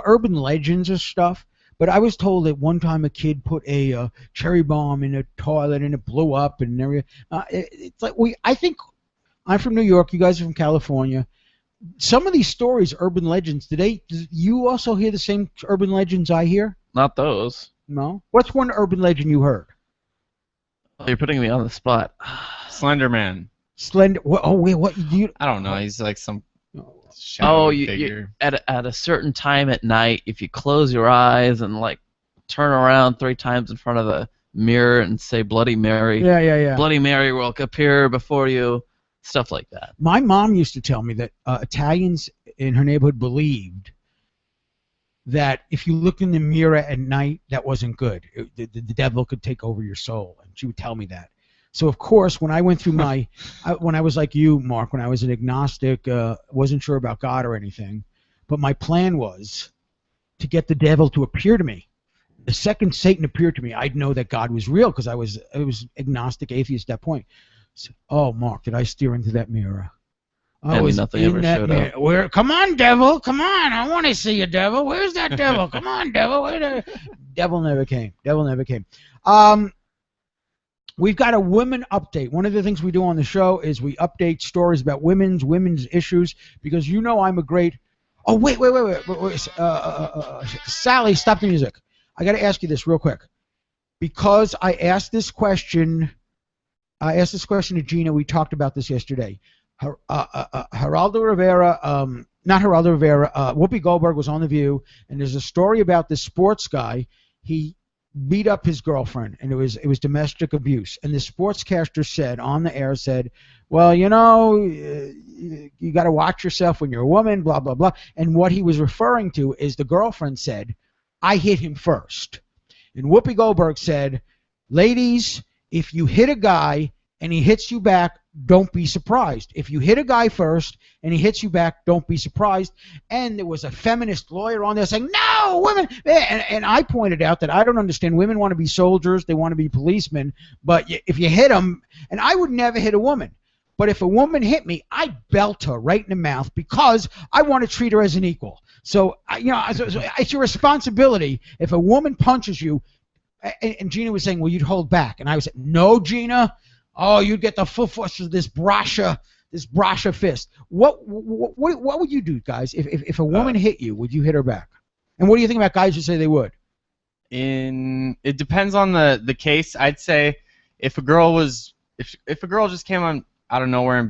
urban legends or stuff, but I was told that one time a kid put a cherry bomb in a toilet and it blew up and everything. It's like I think... I'm from New York. You guys are from California. Some of these stories, urban legends, do you also hear the same urban legends I hear? Not those. No? What's one urban legend you heard? Oh, you're putting me on the spot. Slender Man. What? I don't know. He's like some you at a certain time at night, if you close your eyes and like turn around 3 times in front of the mirror and say Bloody Mary. Yeah. Bloody Mary will appear before you. Stuff like that. My mom used to tell me that Italians in her neighborhood believed that if you looked in the mirror at night, that wasn't good. The devil could take over your soul, and she would tell me that. So, of course, when I went through when I was like you, Mark, when I was an agnostic, wasn't sure about God or anything, but my plan was to get the devil to appear to me. The second Satan appeared to me, I'd know that God was real because I was agnostic, atheist at that point. So, oh, Mark, did I steer into that mirror? Nothing ever showed up. Come on, devil. Come on. I want to see you, devil. Where's that devil? Come on, devil. Devil never came. We've got a women update. One of the things we do on the show is we update stories about women's issues because I'm a great... Oh, wait. Sally, stop the music. I got to ask you this real quick. because I asked this question to Gina. We talked about this yesterday. Geraldo Rivera, not Geraldo Rivera, Whoopi Goldberg was on The View, and there's a story about this sports guy. He beat up his girlfriend, and it was domestic abuse. And the sportscaster said on the air, well, you know, you got to watch yourself when you're a woman, blah, blah, blah. And what he was referring to is the girlfriend said, I hit him first. And Whoopi Goldberg said, ladies, if you hit a guy and he hits you back, don't be surprised. If you hit a guy first and he hits you back, don't be surprised. And there was a feminist lawyer on there saying, no, women. And I pointed out that I don't understand. Women want to be soldiers. They want to be policemen. But if you hit them, and I would never hit a woman. But if a woman hit me, I belt her right in the mouth because I want to treat her as an equal. So, it's your responsibility. If a woman punches you, and Gina was saying, well, you'd hold back. And I was saying, no, Gina. Oh, you'd get the full force of this brasha fist. What would you do, guys? If a woman hit you, would you hit her back? And what do you think about guys who say they would? It depends on the case. I'd say if a girl just came on out of nowhere and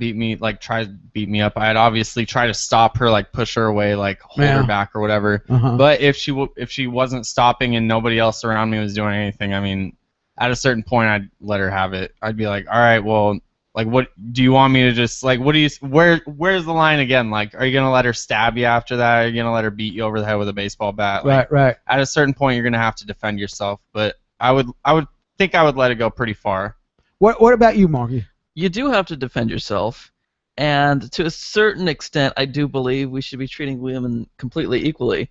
tried to beat me up, I'd obviously try to stop her, like push her away, like hold her back or whatever. But if she wasn't stopping and nobody else around me was doing anything, I mean, at a certain point, I'd let her have it. I'd be like, all right, well, like, what do you want me to just, like, where's the line again? Like, are you going to let her stab you after that? Are you going to let her beat you over the head with a baseball bat? Like, right. At a certain point, you're going to have to defend yourself. But I would think I would let it go pretty far. What about you, Marky? You do have to defend yourself. And to a certain extent, I do believe we should be treating women completely equally.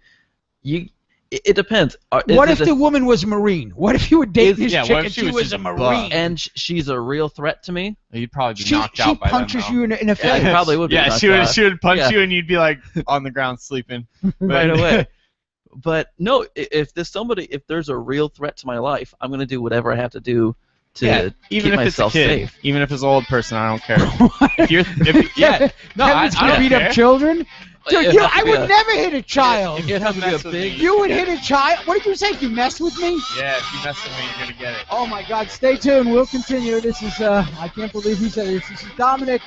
It depends. What if the woman was a Marine? What if you were dating this chick and she was a Marine? And she's a real threat to me? You'd probably be knocked out by then. She punches you in the face. Yeah, probably would be knocked out. She would punch you and you'd be like on the ground sleeping. Right away. But no, if there's a real threat to my life, I'm going to do whatever I have to do to keep myself safe. Even if it's an old person, I don't care. I beat up children? Dude, I would never hit a child. It'd have to be a big... You would hit a child? What did you say? If you mess with me? Yeah, if you mess with me, you're going to get it. Oh, my God. Stay tuned. We'll continue. This is, I can't believe he said this. This is Dominic.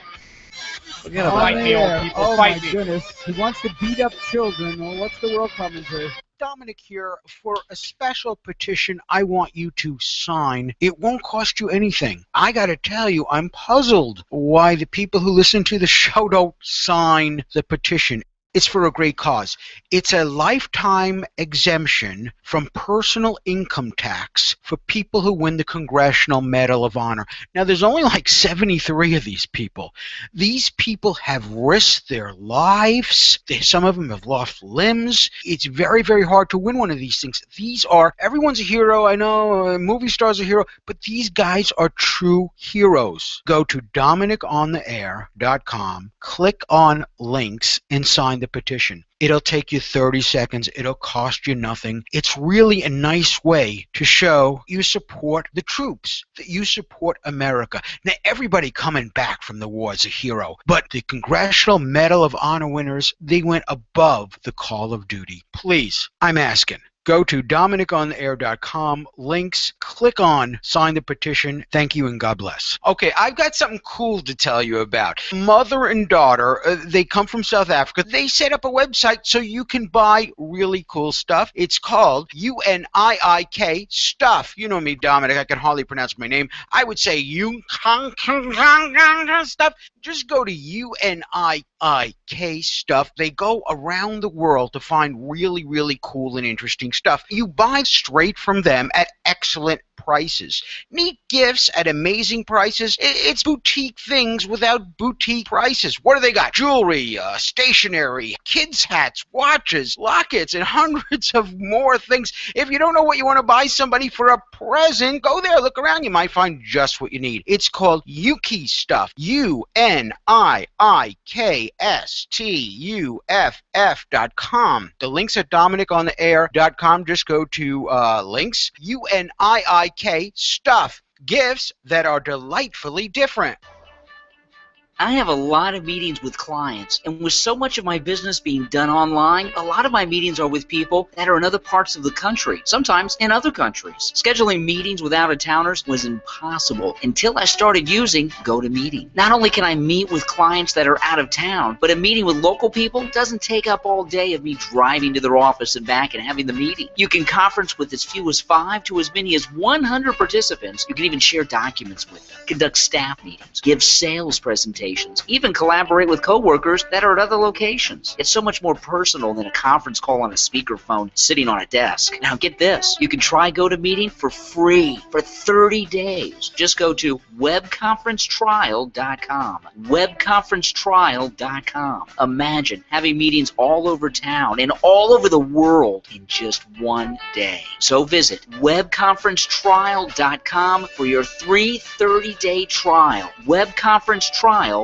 Fight me, old people. Oh, Fight my me. goodness. He wants to beat up children. Well, what's the world coming to? Dominic here for a special petition I want you to sign. It won't cost you anything. I got to tell you, I'm puzzled why the people who listen to the show don't sign the petition. It's for a great cause. It's a lifetime exemption from personal income tax for people who win the Congressional Medal of Honor. Now, there's only like 73 of these people. These people have risked their lives. Some of them have lost limbs. It's very, very hard to win one of these things. Everyone's a hero, I know, movie stars are a hero, but these guys are true heroes. Go to DominickOnTheAir.com, click on links, and sign the petition. It'll take you 30 seconds. It'll cost you nothing. It's really a nice way to show you support the troops, that you support America. Now, everybody coming back from the war is a hero, but the Congressional Medal of Honor winners, they went above the call of duty. Please, I'm asking. Go to DominickOnTheAir.com, links, click on sign the petition. Thank you and God bless. Okay, I've got something cool to tell you about. Mother and daughter, they come from South Africa. They set up a website so you can buy really cool stuff. It's called UNIIK Stuff. You know me, Dominic. I can hardly pronounce my name. I would say Stuff. Just go to UNIIK Stuff. They go around the world to find really, really cool and interesting stuff. You buy straight from them at excellent prices. Neat gifts at amazing prices. It's boutique things without boutique prices. What do they got? Jewelry, stationery, kids' hats, watches, lockets, and hundreds of more things. If you don't know what you want to buy somebody for a present, go there, look around. You might find just what you need. It's called Yuki Stuff. UNIIKSTUFF.com. The links at DominickOnTheAir.com. Just go to links. UNIIK Stuff. Gifts that are delightfully different. I have a lot of meetings with clients, and with so much of my business being done online, a lot of my meetings are with people that are in other parts of the country, sometimes in other countries. Scheduling meetings with out-of-towners was impossible until I started using GoToMeeting. Not only can I meet with clients that are out of town, but a meeting with local people doesn't take up all day of me driving to their office and back and having the meeting. You can conference with as few as 5 to as many as 100 participants. You can even share documents with them, conduct staff meetings, give sales presentations, even collaborate with coworkers that are at other locations. It's so much more personal than a conference call on a speakerphone sitting on a desk. Now get this, you can try GoToMeeting for free for 30 days. Just go to webconferencetrial.com. webconferencetrial.com. Imagine having meetings all over town and all over the world in just one day. So visit webconferencetrial.com for your free 30-day trial. webconferencetrial.com.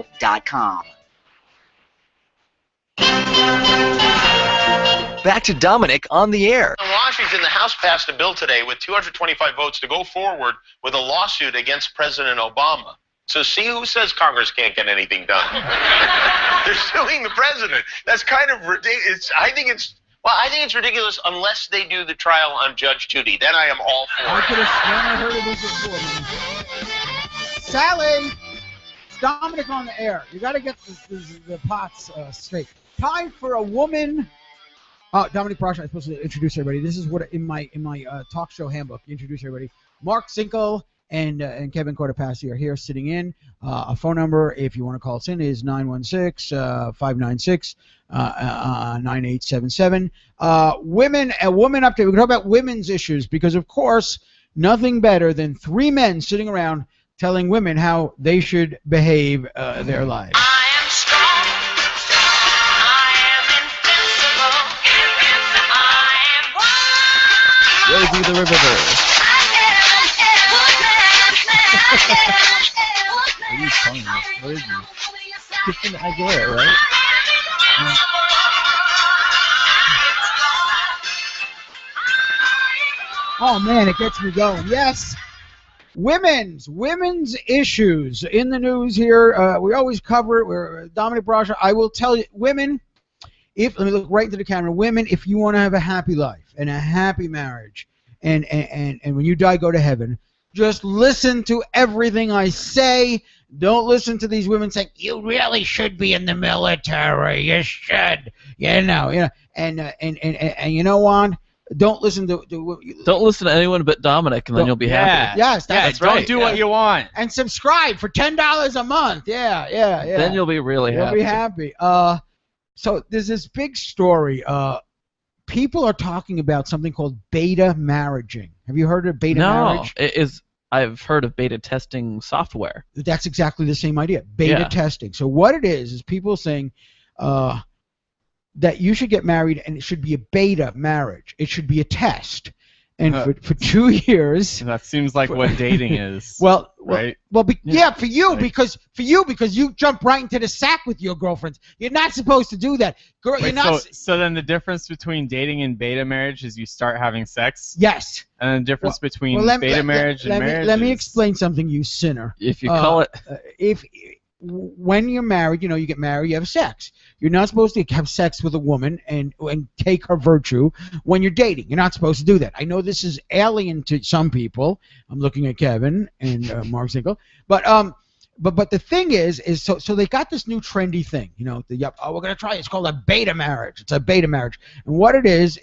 Back to Dominick on the air. In Washington, the House passed a bill today with 225 votes to go forward with a lawsuit against President Obama. So see who says Congress can't get anything done. They're suing the president. That's kind of ridiculous. I think it's ridiculous unless they do the trial on Judge Judy. Then I am all for it. I could have sworn I heard of this before. Sally! Dominick on the air. You got to get the pots straight. Time for a woman. Dominick Brasha, I'm supposed to introduce everybody. This is what in my talk show handbook. Introduce everybody. Mark Zinkel and Kevin Cortopassi are here sitting in. A phone number, if you want to call us in, is 916-596-9877. A woman update. We're going to talk about women's issues because, of course, nothing better than 3 men sitting around telling women how they should behave their lives. Rosie the Riverbird. What are you calling this? What is this? Christina Aguilera, right? Oh man, it gets me going. Yes. Women's issues in the news here. We always cover it. We're Dominick Brasha. I will tell you, women, let me look right into the camera. Women, if you want to have a happy life and a happy marriage, and when you die, go to heaven, just listen to everything I say. Don't listen to these women saying, you really should be in the military. You should. And you know what? Don't listen to Don't listen to anyone but Dominick, and then you'll be happy. Yes, that's right. Don't do what you want. And subscribe for $10 a month. Yeah. Then you'll be really happy. You'll be happy. So there's this big story. People are talking about something called beta marriaging. Have you heard of beta marriage? No, I've heard of beta testing software. That's exactly the same idea. Beta testing. So what it is people saying that you should get married, and it should be a beta marriage. It should be a test. And for 2 years. That seems like what dating is. Right? For you because you jump right into the sack with your girlfriends. You're not supposed to do that. So then the difference between dating and beta marriage is you start having sex? Yes. And the difference between beta marriage and marriage Let me explain something, you sinner. If you call it... When you're married, you get married, you have sex. You're not supposed to have sex with a woman and take her virtue when you're dating. You're not supposed to do that. I know this is alien to some people. I'm looking at Kevin and Mark Zinkel. But the thing is so they got this new trendy thing. We're going to try it. It's called a beta marriage. It's a beta marriage. And what it is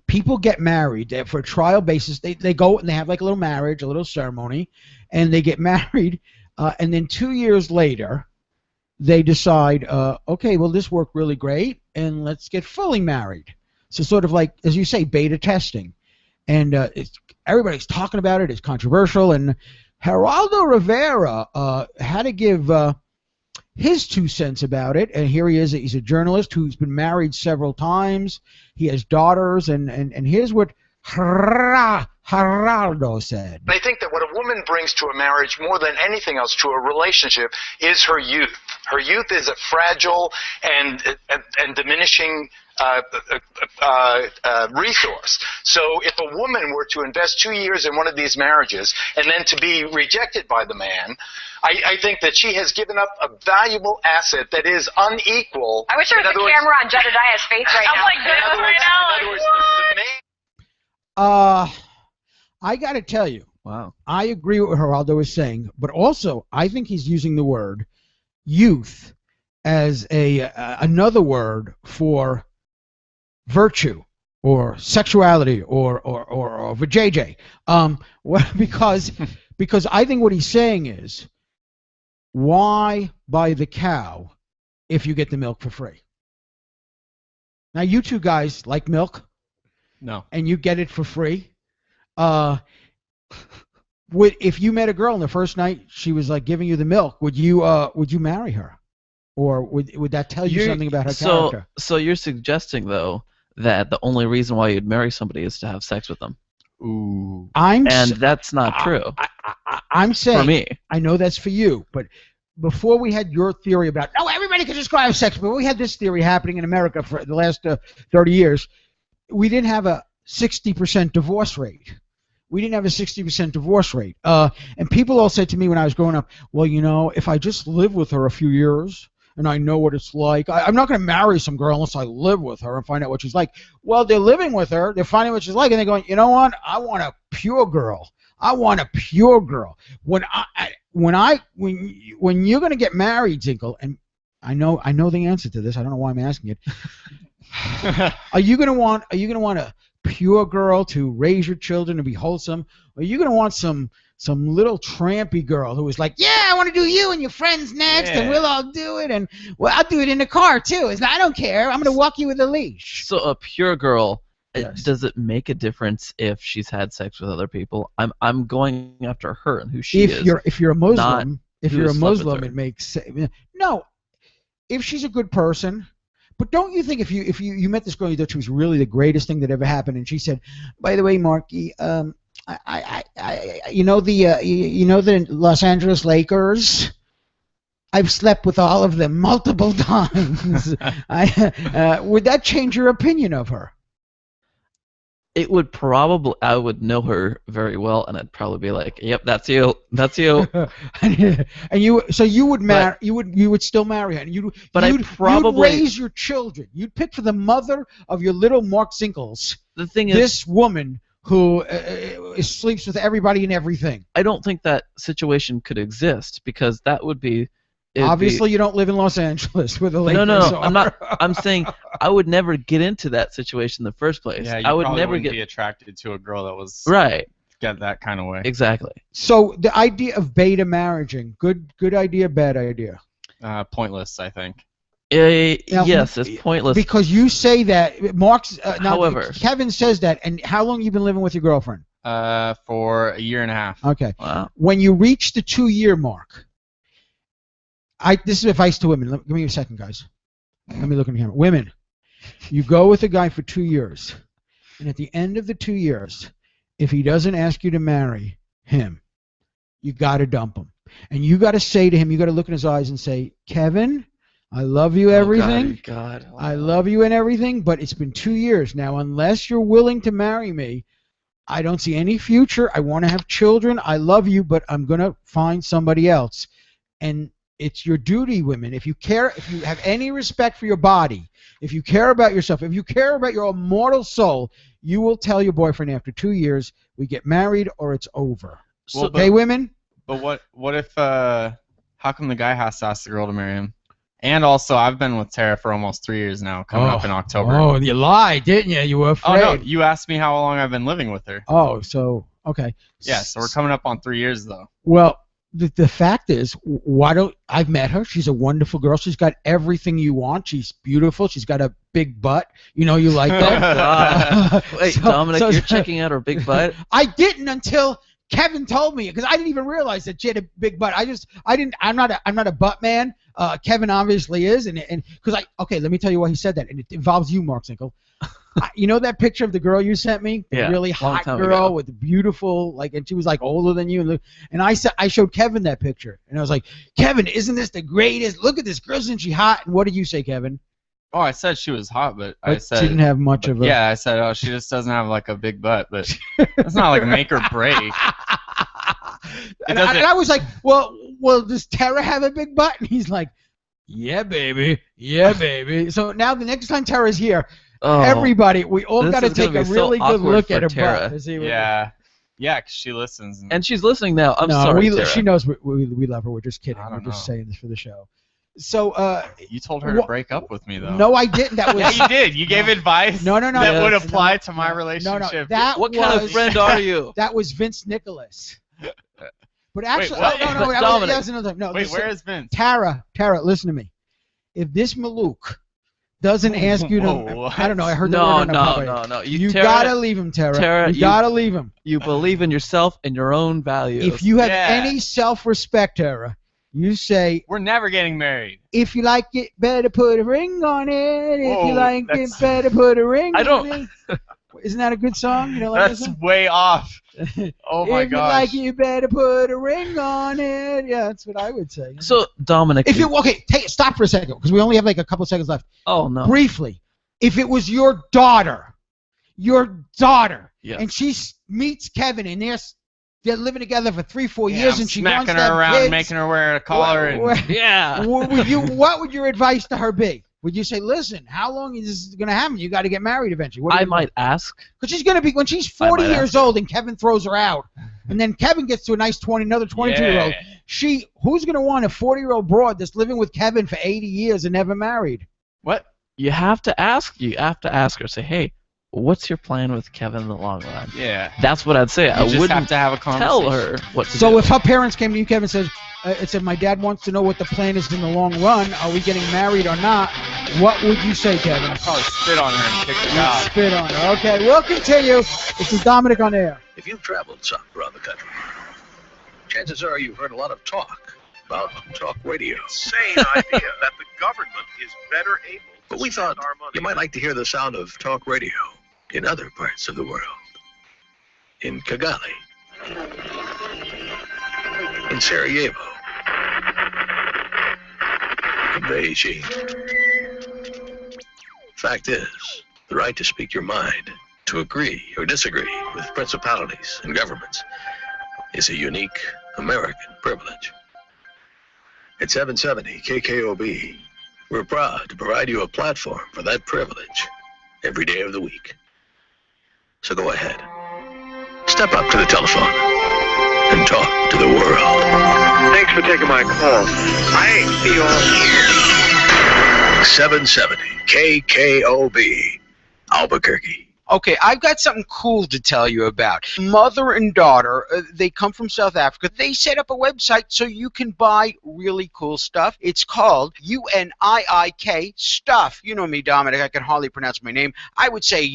people get married for a trial basis. They go and they have like a little marriage, a little ceremony, and they get married. And then 2 years later, they decide, okay, well, this worked really great, and let's get fully married. So sort of like, as you say, beta testing. And everybody's talking about it. It's controversial. And Geraldo Rivera had to give his 2 cents about it. And here he is. He's a journalist who's been married several times. He has daughters. And here's what Geraldo said. I think that what a woman brings to a marriage more than anything else to a relationship is her youth. Her youth is a fragile and diminishing resource. So if a woman were to invest 2 years in one of these marriages and then to be rejected by the man, I think that she has given up a valuable asset that is unequal. I wish there was a camera on Jedediah's face right now. I'm like this right now. In other words, the man. I got to tell you, wow, I agree with what Geraldo is saying, but also I think he's using the word youth as another word for virtue or sexuality or vajayjay. Because I think what he's saying is, why buy the cow if you get the milk for free? Now you two guys like milk? No. And you get it for free? If you met a girl on the first night, she was like giving you the milk, would you marry her? Or would that tell you something about her character? So you're suggesting though that the only reason why you'd marry somebody is to have sex with them. Ooh. That's not true. I'm saying, for me, I know that's for you, but before we had your theory about, no, everybody could just go have sex, but we had this theory happening in America for the last 30 years, we didn't have a 60% divorce rate. We didn't have a 60% divorce rate. And people all said to me when I was growing up, well, you know, if I just live with her a few years and I know what it's like, I'm not going to marry some girl unless I live with her and find out what she's like. Well, they're living with her, they're finding what she's like, and they're going, you know what? I want a pure girl. I want a pure girl. When you're going to get married, Zinkel, and I know the answer to this. I don't know why I'm asking it. Are you going to want a pure girl to raise your children and be wholesome? Or are you going to want some little trampy girl who is like, yeah, I want to do you and your friends next, and we'll all do it, and well, I'll do it in the car too. I don't care. I'm going to walk you with a leash. So a pure girl. Yes. Does it make a difference if she's had sex with other people? I'm going after her and who she is. If you're a Muslim, it makes sense. No, if she's a good person. But don't you think if you met this girl, you thought she was really the greatest thing that ever happened, and she said, by the way, Marky, you know the Los Angeles Lakers? I've slept with all of them multiple times. Would that change your opinion of her? It would probably. I would know her very well, and I'd probably be like, "Yep, that's you. That's you." And you would marry. You would still marry her. And you'd raise your children. You'd pick for the mother of your little Mark Zinkels. The thing is, this woman who sleeps with everybody and everything. I don't think that situation could exist because that would be. Obviously, you don't live in Los Angeles where the Lakers No, are. I'm not. I'm saying I would never get into that situation in the first place. Yeah, I would never be attracted to a girl that was get that kind of way. Exactly. So the idea of beta marriaging, good idea, bad idea? Pointless, I think. Yes, it's pointless. Because you say that. Mark's. However, Kevin says that. And how long you been living with your girlfriend? For a year and a half. Okay. Wow. When you reach the 2-year mark. This is advice to women. Give me a second, guys. Let me look in the camera. Women, you go with a guy for 2 years, and at the end of the 2 years, if he doesn't ask you to marry him, you got to dump him. And you got to say to him, you got to look in his eyes and say, Kevin, I love you, everything. Oh, God. Wow. I love you and everything, but it's been 2 years. Now, unless you're willing to marry me, I don't see any future. I want to have children. I love you, but I'm going to find somebody else. And it's your duty, women. If you care, if you have any respect for your body, if you care about yourself, if you care about your immortal soul, you will tell your boyfriend after 2 years, we get married or it's over. Well, Okay, women? But what if, how come the guy has to ask the girl to marry him? And also, I've been with Tara for almost 3 years now, coming up in October. Oh, you lied, didn't you? You were afraid. Oh, no, you asked me how long I've been living with her. Oh, so, okay. Yeah, so we're coming up on 3 years, though. Well, the fact is, I've met her. She's a wonderful girl. She's got everything you want. She's beautiful. She's got a big butt. You know you like that. Wait, Dominic, you're checking out her big butt? I didn't until Kevin told me, because I didn't even realize that she had a big butt. I'm not a butt man. Kevin obviously is, and because let me tell you why he said that, and it involves you, Mark Zinkel. You know that picture of the girl you sent me? The really hot girl with the beautiful, and she was older than you. And I showed Kevin that picture, and I was like, Kevin, isn't this the greatest? Look at this girl, isn't she hot? And what did you say, Kevin? Oh, I said she was hot, but I But said she didn't have much of a. Yeah, I said, oh, she just doesn't have like a big butt, but that's not like make or break. And I was like, well, does Tara have a big butt? And he's like, yeah, baby. Yeah, baby. So now the next time Tara's here, everybody, we all got to take a really good look at her butt. To see what Yeah, because she listens. And she's listening now. I'm no, sorry, Tara. she knows we love her. We're just kidding. We're just saying this for the show. So you told her to break up with me, though. No, I didn't. That was yeah, you did. You gave advice. No. That would apply to my relationship. No. What kind of friend are you? That was Vince Nicholas. But actually, Wait, no. Wait, where is Vince? Tara, listen to me. If this Malouk doesn't ask you to, I don't know. I heard the word No. You Tara, gotta leave him, Tara. You gotta leave him. You believe in yourself and your own values. If you have any self-respect, Tara, you say, we're never getting married. If you like it, better put a ring on it. If you like it, better put a ring on it. Isn't that a good song? You know, like that's way off. Oh my gosh. If you like it, you better put a ring on it. Yeah, that's what I would say. So, Dominic. Stop for a second, because we only have like a couple seconds left. Oh, no. Briefly, if it was your daughter, yes. and she meets Kevin, and they're living together for 3-4 years, and she wants smacking to her have around, kids, making her wear a collar. What would your advice to her be? Would you say, listen, how long is this going to happen? You got to get married eventually. I might ask. Because she's going to be, when she's 40 years old and Kevin throws her out, and then Kevin gets to a nice another 22-year-old, who's going to want a 40-year-old broad that's living with Kevin for 80 years and never married? What? You have to ask. You have to ask her. Say, hey, what's your plan with Kevin in the long run? Yeah. That's what I'd say. I just wouldn't have to have a conversation. tell her what to do. So if her parents came to you, Kevin, says, it said, my dad wants to know what the plan is in the long run. Are we getting married or not? What would you say, Kevin? I'd probably spit on her and kick her out. Spit on her. Okay, we'll continue. This is Dominic on air. If you've traveled some around the country, chances are you've heard a lot of talk about talk radio. Insane idea that the government is better able to But we spend thought our money. you might like to hear the sound of talk radio in other parts of the world. In Kigali, in Sarajevo, in Beijing. Fact is, the right to speak your mind, to agree or disagree with principalities and governments, is a unique American privilege. At 770 KKOB, we're proud to provide you a platform for that privilege every day of the week. So go ahead, step up to the telephone and talk to the world. Thanks for taking my call. I feel 770 KKOB, Albuquerque. Okay, I've got something cool to tell you about. Mother and daughter, they come from South Africa. They set up a website so you can buy really cool stuff. It's called UNIIK Stuff. You know me, Dominic. I can hardly pronounce my name. I would say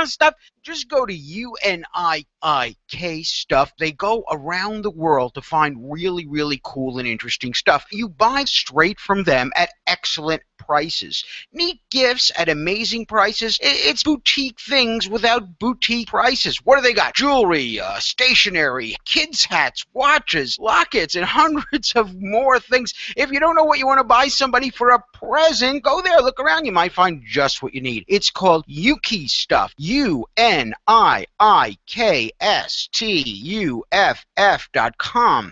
Stuff. Just go to UNIIK Stuff. They go around the world to find really, really cool and interesting stuff. You buy straight from them at excellent prices. Neat gifts at amazing prices. It's boutique things without boutique prices. What do they got? Jewelry, stationery, kids' hats, watches, lockets, and hundreds of more things. If you don't know what you want to buy somebody for a present, go there, look around. You might find just what you need. It's called Yuki Stuff. UNIIKSTUFF.com.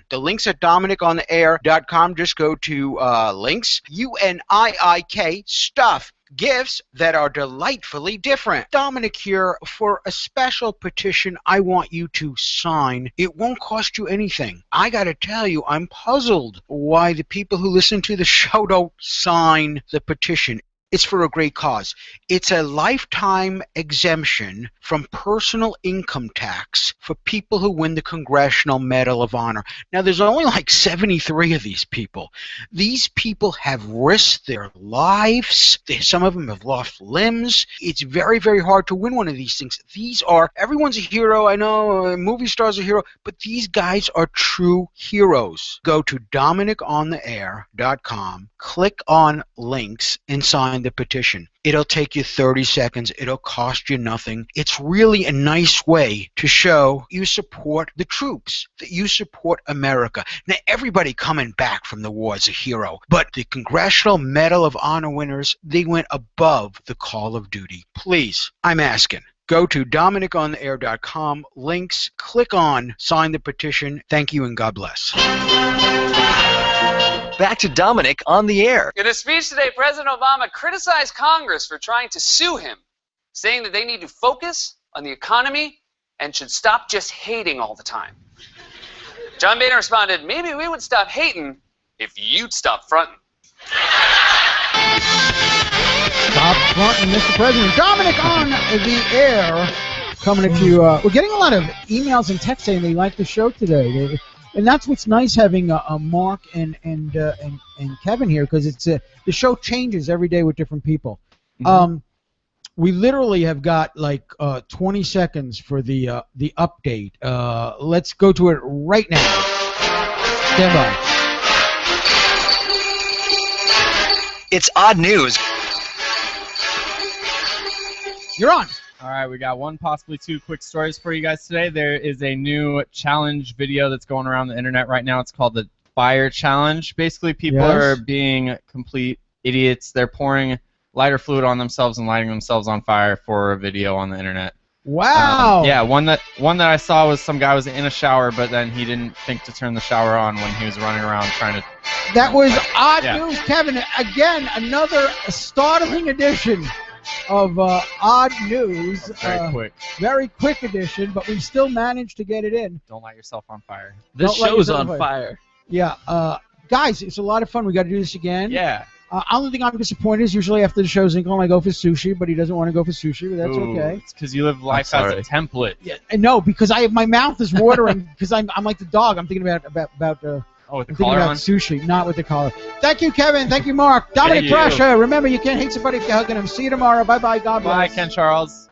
The links at DominiconTheAir.com. Just go to links. UNIIK Stuff. Gifts that are delightfully different. Dominic here for a special petition I want you to sign. It won't cost you anything. I gotta tell you, I'm puzzled why the people who listen to the show don't sign the petition. It's for a great cause. It's a lifetime exemption from personal income tax for people who win the Congressional Medal of Honor. Now, there's only like 73 of these people. These people have risked their lives. Some of them have lost limbs. It's very, very hard to win one of these things. Everyone's a hero. I know movie stars are a hero, but these guys are true heroes. Go to DominiconTheAir.com, click on links, and sign the petition. It'll take you 30 seconds. It'll cost you nothing. It's really a nice way to show you support the troops, that you support America. Now, everybody coming back from the war is a hero, but the Congressional Medal of Honor winners, they went above the call of duty. Please, I'm asking. Go to DominickOnTheAir.com, links, click on sign the petition. Thank you and God bless. Back to Dominick on the air. In a speech today, President Obama criticized Congress for trying to sue him, saying that they need to focus on the economy and should stop just hating all the time. John Boehner responded, maybe we would stop hating if you'd stop fronting. Stop fronting, Mr. President. Dominick on the air, coming at you. We're getting a lot of emails and texts saying they like the show today, and that's what's nice having Mark and Kevin here, because it's the show changes every day with different people. Mm-hmm. We literally have got like 20 seconds for the update. Let's go to it right now. Stand by. It's odd news. You're on. All right, we got one, possibly two quick stories for you guys today. There is a new challenge video that's going around the internet right now. It's called the Fire Challenge. Basically, people are being complete idiots. They're pouring lighter fluid on themselves and lighting themselves on fire for a video on the internet. Wow. Yeah, one that I saw was some guy was in a shower, but then he didn't think to turn the shower on when he was running around trying to. That was odd news, Kevin. Again, another startling edition of odd news. Very quick edition, but we still managed to get it in. Don't light yourself on fire. This show's on fire. Yeah, guys, it's a lot of fun. We got to do this again. Yeah. Only thing I'm disappointed is usually after the show's going to go for sushi, but he doesn't want to go for sushi, but that's okay. It's because you live life as a template. Yeah, and no, because my mouth is watering because I'm like the dog. I'm thinking about with the I'm thinking collar about on? sushi, not with the collar. Thank you, Kevin. Thank you, Mark. Dominick Brasher. Remember, you can't hate somebody if you're hugging them. See you tomorrow. Bye-bye. God bless. Bye, Ken Charles.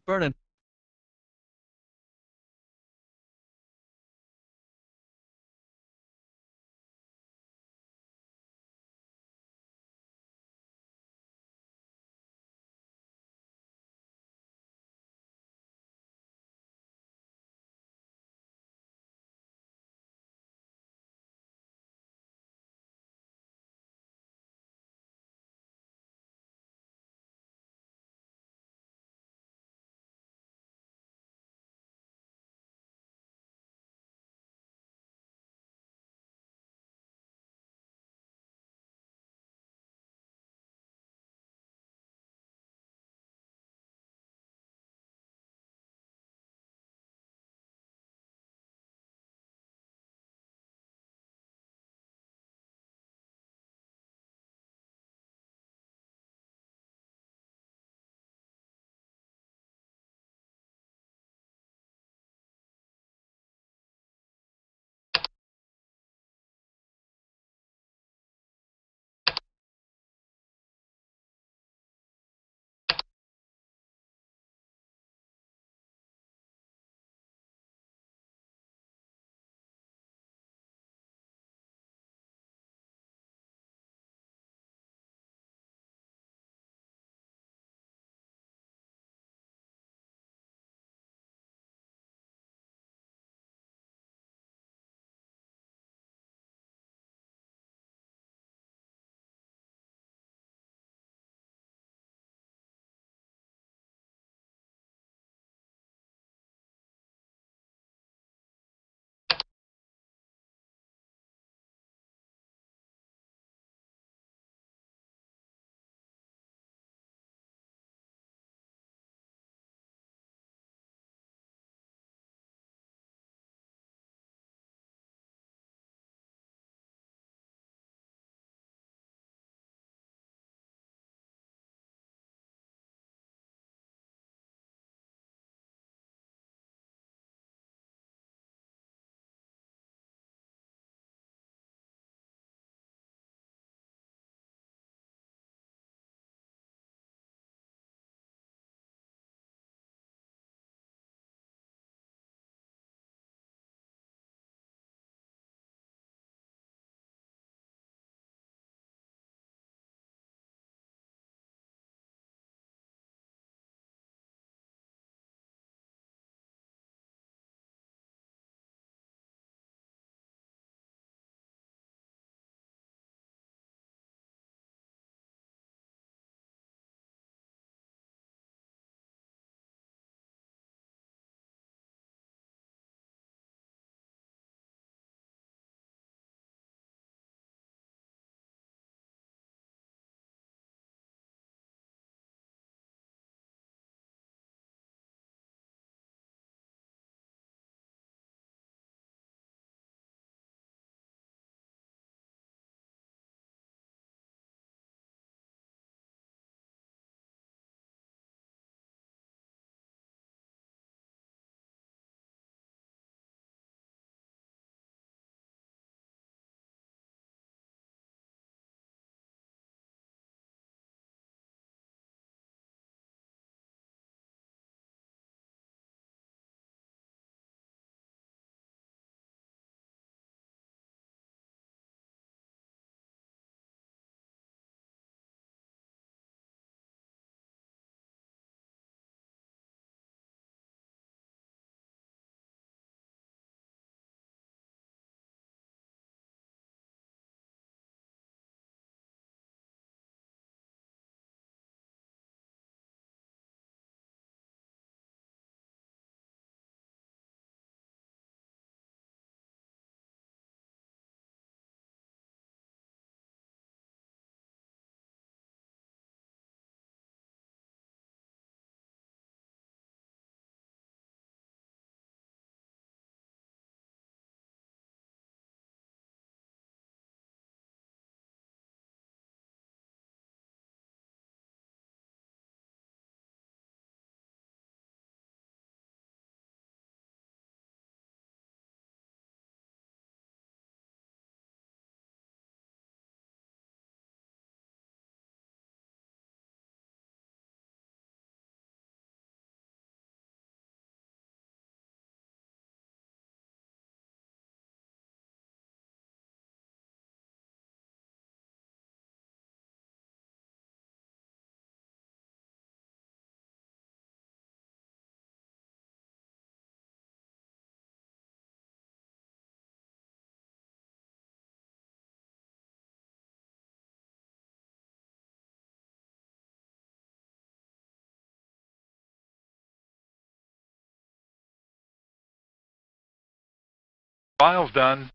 Vernon. Files done.